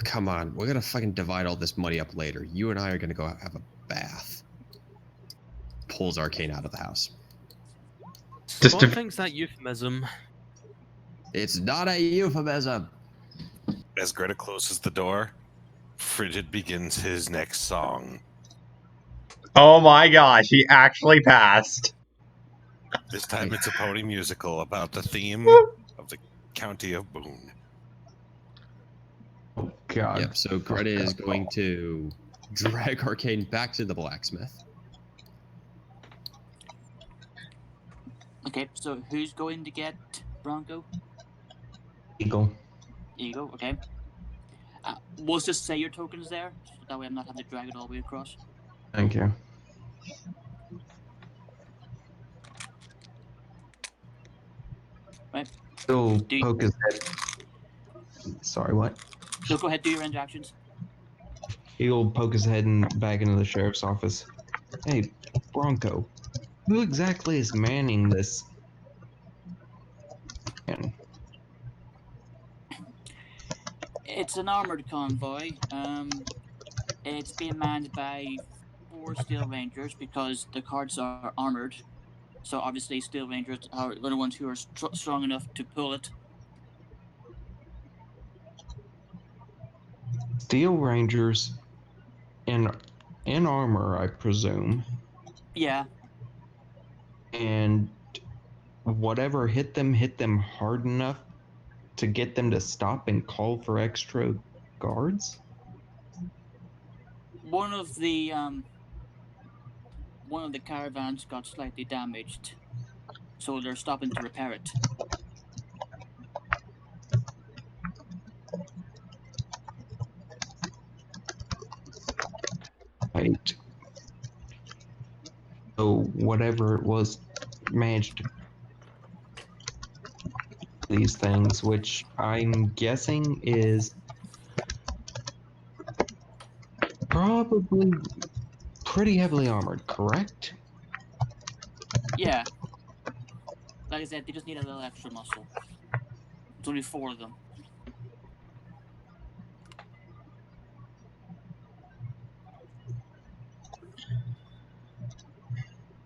Come on. We're gonna fucking divide all this money up later. You and I are gonna go have a bath. Pulls Arcane out of the house. Just Spawn thinks that euphemism. It's not a euphemism. As Greta closes the door, Frigid begins his next song. Oh my gosh, he actually passed. This time it's a pony musical about the theme of the County of Boone. Oh god. Yep, so Greta is going to drag Arcane back to the blacksmith. Okay, so who's going to get Bronco? Eagle. Eagle, okay. We'll just say your tokens there, so that way I'm not having to drag it all the way across. Thank you. Right. He'll Do you- poke his head. Sorry, what? So go ahead, do your interactions. He'll poke his head back into the sheriff's office. Hey, Bronco, who exactly is manning this? Man, It's an armored convoy. It's being manned by 4 Steel Rangers because the cards are armored. So obviously, Steel Rangers are the ones who are strong enough to pull it. Steel Rangers in armor, I presume, Yeah, and whatever hit them hard enough to get them to stop and call for extra guards. one of the caravans got slightly damaged, so they're stopping to repair it. Right. So whatever it was managed to these things, which I'm guessing is probably pretty heavily armored, correct? Yeah, like I said, they just need a little extra muscle. It's only 4 of them.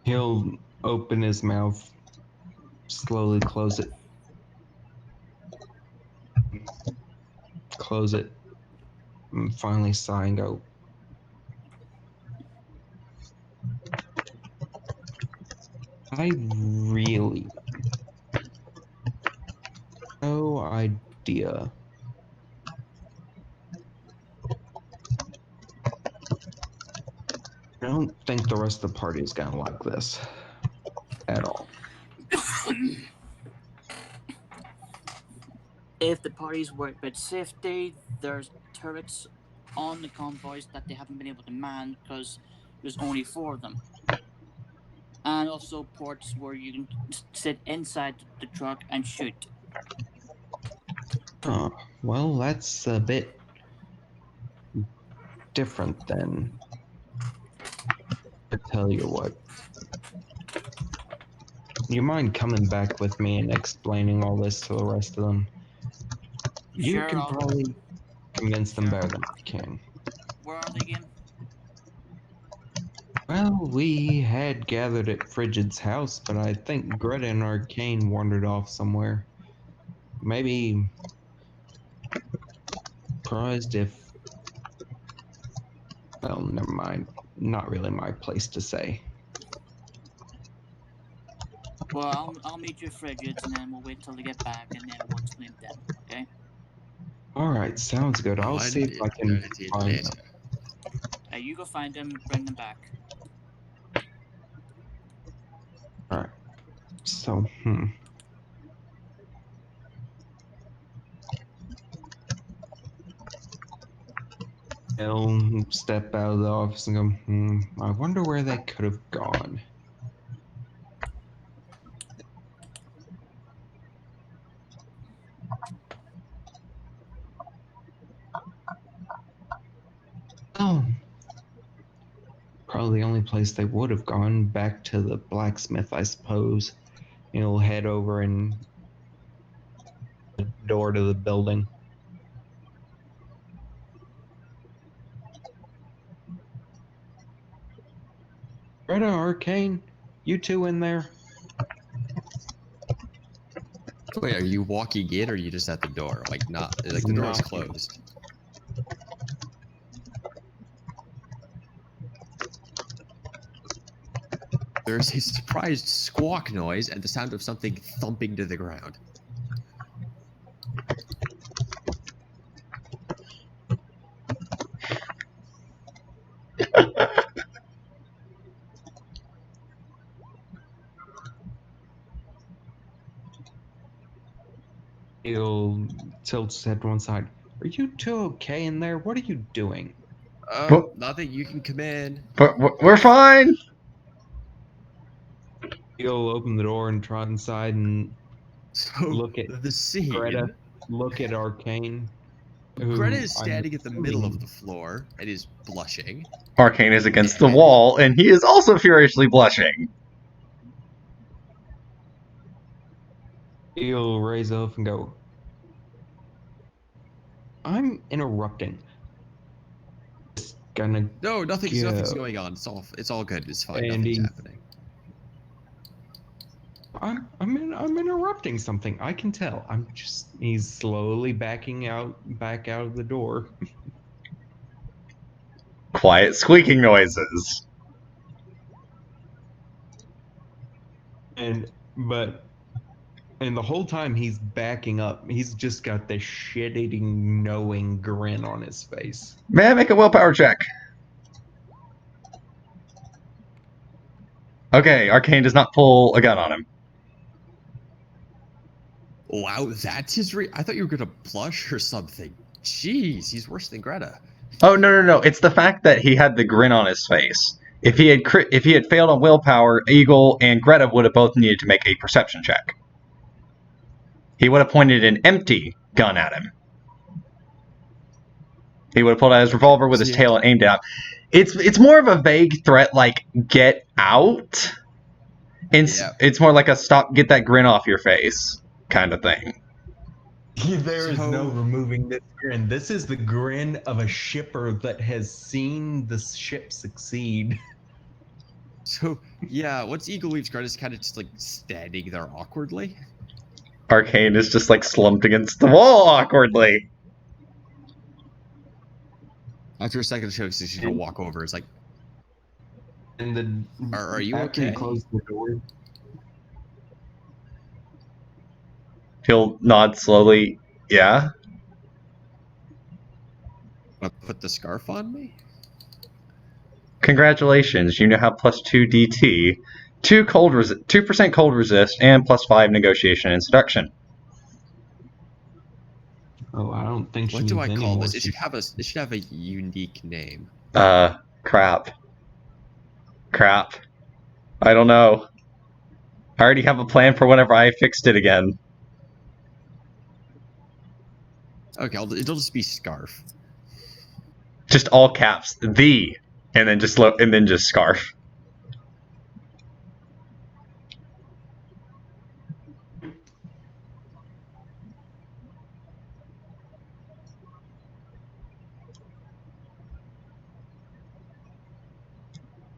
He'll open his mouth, slowly close it, and finally sigh and go, I really no idea. I don't think the rest of the party is gonna like this at all. If the parties work with safety, there's turrets on the convoys that they haven't been able to man because there's only 4 of them. And also ports where you can sit inside the truck and shoot. Oh, well, that's a bit different then. I tell you what. You mind coming back with me and explaining all this to the rest of them? You Sure, can I'll- probably convince them Sure. better than I can. Where are they again? Well, we had gathered at Frigid's house, but I think Greta and Arcane wandered off somewhere. Maybe surprised if... Well, never mind. Not really my place to say. Well, I'll meet you at Frigid's, and then we'll wait till they get back, and then we'll explain them. Okay? Alright, sounds good. I'll see if I can find them. You go find them, bring them back. Alright. So, I'll step out of the office and go, I wonder where they could have gone. Oh. Probably the only place they would have gone, back to the blacksmith, I suppose. He'll head over and the door to the building. Greta, Arcane, you two in there? Wait, are you walking in or are you just at the door? Like, not, like the door's Knocking. closed. There's a surprised squawk noise and the sound of something thumping to the ground. He'll tilt his head to one side. Are you two okay in there? What are you doing? Nothing. You can come in. But we're fine. He'll open the door and trot inside and So look at the scene. Greta, look at Arcane. who Greta is I'm standing at the middle of assuming- the floor and is blushing. Arcane is against the wall, and he is also furiously blushing. He'll raise up and go, I'm interrupting. Just gonna No, nothing's Yeah. going on. It's all good. It's fine. And Nothing's he- happening. I'm interrupting something. I can tell. He's slowly back out of the door. Quiet squeaking noises. And the whole time he's backing up, he's just got this shit-eating, knowing grin on his face. May I make a willpower check? Okay, Arcane does not pull a gun on him. Wow, that's his I thought you were gonna blush or something. Jeez, he's worse than Greta. Oh no! It's the fact that he had the grin on his face. If he had failed on willpower, Eagle and Greta would have both needed to make a perception check. He would have pointed an empty gun at him. He would have pulled out his revolver with his tail and aimed it out. It's more of a vague threat, like get out. It's more like a stop, get that grin off your face kind of thing. There is no removing this grin. This is the grin of a shipper that has seen the ship succeed. So, yeah, once Eagle leaves, Greta's kind of just like standing there awkwardly. Arcane is just like slumped against the wall awkwardly. After a second, she's gonna walk over. It's like, And then Are you after okay? he closed the door, He'll nod slowly. Yeah? wanna put the scarf on me? Congratulations, you now have +2 DT, 2% cold resist, and +5 negotiation and seduction. I don't think she What do I needs call any this? more It should have a unique name. Crap. I don't know. I already have a plan for whenever I fixed it again. Okay, it'll just be scarf. Just all caps, and then just scarf.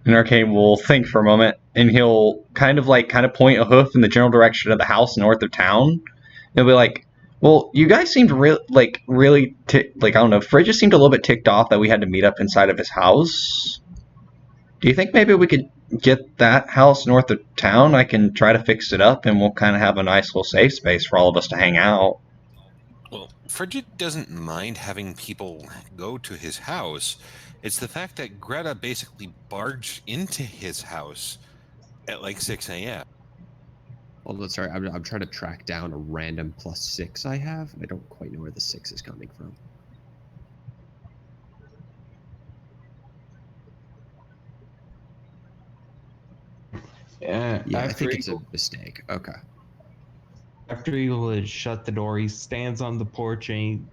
And Arcane will think for a moment, and he'll kind of point a hoof in the general direction of the house north of town. He'll be like, "Well, you guys seemed I don't know. Frigid seemed a little bit ticked off that we had to meet up inside of his house. Do you think maybe we could get that house north of town, I can try to fix it up, and we'll kind of have a nice little safe space for all of us to hang out. Well, Frigid doesn't mind having people go to his house. It's the fact that Greta basically barged into his house at like 6 a.m. Hold on, sorry. I'm trying to track down a random +6 I have. I don't quite know where the 6 is coming from. Yeah, Yeah, I after think it's a Eagle, mistake. Okay. after Eagle has shut the door, he stands on the porch and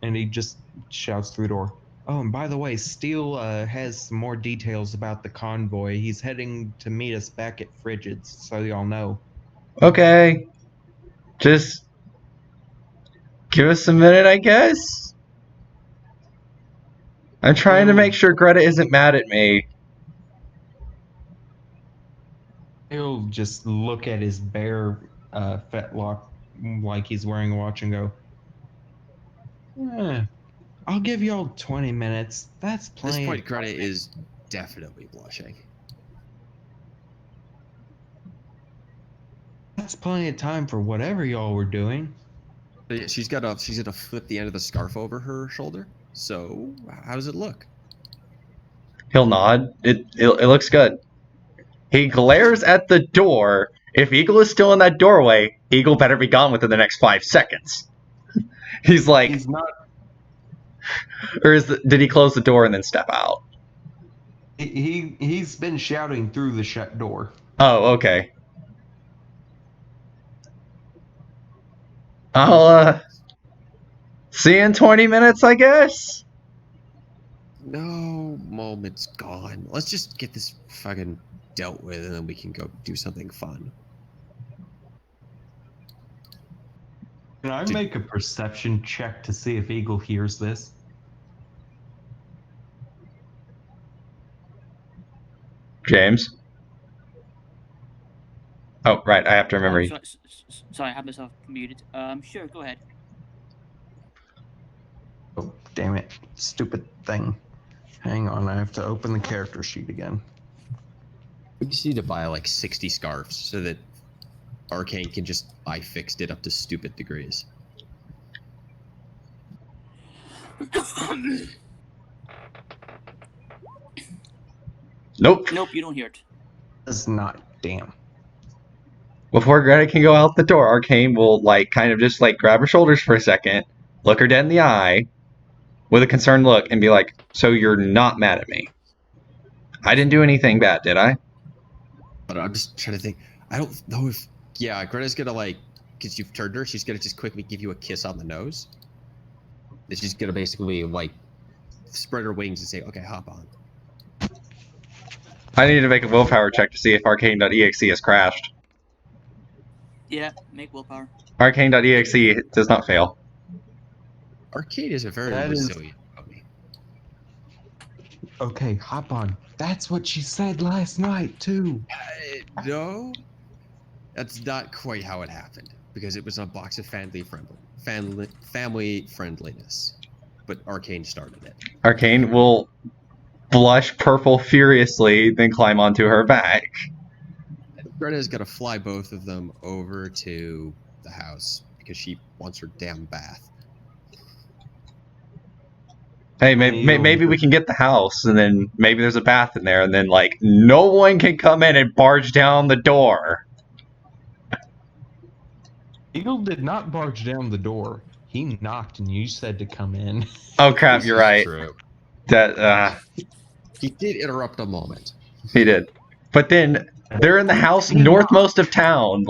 he just shouts through the door. Oh, and by the way, Steele has some more details about the convoy. He's heading to meet us back at Frigid's, so y'all know. Okay. Just give us a minute, I guess? I'm trying to make sure Greta isn't mad at me. He'll just look at his bare fetlock like he's wearing a watch and go, I'll give y'all 20 minutes. That's At this plenty. point, Greta is definitely blushing. That's plenty of time for whatever y'all were doing. So yeah, she's gonna flip the end of the scarf over her shoulder. So how does it look? He'll nod. It looks good. He glares at the door. If Eagle is still in that doorway, Eagle better be gone within the next 5 seconds. He's like, He's not. or did he close the door and then step out? He's been shouting through the shut door. Oh, okay. I'll see you in 20 minutes, I guess. No moment's gone. Let's just get this fucking dealt with, and then we can go do something fun. Can I make a perception check to see if Eagle hears this? James? Oh, right, I have to remember. Sorry, I have myself muted. Sure, go ahead. Oh, damn it. Stupid thing. Hang on, I have to open the character sheet again. We just need to buy like 60 scarves so that Arcane can just fixed it up to stupid degrees. Nope. Nope, you don't hear it. Does not. Damn. Before Greta can go out the door, Arcane will kind of just grab her shoulders for a second, look her dead in the eye with a concerned look, and be like, "So you're not mad at me? I didn't do anything bad, did I?" But I'm just trying to think. I don't know if Greta's gonna because you've turned her, she's gonna just quickly give you a kiss on the nose. She's gonna basically spread her wings and say, "Okay, hop on." I need to make a willpower check to see if Arcane.exe has crashed. Yeah, make willpower. Arcane.exe does not fail. Arcane is a very resilient pony. Okay, hop on. That's what she said last night, too. No, that's not quite how it happened, because it was a box of family friendliness, but Arcane started it. Arcane will blush purple furiously, then climb onto her back. Greta's gonna fly both of them over to the house because she wants her damn bath. Hey, maybe we can get the house, and then maybe there's a bath in there, and then no one can come in and barge down the door. Eagle did not barge down the door. He knocked and you said to come in. Oh crap, you're right. True. That He did interrupt a moment. he did. But then they're in the house northmost of town.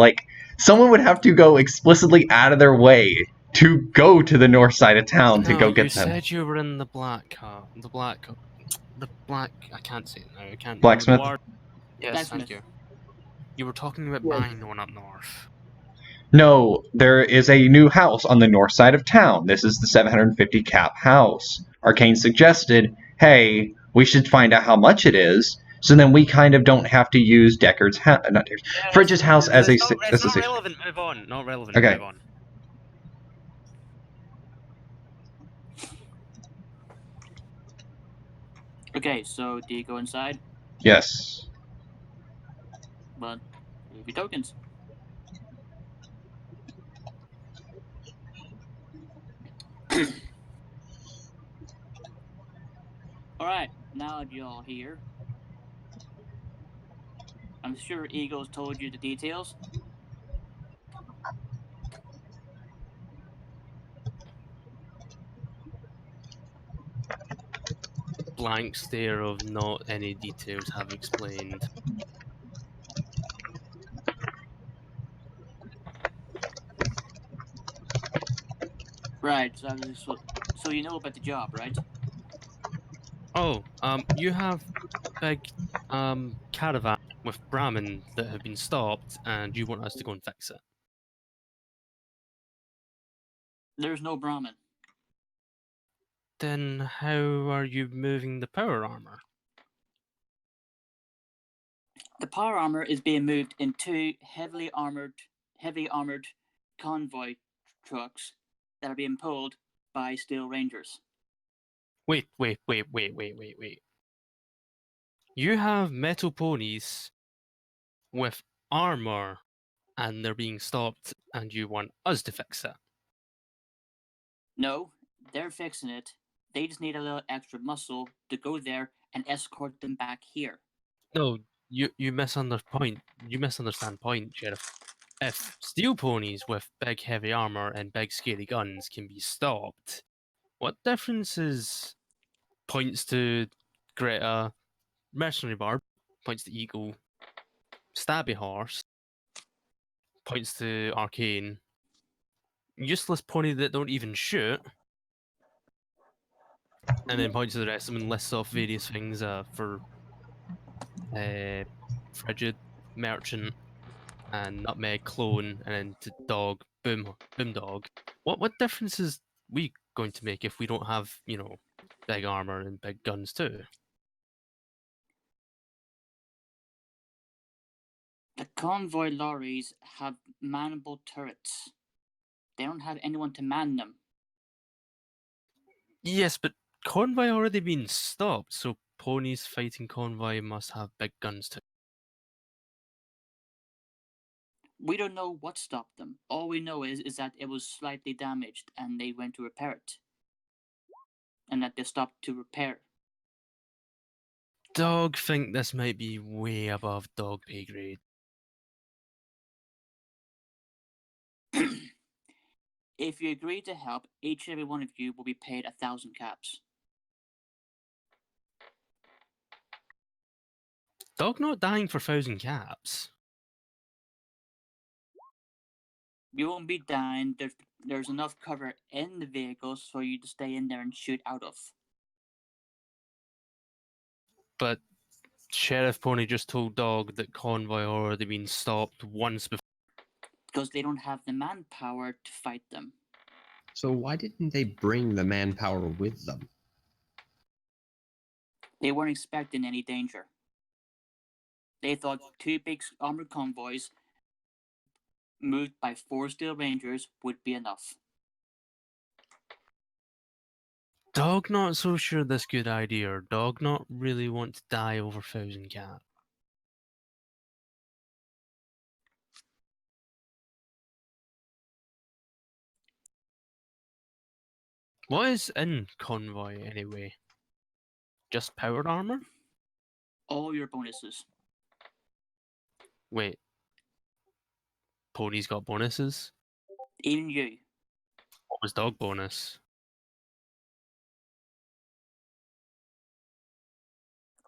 Someone would have to go explicitly out of their way to go to the north side of town to go get them. You said you were in the black. I can't say it now. I can't. Blacksmith? Yes, thank you. You were talking about buying the one up north. No, there is a new house on the north side of town. This is the 750 cap house. Arcane suggested, hey, we should find out how much it is, so then we kind of don't have to use Deckard's house, Frigid's house as a... It's not relevant, move on. Not relevant, okay. Move on. Okay, so do you go inside? Yes. But leave your tokens. Alright, now that you're all here, I'm sure Eagles told you the details. Blank stare of not any details have explained. Right, so you know about the job, right? Oh, you have big caravan with Brahmin that have been stopped, and you want us to go and fix it. There's no Brahmin. Then how are you moving the power armor? The power armor is being moved in two heavy armored convoy trucks that are being pulled by Steel Rangers. Wait. You have metal ponies with armor, and they're being stopped, and you want us to fix it. No, they're fixing it. They just need a little extra muscle to go there and escort them back here. No, you misunderstand point, Sheriff. If steel ponies with big heavy armor and big scary guns can be stopped, what difference is points to Greta, mercenary barb, points to Eagle, stabby horse, points to Arcane, useless pony that don't even shoot, and then points to the rest of them and lists off various things for Frigid, Merchant, and Nutmeg, Clone, and then to Dog, Boom Dog. What difference is we going to make if we don't have, big armor and big guns too? The convoy lorries have manable turrets. They don't have anyone to man them. Yes, but convoy already been stopped, so ponies fighting convoy must have big guns too. We don't know what stopped them. All we know is that it was slightly damaged and they went to repair it. And that they stopped to repair. Dog think this might be way above dog pay grade. If you agree to help, each and every one of you will be paid 1,000 caps. Dog not dying for 1,000 caps. You won't be dying. There's enough cover in the vehicles for you to stay in there and shoot out of. But Sheriff Pony just told Dog that convoy already been stopped once before. Because they don't have the manpower to fight them. So why didn't they bring the manpower with them? They weren't expecting any danger. They thought 2 big armored convoys moved by 4 Steel Rangers would be enough. Dog not so sure this good idea. Dog not really want to die over 1,000 caps. What is in convoy anyway? Just powered armor? All your bonuses. Wait. Pony's got bonuses? Even you. What was dog bonus?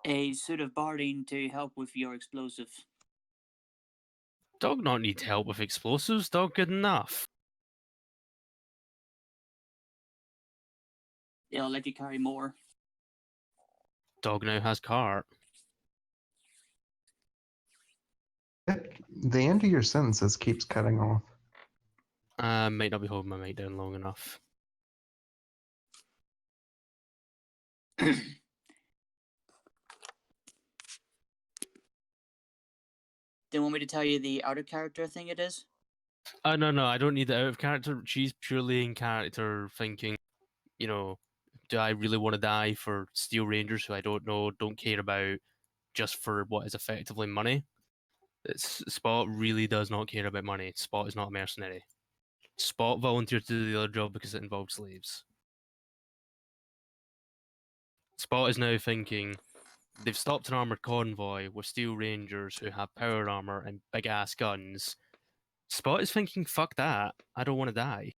A suit of barding to help with your explosives. Dog not need help with explosives. Dog good enough. It'll let you carry more. Dog now has cart. The end of your sentences keeps cutting off. Might not be holding my mic down long enough. They want me to tell you the outer character thing it is? No, I don't need the out of character. She's purely in character thinking, do I really want to die for Steel Rangers who I don't know, don't care about, just for what is effectively money. Spot really does not care about money. Spot is not a mercenary. Spot volunteered to do the other job because it involved slaves. Spot is now thinking, they've stopped an armored convoy with steel rangers who have power armor and big ass guns. Spot is thinking, fuck that, I don't want to die.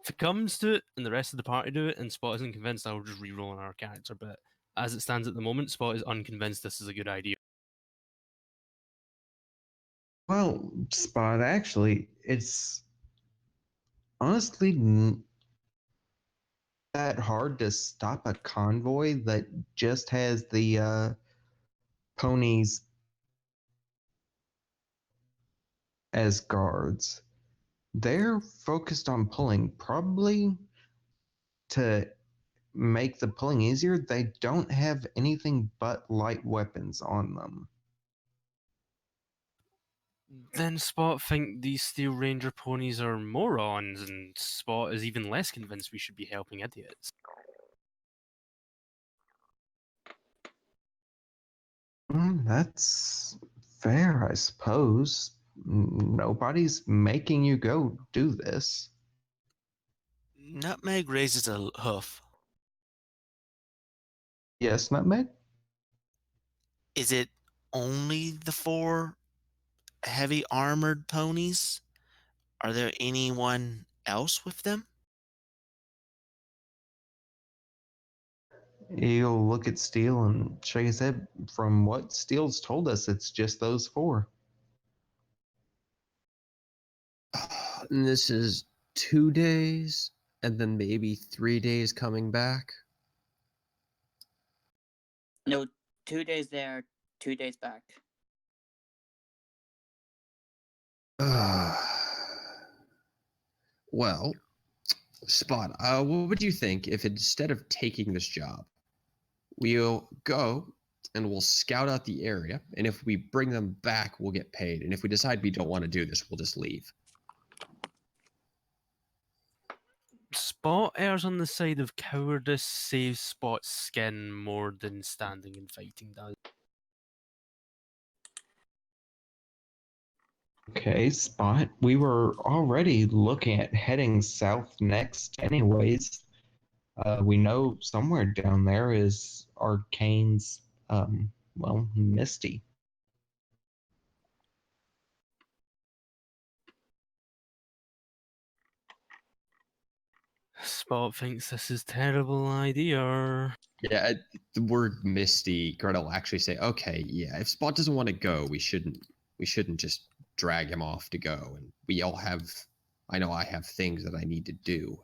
If it comes to it and the rest of the party do it and Spot isn't convinced, I'll just reroll on our character, but as it stands at the moment, Spot is unconvinced this is a good idea. Well, Spot, actually, it's honestly that hard to stop a convoy that just has the ponies as guards. They're focused on pulling, probably to make the pulling easier. They don't have anything but light weapons on them. Then Spot think these Steel Ranger ponies are morons, and Spot is even less convinced we should be helping idiots. That's fair, I suppose. Nobody's making you go do this. Nutmeg raises a hoof. Yes, Nutmeg? Is it only the 4 heavy armored ponies? Are there anyone else with them? He'll look at Steel and shake his head. From what Steel's told us, it's just those 4. And this is 2 days, and then maybe 3 days coming back. No, 2 days there, 2 days back. Well, Spot, what would you think if instead of taking this job, we'll go and we'll scout out the area, and if we bring them back, we'll get paid, and if we decide we don't want to do this, we'll just leave. Spot errs on the side of cowardice, saves Spot's skin more than standing and fighting does. Okay, Spot. We were already looking at heading south next, anyways. We know somewhere down there is Arcane's, Misty. Spot thinks this is a terrible idea. Yeah, the word Misty, Greta will actually say, okay, yeah, if Spot doesn't want to go, we shouldn't just drag him off to go. And we all have, I know I have things that I need to do.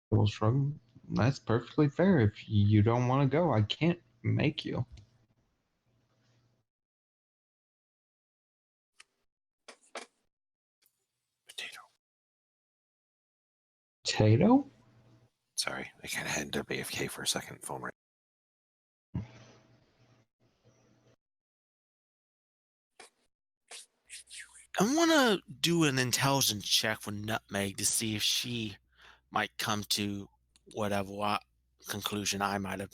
We'll shrug. That's perfectly fair. If you don't want to go, I can't make you. Potato? Sorry, I kind of had to AFK for a second. Phone ring. I want to do an intelligence check with Nutmeg to see if she might come to whatever conclusion I might have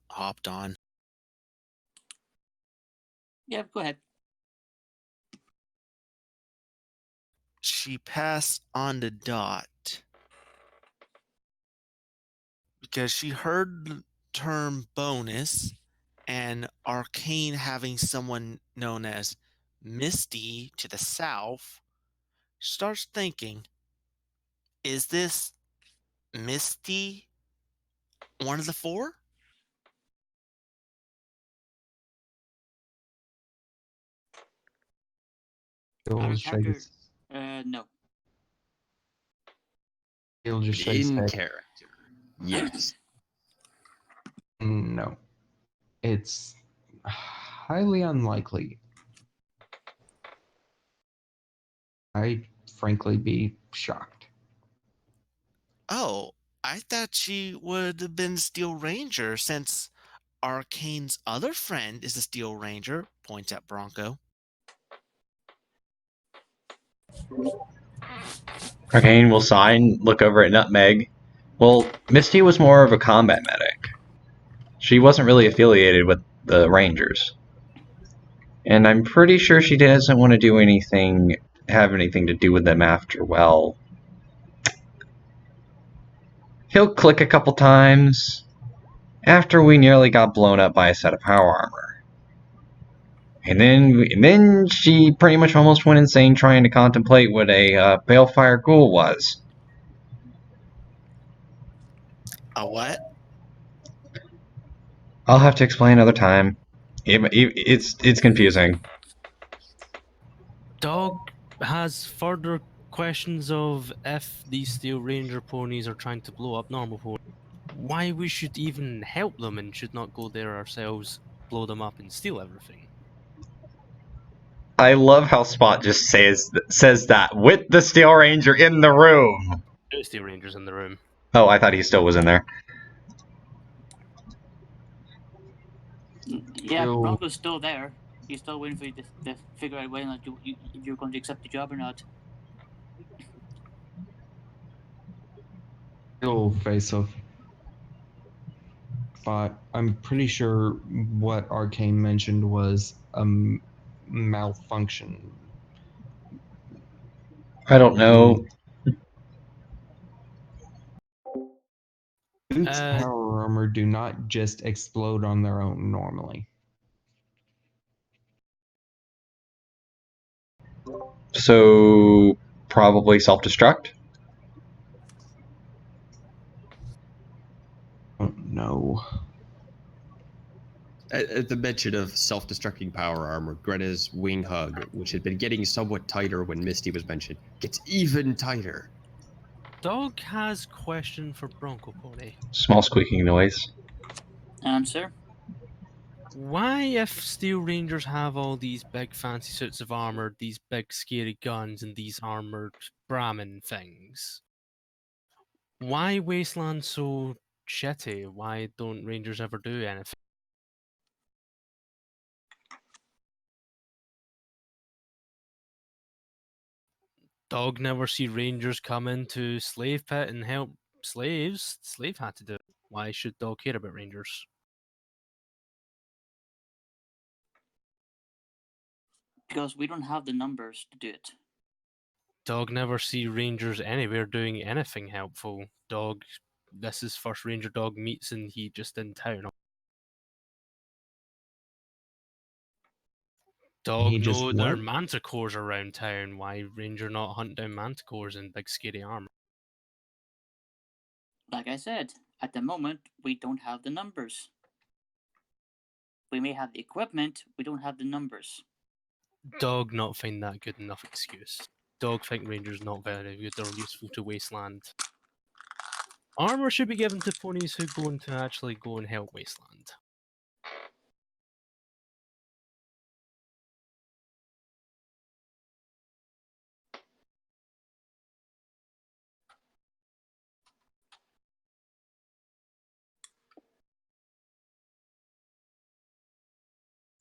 hopped on. Yeah, go ahead. She passed on the dot because she heard the term bonus and Arcane having someone known as Misty to the south. Starts thinking, is this Misty one of the 4? He'll shake his, No. he'll just shake his In head. character, yes. No. It's highly unlikely. I'd frankly be shocked. Oh, I thought she would have been Steel Ranger since Arcane's other friend is a Steel Ranger, points at Bronco. Arcane will sign, look over at Nutmeg, Well, Misty was more of a combat medic. She wasn't really affiliated with the Rangers. And I'm pretty sure she doesn't want to do anything, have anything to do with them after, well... He'll click a couple times after we nearly got blown up by a set of power armor. And then she pretty much almost went insane trying to contemplate what a balefire ghoul was. A what? I'll have to explain another time. It's confusing. Dog has further questions of if these Steel Ranger ponies are trying to blow up normal ponies, why we should even help them and should not go there ourselves, blow them up and steal everything. I love how Spot just says that with the Steel Ranger in the room. There's Steel Rangers in the room. Oh, I thought he still was in there. Yeah, Still- Bronco's still there. He's still waiting for you to figure out whether or not if you're going to accept the job or not. Still face off. But I'm pretty sure what Arcane mentioned was a malfunction. I don't know. Boots power armor do not just explode on their own normally. So, probably self-destruct? Oh, no. At the mention of self-destructing power armor, Greta's wing hug, which had been getting somewhat tighter when Misty was mentioned, gets even tighter. Dog has question for Bronco Pony. Small squeaking noise. Answer. Why, if Steel Rangers have all these big fancy suits of armor, these big scary guns, and these armored Brahmin things, why Wasteland so shitty? Why don't Rangers ever do anything? Dog never see Rangers come into Slave Pit and help slaves. Slave had to do it. Why should Dog care about Rangers? Because we don't have the numbers to do it. Dog never see Rangers anywhere doing anything helpful. Dog, this is first Ranger Dog meets and he just in town. Dog He just know there are what? manticores around town. Why Ranger not hunt down manticores in big scary armor? Like I said, at the moment, we don't have the numbers. We may have the equipment, we don't have the numbers. Dog not find that good enough excuse. Dog think Rangers not very good or useful to Wasteland. Armor should be given to ponies who go on to actually go and help Wasteland.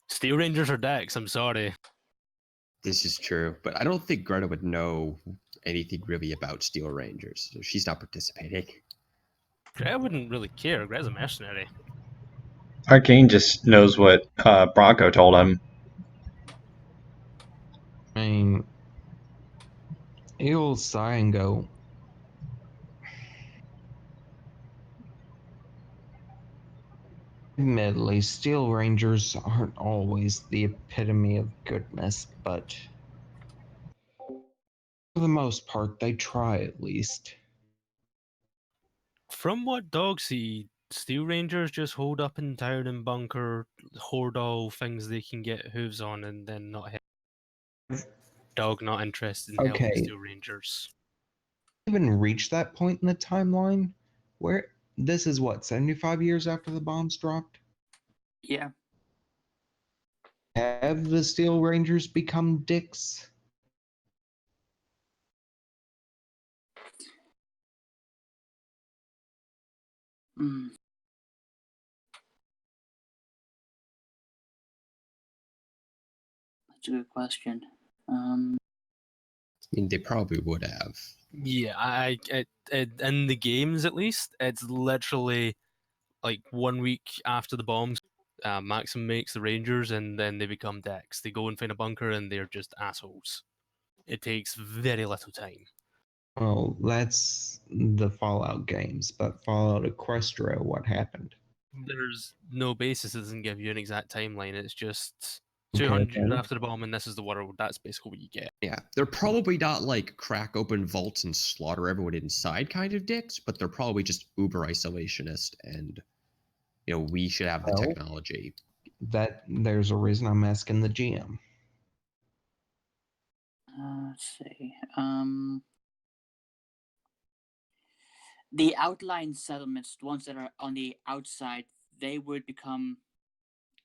Steel Rangers are decks, I'm sorry. This is true, but I don't think Greta would know anything really about Steel Rangers, so she's not participating. Greta wouldn't really care. Greta's a mercenary. Arcane just knows what Bronco told him. I mean, he'll sigh and go, admittedly, Steel Rangers aren't always the epitome of goodness, but for the most part, they try at least. From what Dog see, Steel Rangers just hold up in town and bunker, hoard all things they can get hooves on, and then not help. Dog not interested in helping Okay. Steel Rangers. Even reached that point in the timeline where this is what, 75 years after the bombs dropped? Yeah. Have the Steel Rangers become dicks? Mm. That's a good question. mean, they probably would have. Yeah, in the games at least, it's literally like 1 week after the bombs. Maxim makes the Rangers, and then they become Dex. They go and find a bunker, and they're just assholes. It takes very little time. Well, that's the Fallout games, but Fallout Equestria, what happened? There's no basis. It doesn't give you an exact timeline. It's just Okay, 200 years okay. after the bomb, and this is the world. That's basically what you get. Yeah, they're probably not like crack open vaults and slaughter everyone inside kind of dicks, but they're probably just uber isolationist, and we should have the Well, technology. There's a reason I'm asking the GM. Let's see. The outlying settlements, the ones that are on the outside, they would become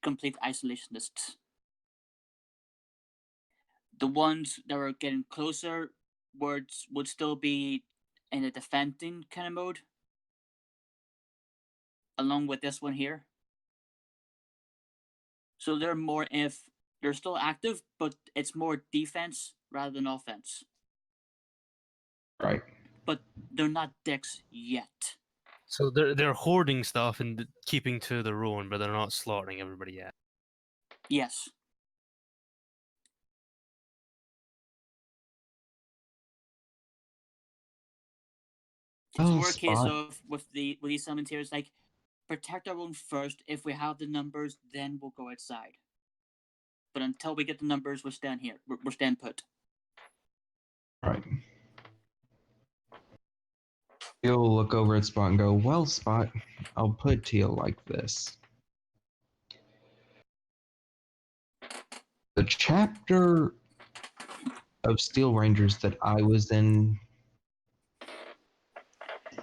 complete isolationists. The ones that were getting closer would still be in a defending kind of mode, along with this one here. So they're more if they're still active, but it's more defense rather than offense. Right. But they're not dicks yet. So they're hoarding stuff and keeping to their own, but they're not slaughtering everybody yet. Yes. It's more a case of with these summons here, it's like protect our own first. If we have the numbers, then we'll go outside. But until we get the numbers, we're stand here. We're stand put. Right. You'll look over at Spot and go, well, Spot, I'll put it to you like this. The chapter of Steel Rangers that I was in,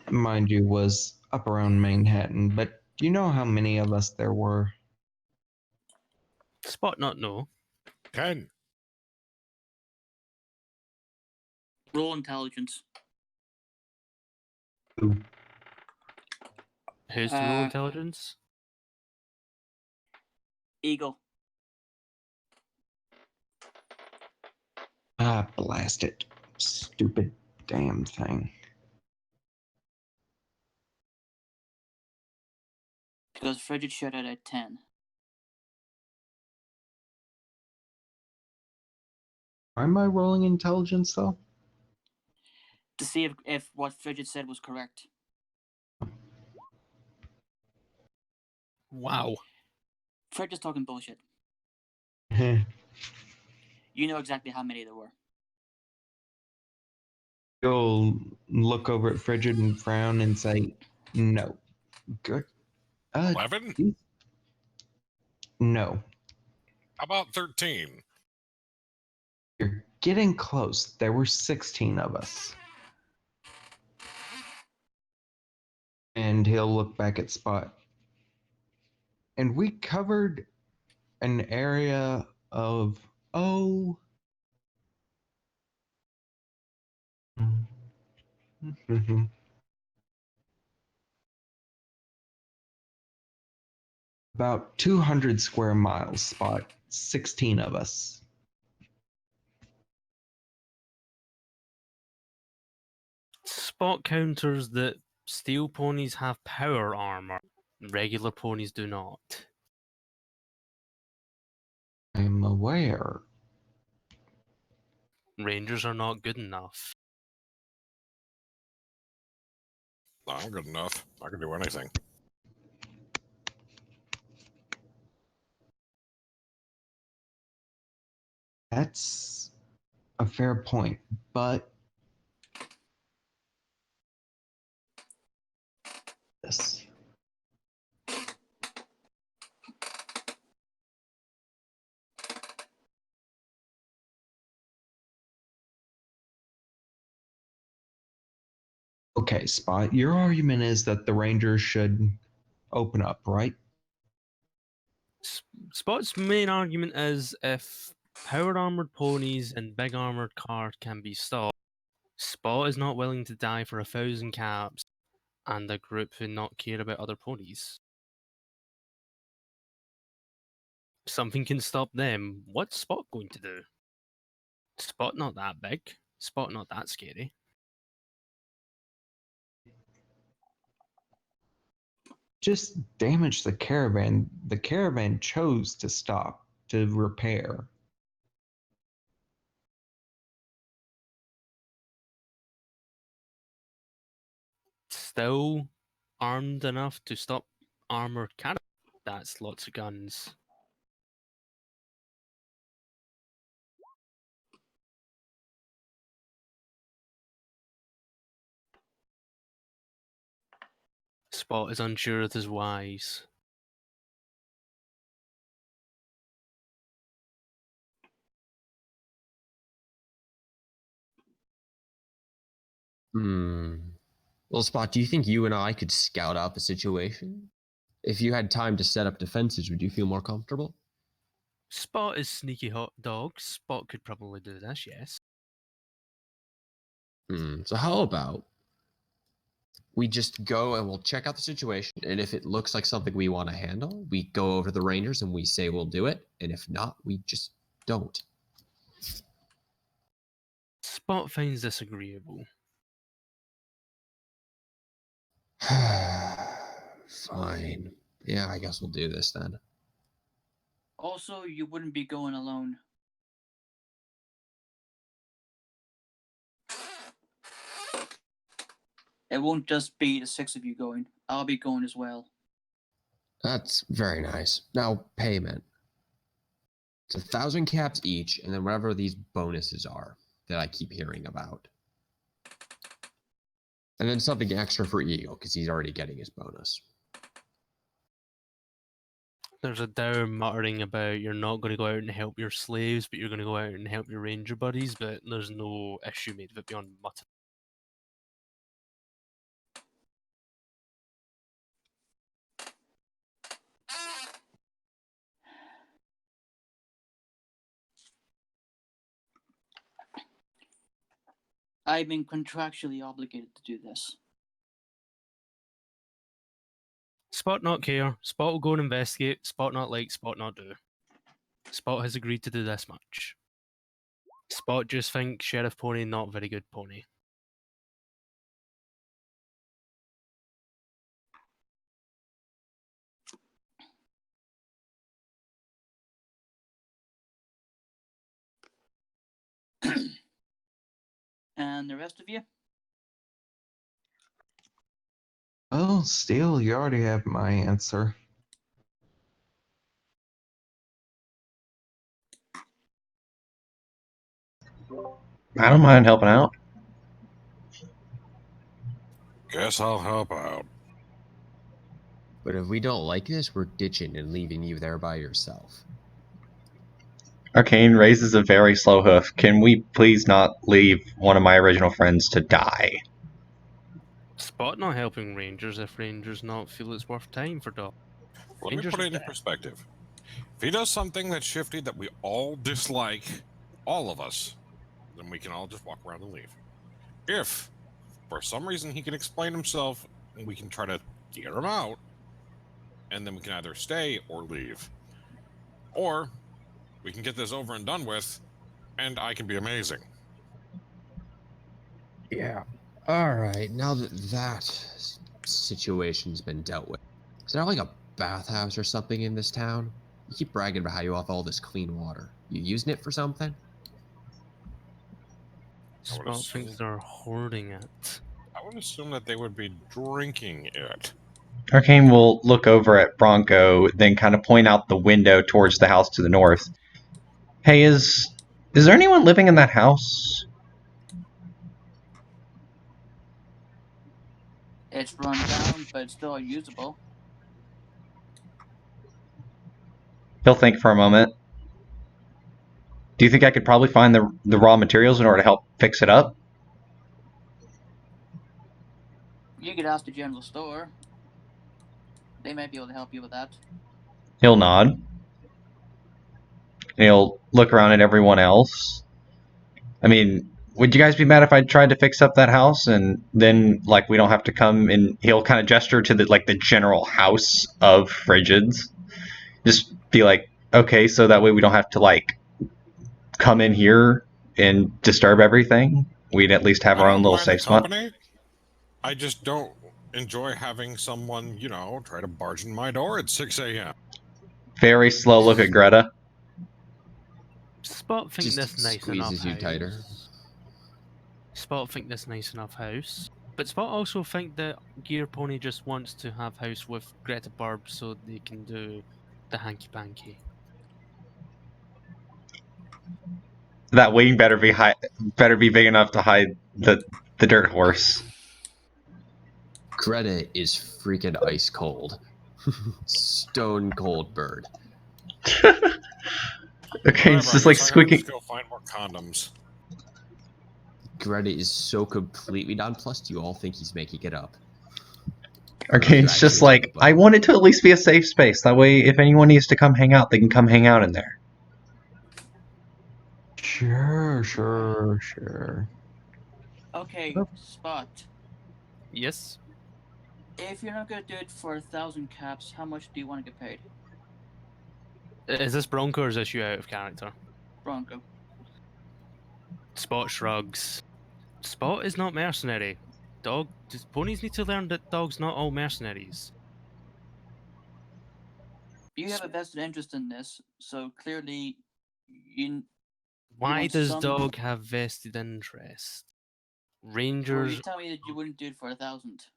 mind you, was up around Manhattan, but do you know how many of us there were? Spot not no. 10. Roll intelligence. Ooh. Who's the roll intelligence? Eagle. Ah, blast it. Stupid damn thing. Because Frigid shot it at 10. Why am I rolling intelligence, though? To see if what Frigid said was correct. Wow. Frigid's talking bullshit. Heh. You know exactly how many there were. You'll look over at Frigid and frown and say, no. Good. 11? No. How about 13? You're getting close. There were 16 of us. And he'll look back at Spot. And we covered an area of, about 200 square miles, Spot. 16 of us. Spot counters that steel ponies have power armor. Regular ponies do not. I'm aware. Rangers are not good enough. I'm good enough. I can do anything. That's a fair point, but this. Okay, Spot, your argument is that the Rangers should open up, right? Spot's main argument is if powered armored ponies and big armored cars can be stopped, Spot is not willing to die for 1,000 caps and a group who not care about other ponies. If something can stop them, what's Spot going to do? Spot not that big. Spot not that scary. Just damage the caravan. The caravan chose to stop to repair. Still armed enough to stop armored caravan. That's lots of guns. Spot is unsure of his whys. Well, Spot, do you think you and I could scout out the situation? If you had time to set up defenses, would you feel more comfortable? Spot is sneaky hot dog. Spot could probably do this, yes. So how about we just go and we'll check out the situation, and if it looks like something we want to handle, we go over to the Rangers and we say we'll do it, and if not, we just don't. Spot finds this agreeable. Fine. Yeah, I guess we'll do this then. Also, you wouldn't be going alone. It won't just be the 6 of you going. I'll be going as well. That's very nice. Now, payment. It's 1,000 caps each, and then whatever these bonuses are that I keep hearing about. And then something extra for Eagle, because he's already getting his bonus. There's a dour muttering about you're not going to go out and help your slaves, but you're going to go out and help your ranger buddies, but there's no issue made of it beyond muttering. I've been contractually obligated to do this. Spot not care. Spot will go and investigate. Spot not like. Spot not do. Spot has agreed to do this much. Spot just think Sheriff Pony not very good pony. And the rest of you? Oh, Steel, you already have my answer. I don't mind helping out. Guess I'll help out. But if we don't like this, we're ditching and leaving you there by yourself. Arcane raises a very slow hoof. Can we please not leave one of my original friends to die? Spot not helping Rangers if Rangers not feel it's worth time for dog. Let me Rangers put are it into dead. perspective. If he does something that's shifty that we all dislike, all of us, then we can all just walk around and leave. If, for some reason, he can explain himself and we can try to get him out, and then we can either stay or leave. Or we can get this over and done with, and I can be amazing. Yeah. All right. Now that that situation's been dealt with, is there like a bathhouse or something in this town? You keep bragging about how you have all this clean water. You using it for something? I would Spot assume- thinks they're hoarding it. I would assume that they would be drinking it. Arcane will look over at Bronco, then kind of point out the window towards the house to the north. Hey, is there anyone living in that house? It's run down, but it's still usable. He'll think for a moment. Do you think I could probably find the raw materials in order to help fix it up? You could ask the general store. They might be able to help you with that. He'll nod. He'll look around at everyone else. I mean, would you guys be mad if I tried to fix up that house and then, like, we don't have to come and he'll kind of gesture to the general house of Frigids. Just be like, okay, so that way we don't have to, like, come in here and disturb everything, we'd at least have I our own don't little mind the safe spot. company. I just don't enjoy having someone, try to barge in my door at 6 a.m. Very slow look at Greta. Spot think Just this nice enough squeezes you house. tighter. Spot think this nice enough house. But Spot also think that Gear Pony just wants to have house with Greta Barb so they can do the hanky panky. That wing better be big enough to hide the dirt horse. Greta is freaking ice cold. Stone cold bird. Okay, it's Whatever, just I like guess I gotta squeaking. just go find more condoms. Greta is so completely nonplussed, you all think he's making it up. Okay, it's just like, I want it to at least be a safe space. That way, if anyone needs to come hang out, they can come hang out in there. Sure. Okay, Spot. Yes? If you're not gonna do it for 1,000 caps, how much do you want to get paid? Is this Bronco or is this you out of character? Bronco. Spot shrugs. Spot is not mercenary. Ponies need to learn that dogs not all mercenaries. You have a vested interest in this, so clearly you. Why want does some- dog have vested interest? Well, Rangers. you tell me that you wouldn't do it for 1,000.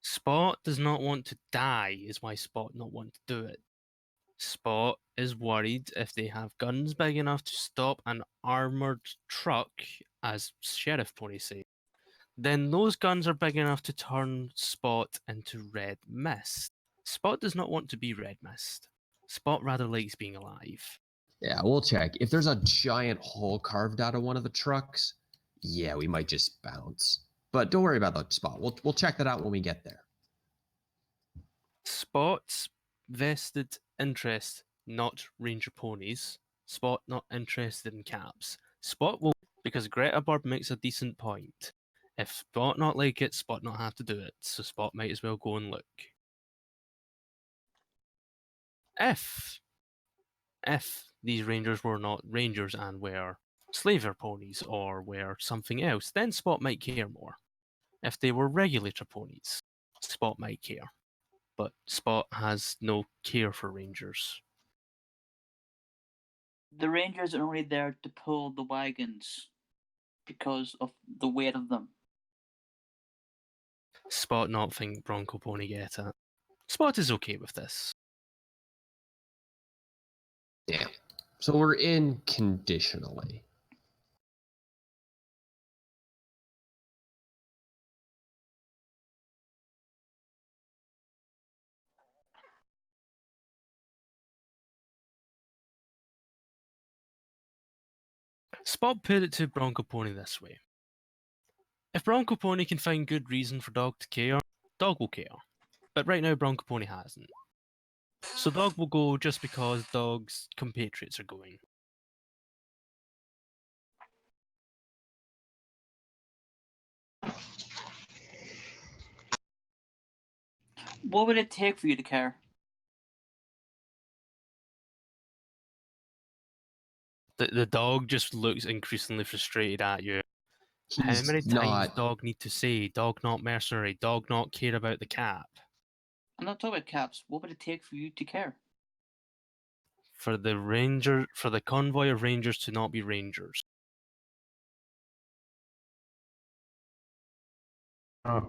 Spot does not want to die, is why Spot not want to do it. Spot is worried if they have guns big enough to stop an armored truck, as Sheriff Pony say, then those guns are big enough to turn Spot into Red Mist. Spot does not want to be Red Mist. Spot rather likes being alive. Yeah, we'll check. If there's a giant hole carved out of one of the trucks, yeah, we might just bounce. But don't worry about the spot. We'll check that out when we get there. Spot's vested interest, not Ranger ponies. Spot not interested in caps. Spot will, because Greta Barb makes a decent point. If Spot not like it, Spot not have to do it. So Spot might as well go and look. If these Rangers were not Rangers and were slaver ponies or were something else, then Spot might care more. If they were regulator ponies, Spot might care. But Spot has no care for Rangers. The Rangers are only there to pull the wagons because of the weight of them. Spot not think Bronco Pony get it. Spot is okay with this. Yeah. So we're in conditionally. Spot put it to Bronco Pony this way. If Bronco Pony can find good reason for Dog to care, Dog will care. But right now Bronco Pony hasn't. So Dog will go just because Dog's compatriots are going. What would it take for you to care? The dog just looks increasingly frustrated at you. How He's many times not. Dog need to say, Dog not mercenary, Dog not care about the cap? I'm not talking about caps. What would it take for you to care? For the convoy of Rangers to not be Rangers.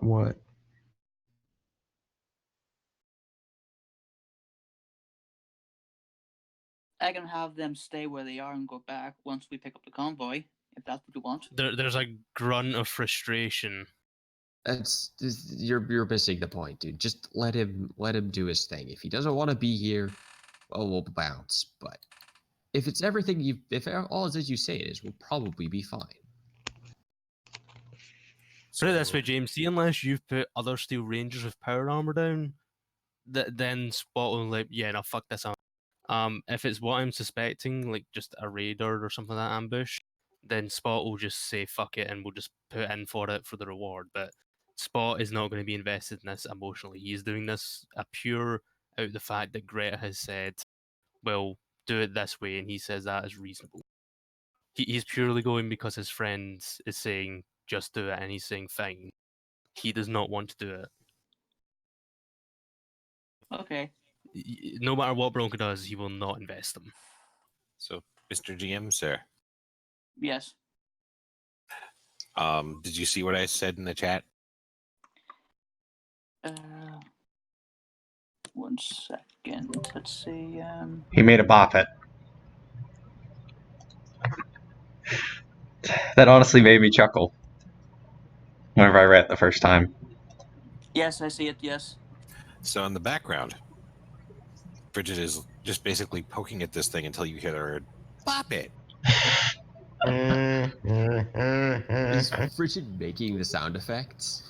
What? I can have them stay where they are and go back once we pick up the convoy, if that's what you want. There's a grunt of frustration. You're missing the point, dude. Just let him do his thing. If he doesn't want to be here, well, we'll bounce. But if it's everything if all it is you say it is, we'll probably be fine. Put it this way, James. See, unless you've put other Steel Rangers with power armor down, then Spot will like, yeah, no, fuck this up. If it's what I'm suspecting, like just a raider or something like that ambush, then Spot will just say fuck it and we'll just put in for it for the reward. But Spot is not going to be invested in this emotionally. He's doing this a pure out of the fact that Greta has said, well, do it this way, and he says that is reasonable. He's purely going because his friend is saying just do it, and he's saying fine. He does not want to do it. Okay. No matter what Bronco does, he will not invest them. So, Mr. GM, sir, Yes. did you see what I said in the chat? 1 second. Let's see. He made a bop it. That honestly made me chuckle whenever I read it the first time. Yes, I see it. Yes. So in the background, Frigid is just basically poking at this thing until you hear the word, bop it. Is Frigid making the sound effects?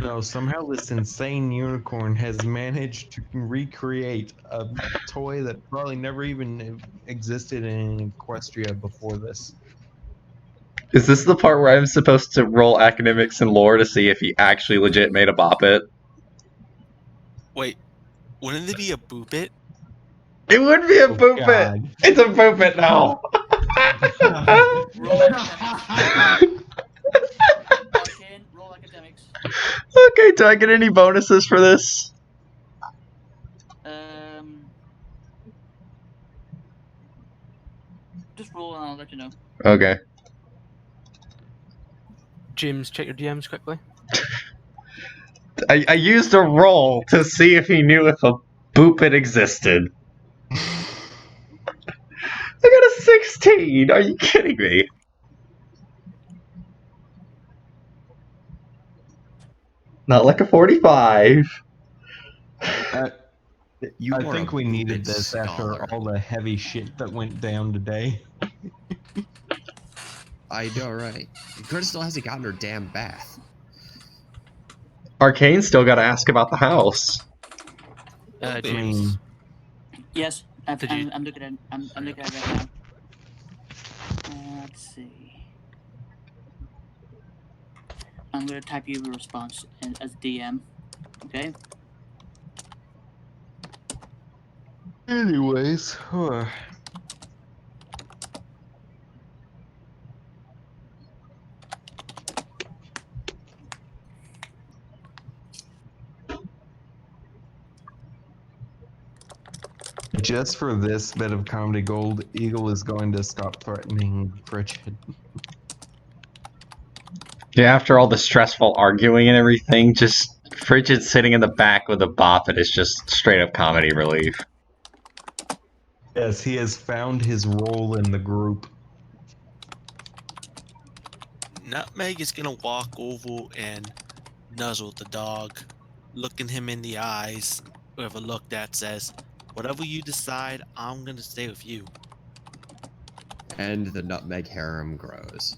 No, somehow this insane unicorn has managed to recreate a toy that probably never even existed in Equestria before this. Is this the part where I'm supposed to roll academics and lore to see if he actually legit made a bop it? Wait, wouldn't it be a boop it? It would be a Oh, boop it! God. It's a boop it now! Roll academics. Arcane, roll academics. Okay, do I get any bonuses for this? Just roll and I'll let you know. Okay. James, check your DMs quickly. I used a roll to see if he knew if a boop it existed. I got a 16! Are you kidding me? Not like a 45. You I are think a we needed booped this after scholar. all the heavy shit that went down today. I know, right? Greta still hasn't gotten her damn bath. Arcane still gotta ask about the house. I James, Yes, Did you- I'm looking at. I'm looking at it right now. Let's see. I'm gonna type you a response as DM. Okay. Anyways, just for this bit of comedy gold, Eagle is going to stop threatening Frigid. Yeah, after all the stressful arguing and everything, just Frigid sitting in the back with a bop it is just straight up comedy relief. Yes, he has found his role in the group. Nutmeg is gonna walk over and nuzzle the dog, looking him in the eyes with a look that says, "Whatever you decide, I'm gonna stay with you." And the nutmeg harem grows.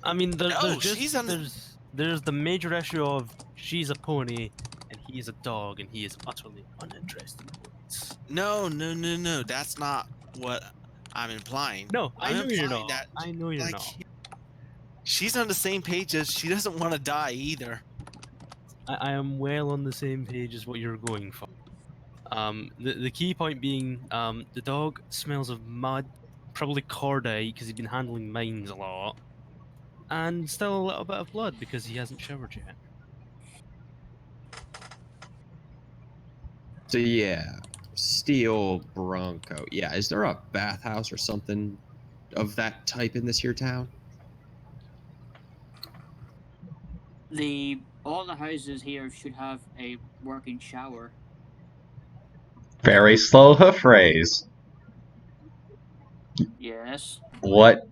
I mean, No, she's on the- there's the major issue of she's a pony and he's a dog and he is utterly uninterested in ponies. No. That's not what I'm implying. No, I I'm know you're implying not. that, I know you're like, not. she's on the same page as she doesn't want to die either. I am well on the same page as what you're going for. The key point being, the dog smells of mud, probably cordite because he's been handling mines a lot, and still a little bit of blood because he hasn't showered yet. So yeah, Steel Bronco. Yeah, is there a bathhouse or something of that type in this here town? All the houses here should have a working shower. Very slow hoof raise. Yes. What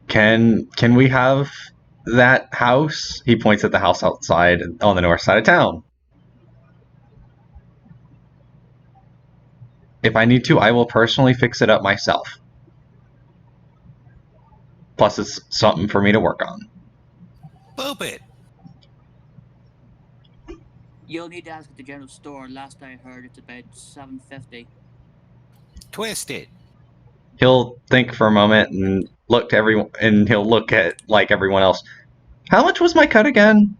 can we have that house? He points at the house outside on the north side of town. If I need to, I will personally fix it up myself. Plus, it's something for me to work on. Boop it. You'll need to ask at the general store. Last I heard, it's about $7.50. Twist it. He'll think for a moment and look to everyone, and he'll look at like everyone else. How much was my cut again?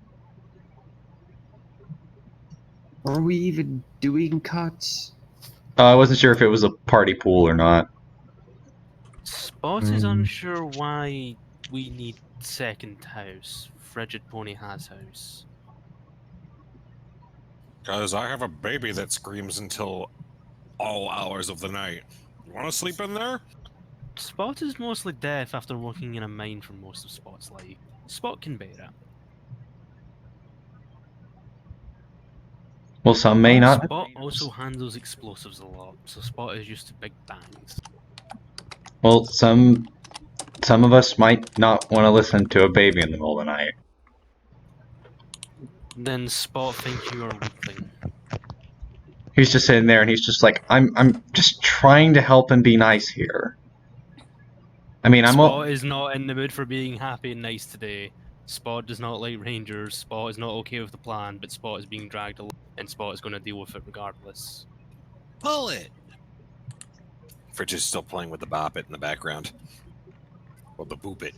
Are we even doing cuts? I wasn't sure if it was a party pool or not. Spot is unsure why we need second house. Frigid Pony has house. Because I have a baby that screams until all hours of the night. You want to sleep in there? Spot is mostly deaf after working in a mine for most of Spot's life. Spot can bear it. Well, some may not. Spot also handles explosives a lot, so Spot is used to big bangs. Well, some of us might not want to listen to a baby in the middle of the night. Then Spot thinks you are weakling. He's just sitting there and he's just like, I'm just trying to help and be nice here. I mean, Spot is not in the mood for being happy and nice today. Spot does not like Rangers. Spot is not okay with the plan, but Spot is being dragged along, and Spot is going to deal with it regardless. Pull it! Fridge is still playing with the bop it in the background. Or the boop it.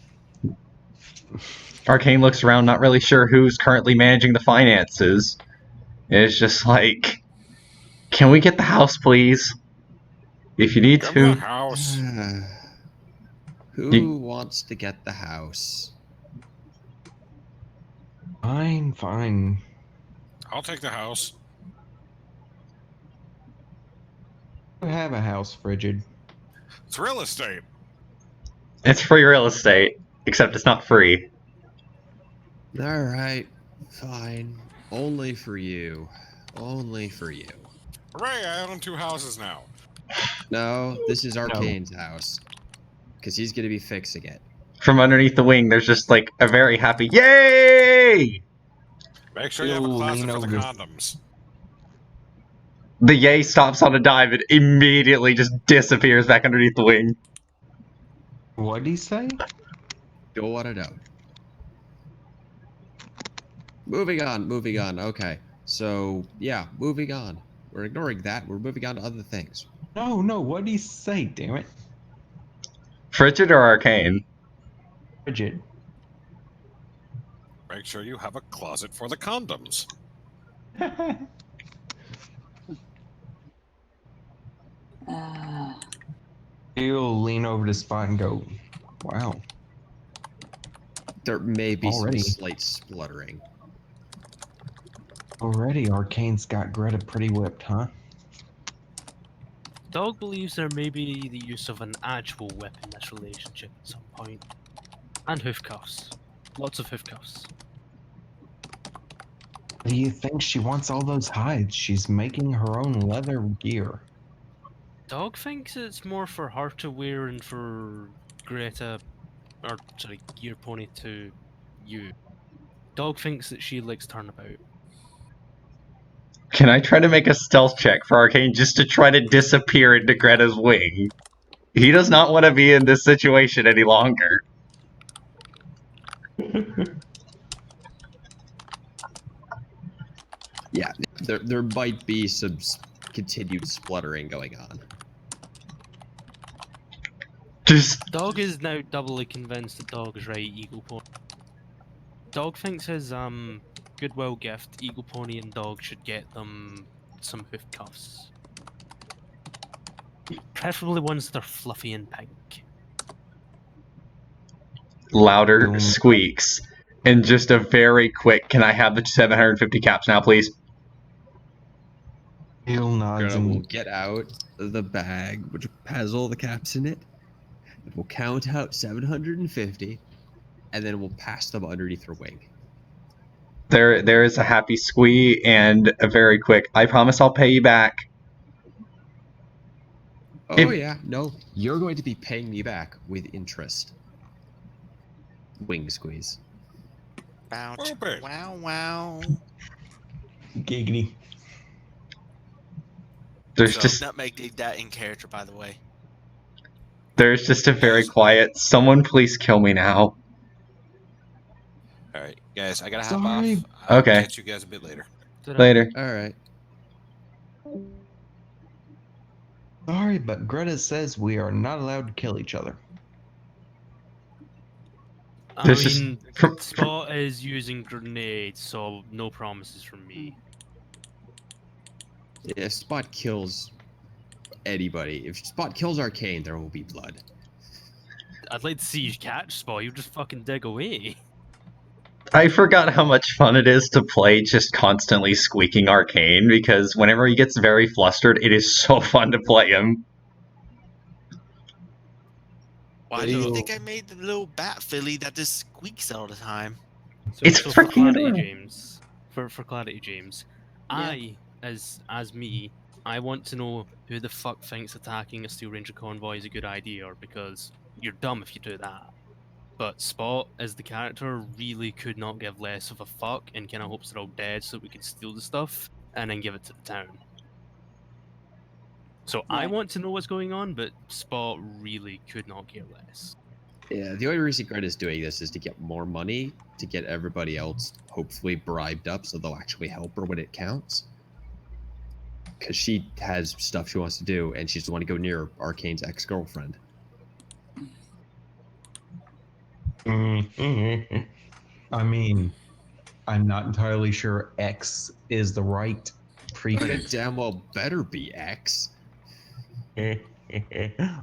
Arcane looks around, not really sure who's currently managing the finances. It's just like, can we get the house, please? If you need Get to. the house. Who wants to get the house? Fine. I'll take the house. You have a house, Frigid. It's real estate. It's free real estate, except it's not free. All right, fine. Only for you. Only for you. Hooray, I own 2 houses now. No, this is Arcane's house. Because he's going to be fixing it. From underneath the wing, there's just like a very happy yay! Make sure you have a You'll closet lean for the over. condoms. The yay stops on a dime and immediately just disappears back underneath the wing. What'd he say? Don't want to know. Moving on. Okay. So, yeah, moving on. We're ignoring that. We're moving on to other things. No, what'd he say, damn it? Frigid or Arcane? Frigid. Make sure you have a closet for the condoms. He'll lean over to Spot and go, wow. There may be Already. some slight spluttering. Already Arcane's got Greta pretty whipped, huh? Dog believes there may be the use of an actual whip in this relationship at some point. And hoofcuffs. Lots of hoofcuffs. Do you think she wants all those hides? She's making her own leather gear. Dog thinks it's more for her to wear and for Greta, or sorry, Gear Pony to you. Dog thinks that she likes turnabout. Can I try to make a stealth check for Arcane just to try to disappear into Greta's wing? He does not want to be in this situation any longer. Yeah, there might be some continued spluttering going on. Just Dog is now doubly convinced that Dog is right, Eagle Pony. Dog thinks his goodwill gift, Eagle Pony and Dog should get them some hoof cuffs. Preferably ones that are fluffy and pink. louder squeaks. And just a very quick, can I have the 750 caps now, please? He'll nods Greta will and get out the bag, which has all the caps in it. It will count out 750, and then we'll pass them underneath her wing. There is a happy squee and a very quick, I promise I'll pay you back. Oh If- yeah, no, you're going to be paying me back with interest. Wing squeeze. Ouch. Open. Wow. giggity. There's So just Nutmeg did that in character, by the way. there's just a very quiet, someone please kill me now. All right, guys, I gotta hop Sorry. off. I'll Okay. catch you guys a bit later. Later. All right. Sorry, but Greta says we are not allowed to kill each other. I This is mean, from- Spot is using grenades, so no promises from me. If Spot kills anybody. If Spot kills Arcane, there will be blood. I'd like to see you catch Spot. You just fucking dig away. I forgot how much fun it is to play just constantly squeaking Arcane, because whenever he gets very flustered, it is so fun to play him. Why do you think I made the little bat filly that just squeaks all the time? It's for freaking clarity, adorable. James. For clarity, James. Yeah. I, as me, I want to know who the fuck thinks attacking a Steel Ranger convoy is a good idea, because you're dumb if you do that. But Spot, as the character, really could not give less of a fuck and kind of hopes they're all dead so we could steal the stuff and then give it to the town. So I Right. want to know what's going on, but Spot really could not care less. Yeah, the only reason Greta's doing this is to get more money, to get everybody else hopefully bribed up so they'll actually help her when it counts. Because she has stuff she wants to do, and she doesn't want to go near Arcane's ex-girlfriend. I mean, I'm not entirely sure X is the right But it prefix. damn well better be X.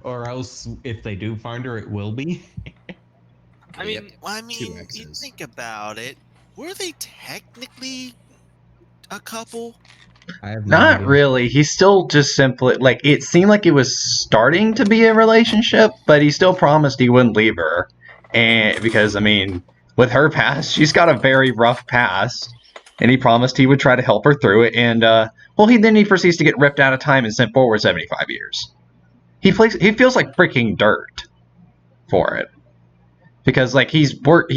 Or else, if they do find her, it will be. I mean, Well, I Two mean, you X's. think about it. Were they technically a couple? I have no Not idea. really. He's still just simply like, it seemed like it was starting to be a relationship, but he still promised he wouldn't leave her. And because I mean, with her past, she's got a very rough past, and he promised he would try to help her through it. And well, he proceeds to get ripped out of time and sent forward 75 years. He feels like freaking dirt for it, because like he's worked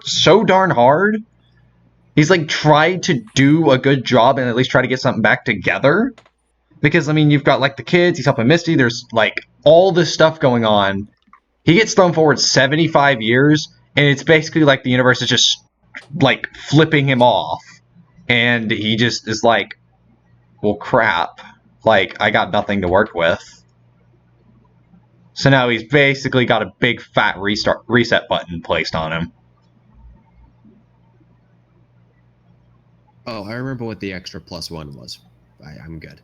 so darn hard. He's like tried to do a good job and at least try to get something back together. Because I mean, you've got like the kids, he's helping Misty, there's like all this stuff going on. He gets thrown forward 75 years, and it's basically like the universe is just like flipping him off. And he just is like, well, crap. Like, I got nothing to work with. So now he's basically got a big fat reset button placed on him. Oh, I remember what the extra +1 was. I'm good.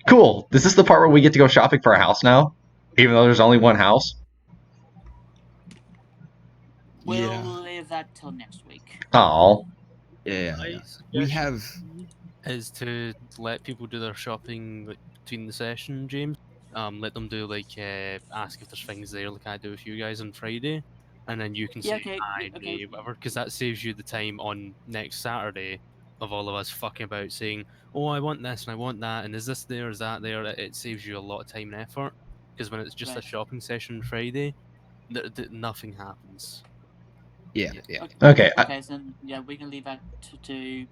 Cool. Is this the part where we get to go shopping for a house now? Even though there's only one house? We'll leave that till next week. Oh. Yeah. My We suggestion have... is to let people do their shopping like, between the session, James. Let them do like ask if there's things there, like I do with you guys on Friday, and then you can Yeah, say okay, hi, okay. nay, whatever, because that saves you the time on next Saturday of all of us fucking about saying, oh, I want this and I want that, and is this there, is that there? It saves you a lot of time and effort, because when it's just a Right. shopping session on Friday, nothing happens. Yeah. Okay. Okay, so yeah, we can leave that to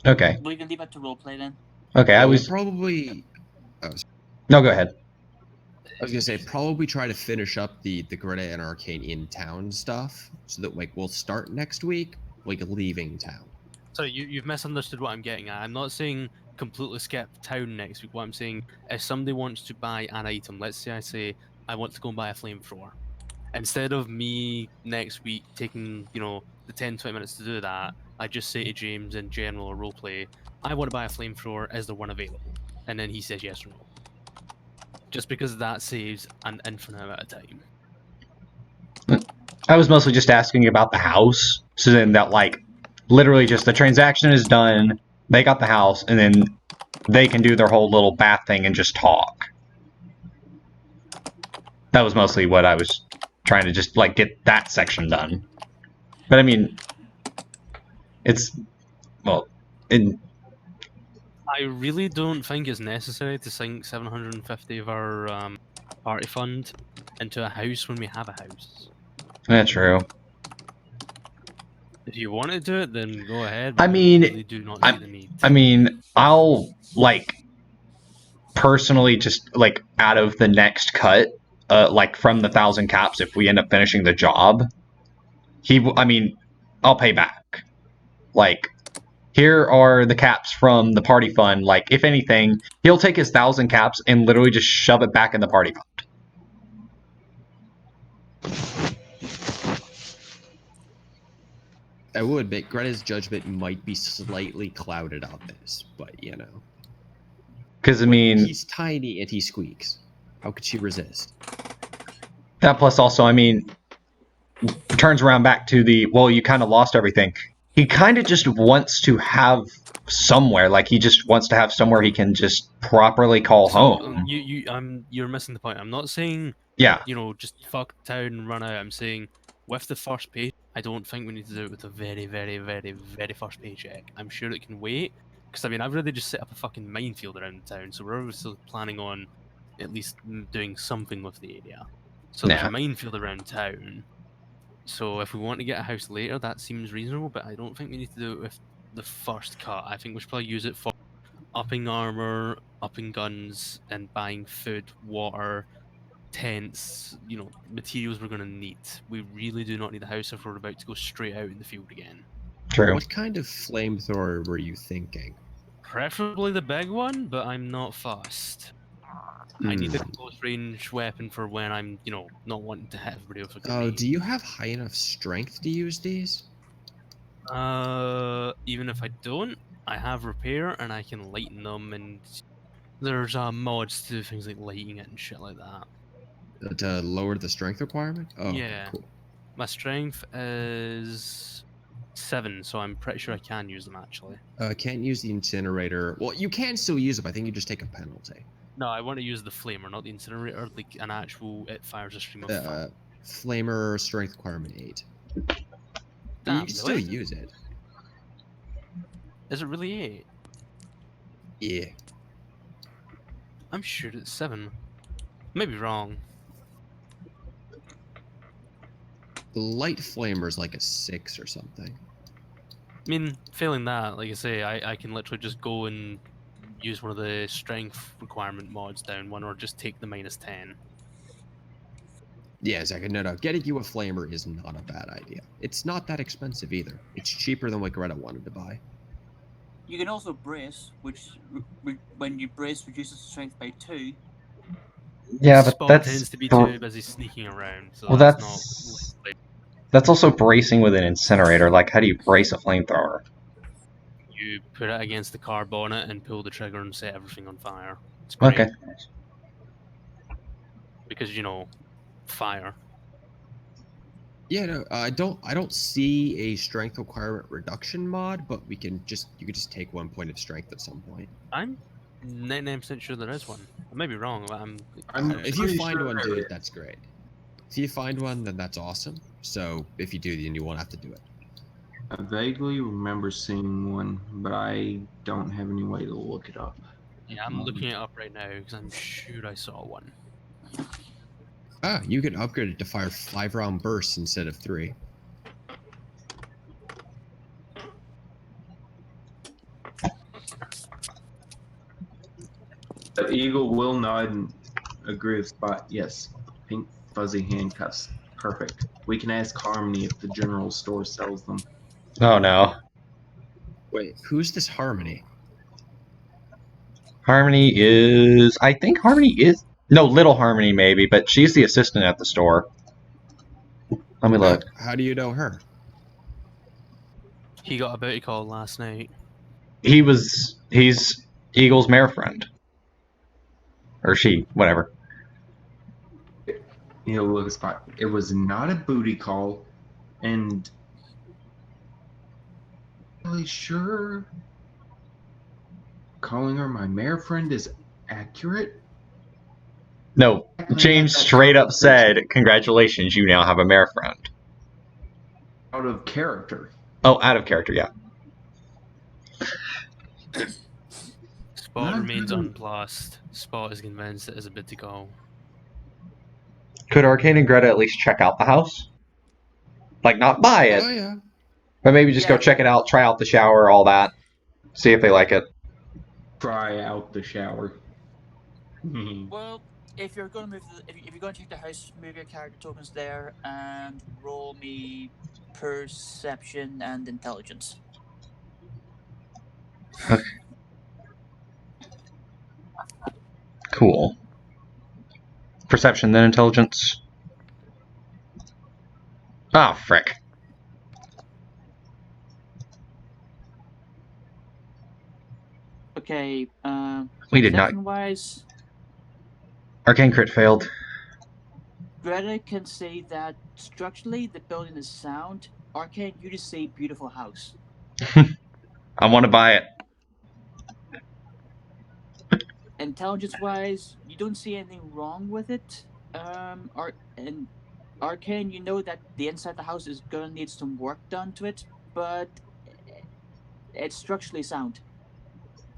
Okay. we can leave that to roleplay then. Okay, I We'll was... probably... No, go ahead. I was gonna say, probably try to finish up the Greta and Arcane in town stuff, so that like we'll start next week, like leaving town. So you've misunderstood what I'm getting at. I'm not saying completely skip town next week. What I'm saying, if somebody wants to buy an item, let's say I say I want to go and buy a flamethrower. Instead of me next week taking, the 10-20 minutes to do that, I just say to James in general or roleplay, I want to buy a flamethrower, is there one available? And then he says yes or no. Just because that saves an infinite amount of time. I was mostly just asking about the house, so then that, like, literally just the transaction is done, they got the house, and then they can do their whole little bath thing and just talk. That was mostly what I was trying to just, like, get that section done. But, I mean, it's, well, I really don't think it's necessary to sink 750 of our party fund into a house when we have a house. that's true. If you want to do it, then go ahead. I But mean, I really do not see the need. I mean, I'll, like, personally just, like, out of the next cut, like, from the 1,000 caps, if we end up finishing the job, I'll pay back. Like, here are the caps from the party fund. Like, if anything, he'll take his 1,000 caps and literally just shove it back in the party fund. I would, but Greta's judgment might be slightly clouded on this, but Because, I But mean, he's tiny and he squeaks. How could she resist? that plus also, I mean, turns around back to the, well, you kind of lost everything. He kind of just wants to have somewhere, like he just wants to have somewhere he can just properly call So home. you're missing the point. I'm not saying Yeah, just fuck town and run out. I'm saying with the first page, I don't think we need to do it with a very, very, very, very first paycheck. I'm sure it can wait. Because I mean, I've really just set up a fucking minefield around the town, so we're obviously planning on at least doing something with the area. So there's Yeah. a minefield around town. So if we want to get a house later, that seems reasonable, but I don't think we need to do it with the first cut. I think we should probably use it for upping armor, upping guns, and buying food, water, tents, materials we're going to need. We really do not need a house if we're about to go straight out in the field again. true. What kind of flamethrower were you thinking? Preferably the big one, but I'm not fussed. I need a close range weapon for when I'm, not wanting to hit everybody with a Oh, grenade. do you have high enough strength to use these? Even if I don't, I have repair and I can lighten them, and there's mods to do things like lighting it and shit like that. To lower the strength requirement? Oh, okay, Yeah. cool. My strength is 7, so I'm pretty sure I can use them actually. Can't use the incinerator. Well, you can still use it, but I think you just take a penalty. No, I want to use the flamer, not the incinerator. Like an actual, it fires a stream of fire. Flamer strength requirement 8. Damn, you can still really? use it. Is it really 8? Yeah. I'm sure it's 7. Maybe wrong. The light flamer is like a 6 or something. I mean, failing that, like I say, I can literally just go and use one of the strength requirement mods down one, or just take the -10. Yeah, exactly. No. Getting you a flamer is not a bad idea. It's not that expensive either. It's cheaper than what Greta wanted to buy. You can also brace, which when you brace reduces strength by 2. Yeah, but Spot that's tends to be too busy sneaking around, so well, that's also bracing with an incinerator. Like, how do you brace a flamethrower? You put it against the car bonnet and pull the trigger and set everything on fire. It's great. Okay. Because fire. Yeah, no, I don't see a strength requirement reduction mod, but you could just take 1 point of strength at some point. I'm 99% sure there is one. I may be wrong, but If you find one, dude, that's great. If you find one, then that's awesome. So if you do, then you won't have to do it. I vaguely remember seeing one, but I don't have any way to look it up. Yeah, I'm looking it up right now because I'm sure I saw one. Ah, you can upgrade it to fire 5-round bursts instead of 3. The eagle will nod and agree with Spot. Yes, pink fuzzy handcuffs. Perfect. We can ask Harmony if the general store sells them. Oh no. Wait, who's this Harmony? I think Harmony is, no, Little Harmony maybe, but she's the assistant at the store. Let me look. How do you know her? He got a booty call last night. He's Eagle's mare friend. Or she, whatever. Look, Spot. It was not a booty call, and really sure calling her my mare friend is accurate. No, James straight up said, "Congratulations, you now have a mare friend." Out of character. Oh, out of character, yeah. Spot remains unplussed. Spot is convinced it is a booty call. Could Arcane and Greta at least check out the house? Like, not buy it, Oh yeah. but maybe just go Yeah. check it out, try out the shower, all that. See if they like it. Try out the shower. Well, if you're going to if you're going to check the house, move your character tokens there and roll me perception and intelligence. Cool. Perception, then intelligence. Ah, frick. Okay. We did not. Wise, Arcane crit failed. Greta can say that structurally the building is sound. Arcane, you just say beautiful house. I want to buy it. Intelligence-wise, you don't see anything wrong with it. Arcane, you know that the inside of the house is gonna need some work done to it, but it's structurally sound.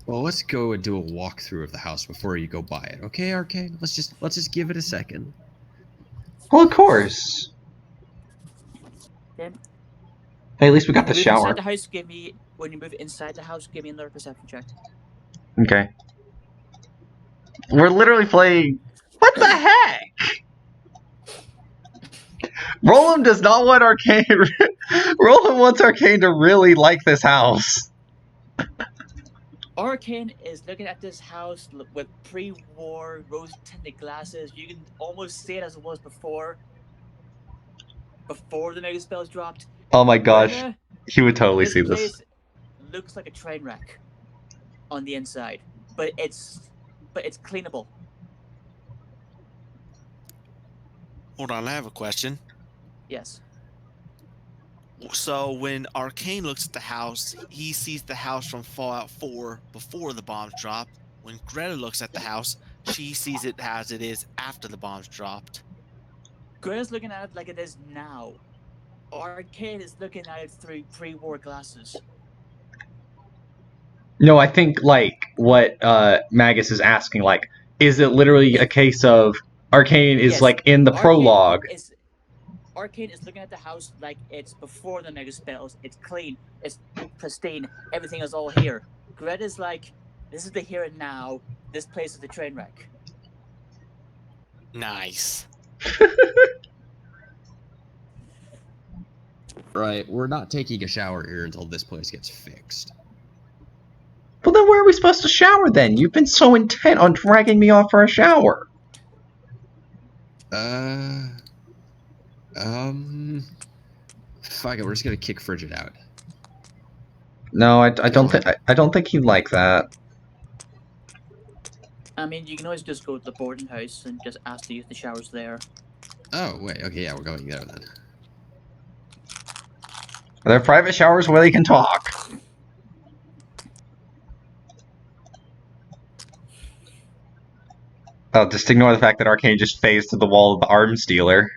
Well, let's go and do a walkthrough of the house before you go buy it, okay, Arcane? Let's just give it a second. Well, of course. Okay. Hey, at least we got the Move shower. inside the house. When you move inside the house, give me another perception check. Okay. We're literally playing. What the heck? Roland does not want Arcane. Roland wants Arcane to really like this house. Arcane is looking at this house with pre-war rose-tinted glasses. You can almost see it as it was before the mega spells dropped. Oh my gosh, Greta, he would totally this see place this. looks like a train wreck on the inside, but it's cleanable. Hold on, I have a question. Yes. So when Arcane looks at the house, he sees the house from Fallout 4 before the bombs dropped. When Greta looks at the house, she sees it as it is after the bombs dropped. Greta's looking at it like it is now. Arcane is looking at it through pre-war glasses. No, I think like what Magus is asking, like, is it literally a case of Arcane is Yes, like in the prologue? Arcane is looking at the house like it's before the mega spells. It's clean, it's pristine, everything is all here. Greta's like, this is the here and now. This place is the train wreck. Nice. Right, we're not taking a shower here until this place gets fixed. Well, then where are we supposed to shower then? You've been so intent on dragging me off for a shower. Fuck it, we're just gonna kick Frigid out. No, I don't think I don't think he'd like that. I mean, you can always just go to the boarding house and just ask to use the showers there. Oh wait, okay, yeah, we're going there then. Are there private showers where they can talk? Oh, just ignore the fact that Arcane just phased to the wall of the arms dealer.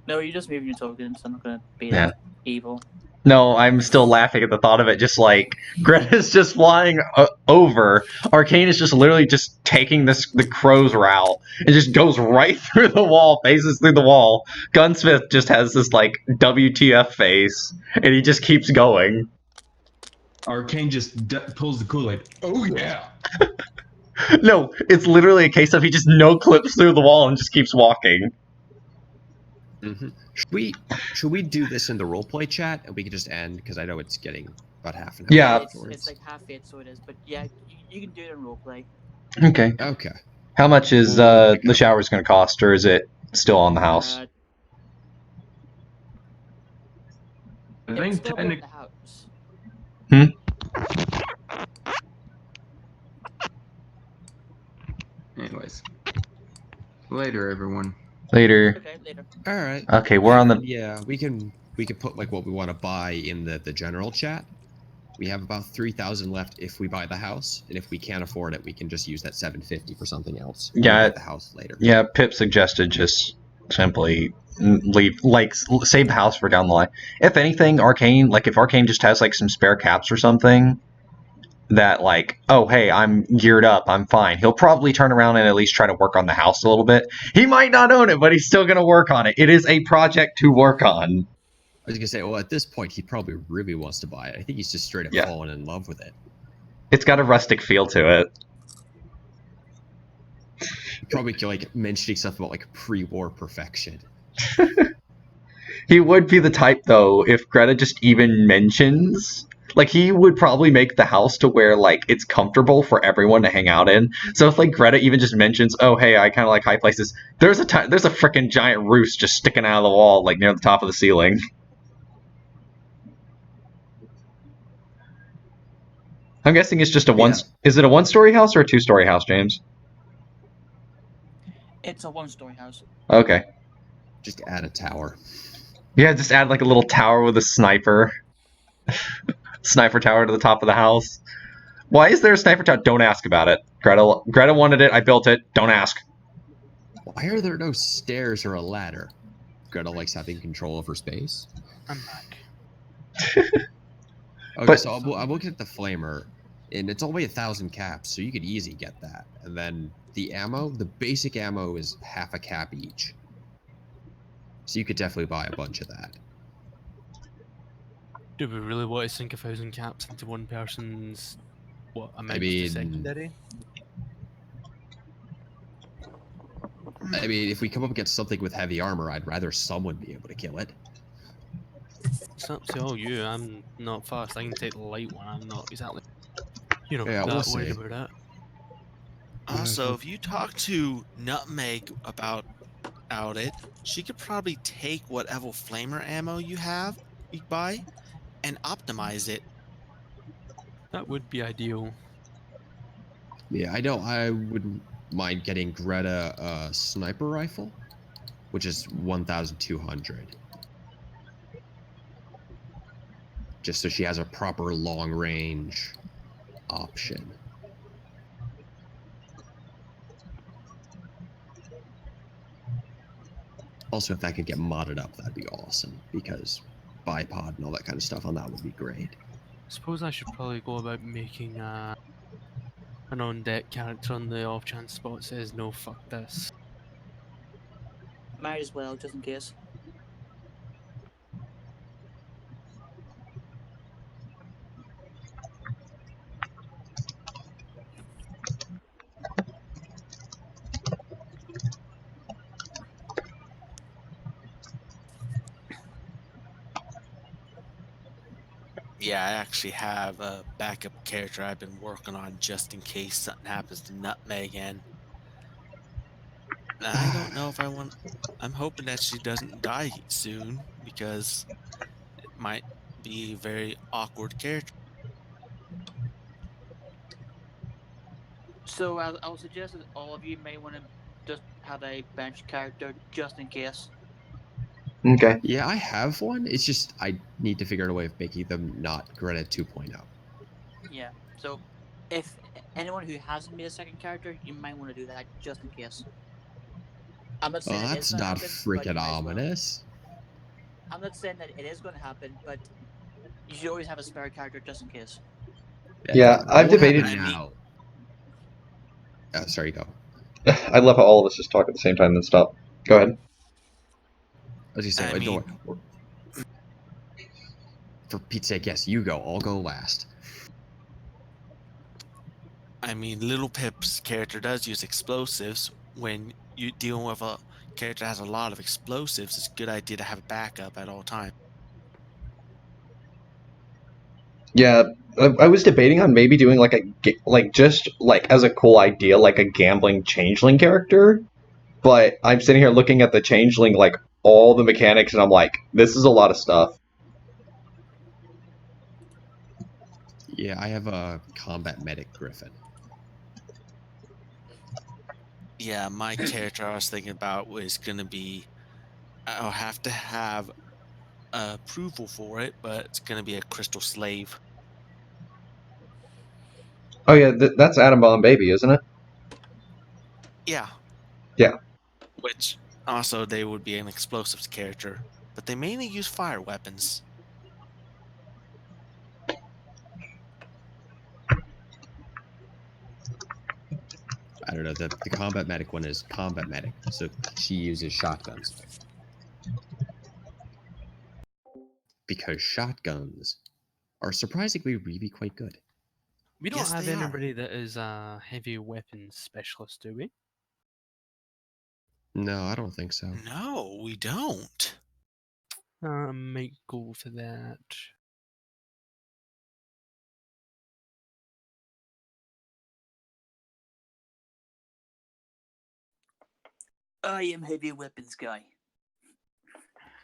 No, you're just moving your tokens. I'm not gonna be Yeah. that evil. No, I'm still laughing at the thought of it. Just like Greta's just flying over, Arcane is just literally just taking the crow's route. It just goes right through the wall, faces through the wall. Gunsmith just has this like WTF face, and he just keeps going. Arcane just pulls the Kool-Aid. Oh yeah. No, it's literally a case of he just no clips through the wall and just keeps walking. Mm-hmm. Should we do this in the roleplay chat and we can just end because I know it's getting about half an hour. Yeah. It's like half it, so it is. But yeah, you can do it in roleplay. Okay. Okay. How much is the shower's going to cost, or is it still on the house? I It's think still on technically. the house. Anyways, later, everyone. Later. Okay, later. All right. Okay, we're on the. Yeah, we can put like what we want to buy in the general chat. We have about 3,000 left if we buy the house, and if we can't afford it, we can just use that 750 for something else. Yeah. We'll get the house later. Yeah, Pip suggested just simply leave, like, save the house for down the line. If anything, Arcane, like, if Arcane just has, like, some spare caps or something, that, like, oh, hey, I'm geared up, I'm fine, he'll probably turn around and at least try to work on the house a little bit. He might not own it, but he's still going to work on it. It is a project to work on. I was gonna say, well, at this point, he probably really wants to buy it. I think he's just straight up fallen in love with it. It's got a rustic feel to it. Probably like mentioning stuff about like pre-war perfection. He would be the type, though, if Greta just even mentions, like, he would probably make the house to where, like, it's comfortable for everyone to hang out in. So if, like, Greta even just mentions, oh, hey, I kind of like high places, there's a freaking giant roost just sticking out of the wall, like, near the top of the ceiling. I'm guessing it's just a one. Yeah. Is it a one-story house or a two-story house, James? It's a one-story house. Okay. Just add a tower. Yeah, just add like a little tower with a sniper. Sniper tower to the top of the house. Why is there a sniper tower? Don't ask about it. Greta wanted it. I built it. Don't ask. Why are there no stairs or a ladder? Greta likes having control of her space. I'm back. Okay, But- so I'm looking at the flamer, and it's only 1,000 caps, so you could easily get that. And then the ammo, the basic ammo is half a cap each. So you could definitely buy a bunch of that. Do we really want to sink 1,000 caps into one person's amount mean- to secondary? I mean, if we come up against something with heavy armor, I'd rather someone be able to kill it. It's up to all you. I'm not fast. I can take the light one. I'm not exactly, Yeah, that we'll worried see. about it. Also, if you talk to Nutmeg about it, she could probably take whatever flamer ammo you buy, and optimize it. That would be ideal. Yeah, I know. I wouldn't mind getting Greta a sniper rifle, which is 1,200. Just so she has a proper long range option. Also, if that could get modded up, that'd be awesome, because bipod and all that kind of stuff on that would be great. Suppose I should probably go about making an on-deck character on the off-chance spot says no, fuck this. Might as well, just in case. Yeah, I actually have a backup character I've been working on just in case something happens to Nutmeg and I don't know if I want. I'm hoping that she doesn't die soon because it might be a very awkward character. So I'll suggest that all of you may want to just have a bench character just in case. Okay. Yeah, I have one. It's just I need to figure out a way of making them not Greta 2.0. Yeah. So if anyone who hasn't made a second character, you might want to do that just in case. I'm not saying Oh, it is that's going to not happen, but you freaking might as well. ominous. I'm not saying that it is going to happen, but you should always have a spare character just in case. Yeah, I've What debated- happened now. Sorry, go. I love how all of us just talk at the same time and then stop. Go ahead. As you say, I mean- for Pete's sake, yes, you go. I'll go last. I mean, Littlepip's character does use explosives. When you deal with a character that has a lot of explosives, it's a good idea to have a backup at all times. Yeah, I was debating on maybe doing just as a cool idea, like a gambling changeling character. But I'm sitting here looking at the changeling, like all the mechanics, and I'm like, this is a lot of stuff. Yeah, I have a combat medic Griffin. Yeah, my character I was thinking about was going to be. I'll have to have approval for it, but it's going to be a crystal slave. Oh yeah, that's Atom Bomb Baby, isn't it? Yeah. Yeah. Which also they would be an explosives character, but they mainly use fire weapons. I don't know. The combat medic one is combat medic, so she uses shotguns. Because shotguns are surprisingly really quite good. We don't Yes, have they are. anybody that is a heavy weapons specialist, do we? No, I don't think so. No, we don't. Might go for that. I am heavy weapons guy.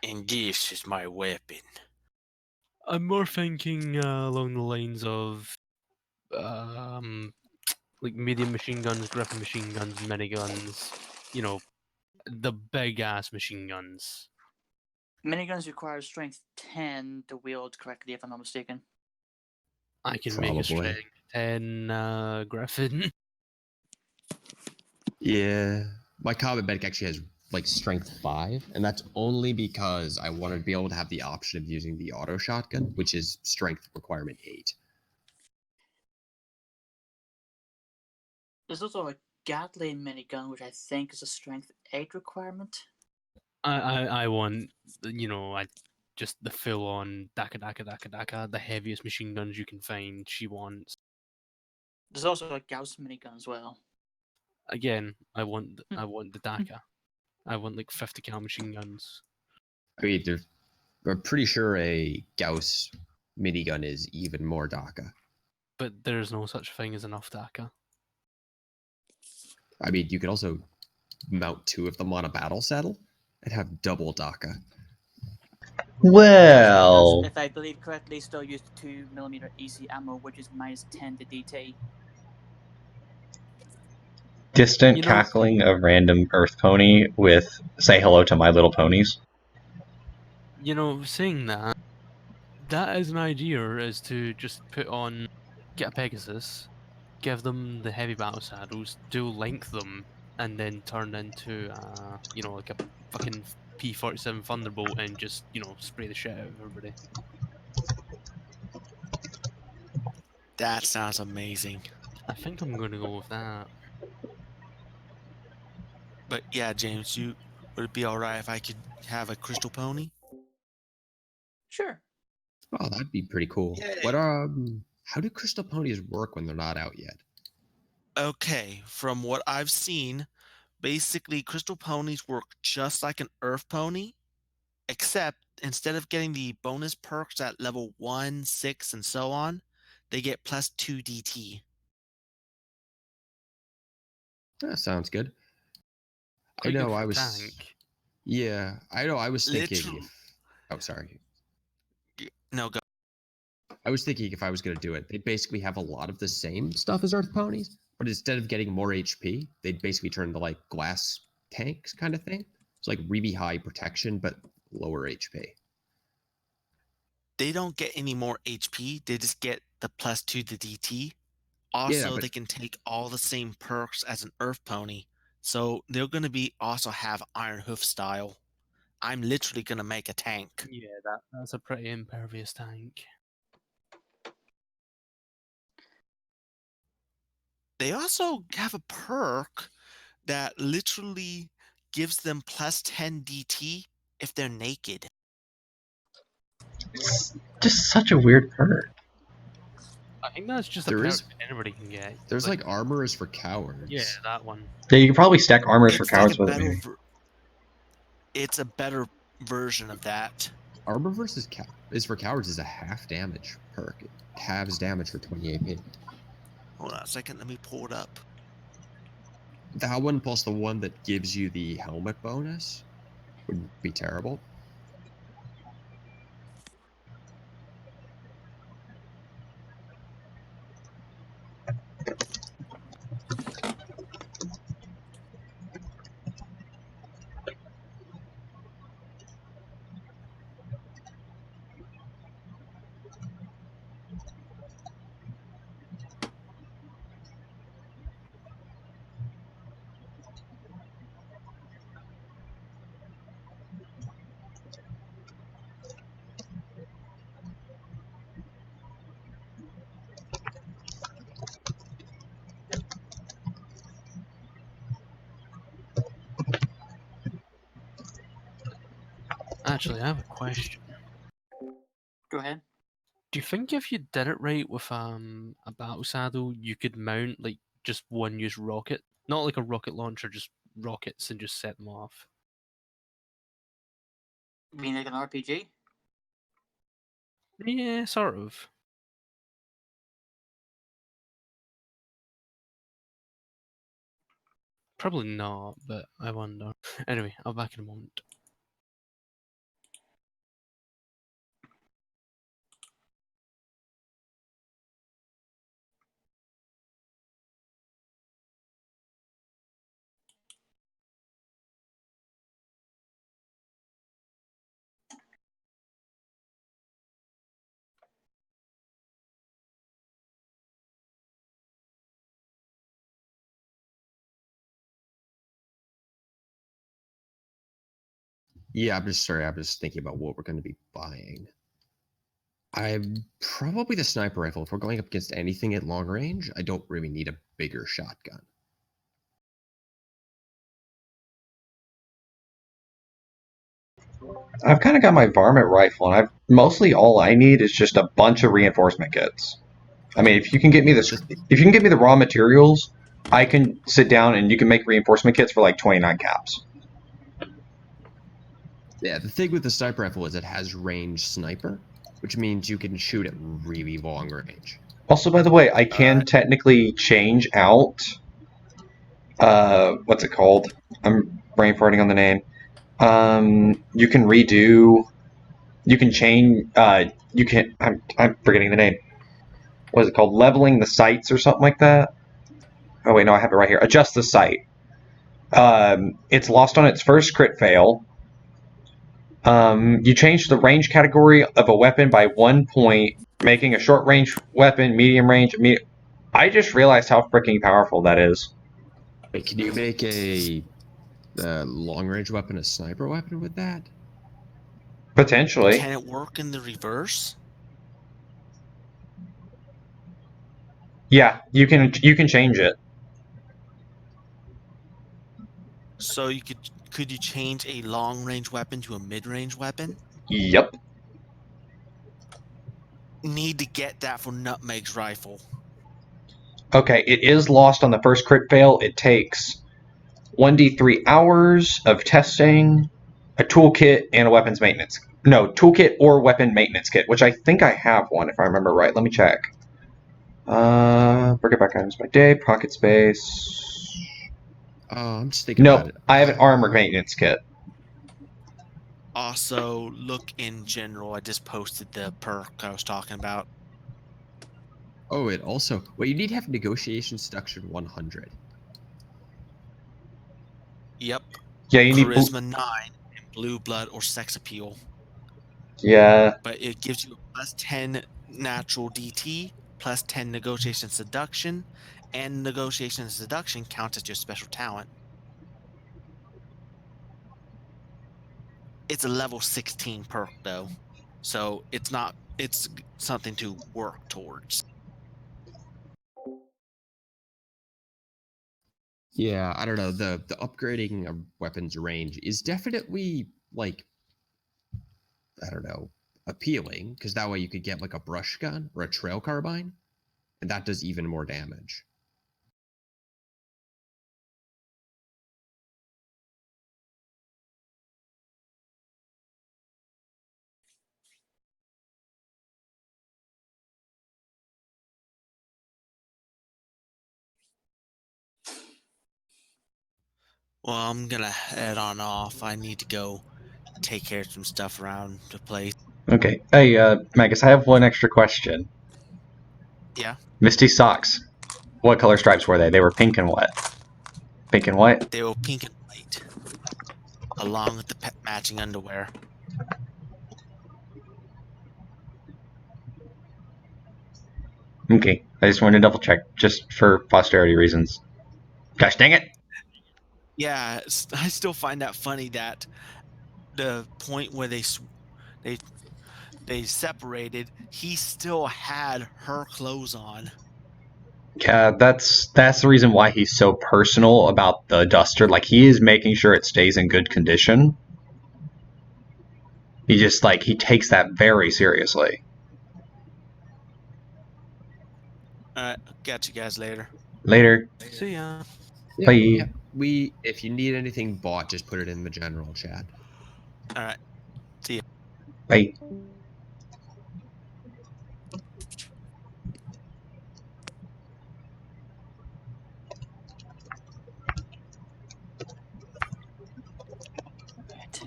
And this is my weapon. I'm more thinking along the lines of like medium machine guns, griffin machine guns, miniguns. You know, the big ass machine guns. Miniguns require strength 10 to wield correctly, if I'm not mistaken. I can make a Probably. strength 10 griffin. Yeah. My combat medic actually has like strength 5, and that's only because I wanted to be able to have the option of using the auto shotgun, which is strength requirement 8. There's also a Gatling minigun, which I think is a strength 8 requirement. I want, you know, just the full on daka, the heaviest machine guns you can find. She wants. There's also a Gauss minigun as well. Again, I want the daka. I want like 50 cal machine guns. I mean, I'm pretty sure a Gauss minigun is even more DACA. But there's no such thing as enough daka. I mean, you could also mount 2 of them on a battle saddle and have double DACA. Well, If I believe correctly, still use 2mm EC ammo, which is minus 10 to DT. distant You know- cackling of random earth pony with "Say hello to my little ponies." You know, saying that, that is an idea, is to just get a Pegasus, give them the heavy battle saddles, dual length them, and then turn into, you know, like a fucking P-47 Thunderbolt and just, you know, spray the shit out of everybody. That sounds amazing. I think I'm gonna go with that. But yeah, James, would it be alright if I could have a crystal pony? Sure. Oh, that'd be pretty cool. Yay. What how do crystal ponies work when they're not out yet? Okay, from what I've seen, basically crystal ponies work just like an earth pony, except instead of getting the bonus perks at level 1, 6, and so on, they get plus 2 DT. That sounds good. Quite I good know for I was tank. Yeah, I know I was thinking Literal- if Oh, sorry. No, go. I was thinking if I was going to do it, they'd basically have a lot of the same stuff as earth ponies, but instead of getting more HP, they'd basically turn into like glass tanks kind of thing. It's like really high protection but lower HP. They don't get any more HP, they just get the plus 2 to DT. Yeah, Also, but they can take all the same perks as an earth pony. So they're going to be also have iron hoof style. I'm literally going to make a tank. Yeah, that's a pretty impervious tank. They also have a perk that literally gives them plus 10 DT if they're naked. It's just such a weird perk. I think that's just There a perk is- that anybody can get. there's like armor is for cowards. Yeah, that one. Yeah, you can probably stack armors for It's cowards like with it. Maybe. it's a better version of that. Armor versus is for cowards is a half damage perk. It halves damage for 20 AP. Hold on a second, let me pull it up. That one plus the one that gives you the helmet bonus would be terrible. Actually, I have a question. Go ahead. Do you think if you did it right with a battle saddle, you could mount like just one use rocket? Not like a rocket launcher, just rockets and just set them off. You mean like an RPG? Yeah, sort of. Probably not, but I wonder. Anyway, I'll be back in a moment. Yeah, I'm just sorry. I'm just thinking about what we're going to be buying. I'm probably the sniper rifle. If we're going up against anything at long range, I don't really need a bigger shotgun. I've kind of got my varmint rifle, and I've mostly all I need is just a bunch of reinforcement kits. I mean, if you can get me the raw materials, I can sit down and you can make reinforcement kits for like 29 caps. Yeah, the thing with the sniper rifle is it has range sniper, which means you can shoot at really long range. Also, by the way, I can technically change out. What's it called? I'm brain farting on the name. You can redo. You can change. You can. I'm forgetting the name. What is it called? Leveling the sights or something like that. Oh wait, no, I have it right here. Adjust the sight. It's lost on its first crit fail. You change the range category of a weapon by 1 point, making a short range weapon medium range. I just realized how freaking powerful that is. Wait, can you make a long range weapon a sniper weapon with that? Potentially. Can it work in the reverse? Yeah, you can change it. So you could you change a long range weapon to a mid range weapon? Yep. Need to get that for Nutmeg's rifle. Okay, it is lost on the first crit fail. It takes 1d3 hours of testing, a toolkit, and a weapons maintenance. No, toolkit or weapon maintenance kit, which I think I have one if I remember right. Let me check. Bring it back items by day, pocket space. I'm just thinking about it. I have an armor maintenance kit. Also, look in general. I just posted the perk I was talking about. Oh, it also. Well, you need to have negotiation seduction 100. Yep. Yeah, you need Charisma 9 and blue blood or sex appeal. Yeah. But it gives you a plus 10 natural DT, plus 10 negotiation seduction, and negotiation and seduction counts as your special talent. It's a level 16 perk though, so it's something to work towards. Yeah, I don't know. The upgrading of weapons range is definitely like, I don't know, appealing, because that way you could get like a brush gun or a trail carbine, and that does even more damage. Well, I'm gonna head on off. I need to go take care of some stuff around the place. Okay. Hey, Magus, I have one extra question. Yeah. Misty socks. What color stripes were they? They were pink and what? Pink and white? They were pink and white, along with the matching underwear. Okay. I just wanted to double check, just for posterity reasons. Gosh dang it! Yeah, I still find that funny that the point where they separated, he still had her clothes on. Yeah, that's the reason why he's so personal about the duster. Like, he is making sure it stays in good condition. He just, like, he takes that very seriously. Alright, catch you guys later. Later. See ya. Bye. Yeah, if you need anything bought, just put it in the general chat. Alright, see ya. Bye.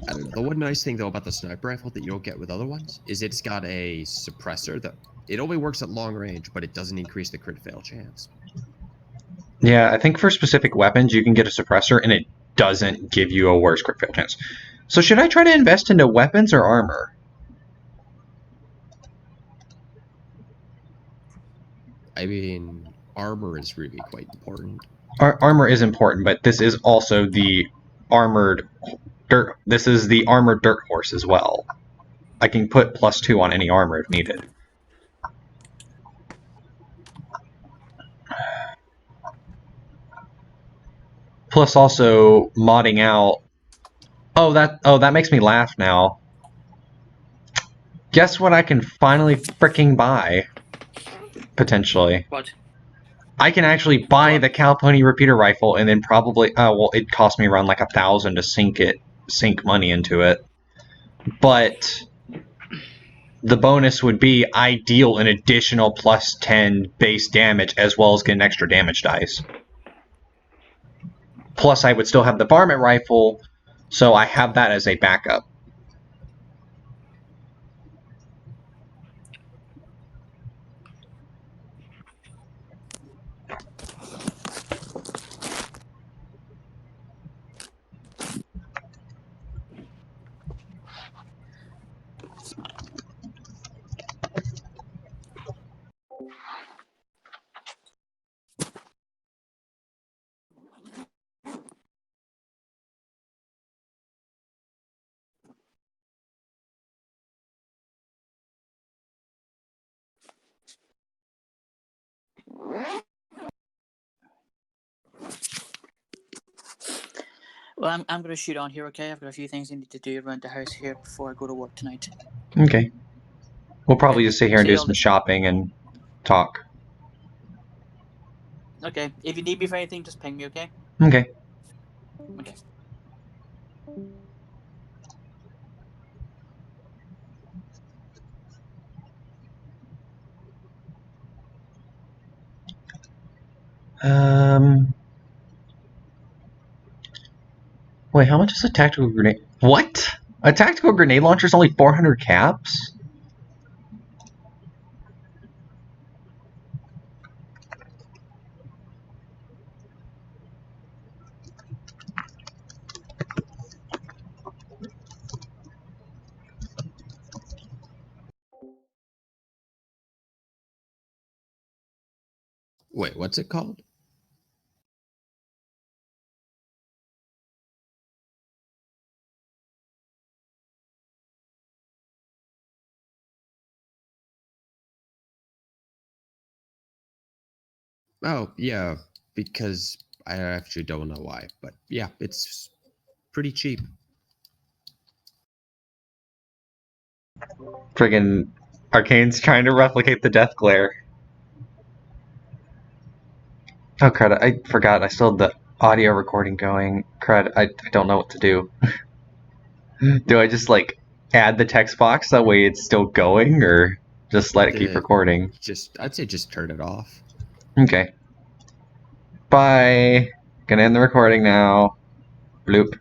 I don't know. The one nice thing though about the sniper rifle that you don't get with other ones is it's got a suppressor that it only works at long range, but it doesn't increase the crit fail chance. Yeah, I think for specific weapons you can get a suppressor and it doesn't give you a worse crit fail chance. So should I try to invest into weapons or armor? I mean, armor is really quite important. Armor is important, but this is also the armored dirt. This is the armored dirt horse as well. I can put +2 on any armor if needed. Plus also modding out. Oh, that makes me laugh now. Guess what I can finally freaking buy? Potentially. What? I can actually buy What? the cow pony repeater rifle and then probably well, it cost me around like 1,000 to sink money into it. But the bonus would be I deal an additional +10 base damage as well as get an extra damage dice. Plus I would still have the varmint rifle, so I have that as a backup. Well, I'm going to shoot on here, okay? I've got a few things I need to do around the house here before I go to work tonight. Okay. We'll probably just sit here and See do you all some shopping and talk. Okay. If you need me for anything, just ping me, okay? Okay. Okay. Wait, how much is a tactical grenade? What? A tactical grenade launcher is only 400 caps? Wait, what's it called? Oh, yeah, because I actually don't know why, but yeah, it's pretty cheap. Friggin' Arcane's trying to replicate the death glare. Oh, crud, I forgot. I still have the audio recording going. Crud, I don't know what to do. Do I just, like, add the text box that way it's still going, or just let it keep recording? I'd say just turn it off. Okay. Bye. Gonna end the recording now. Bloop.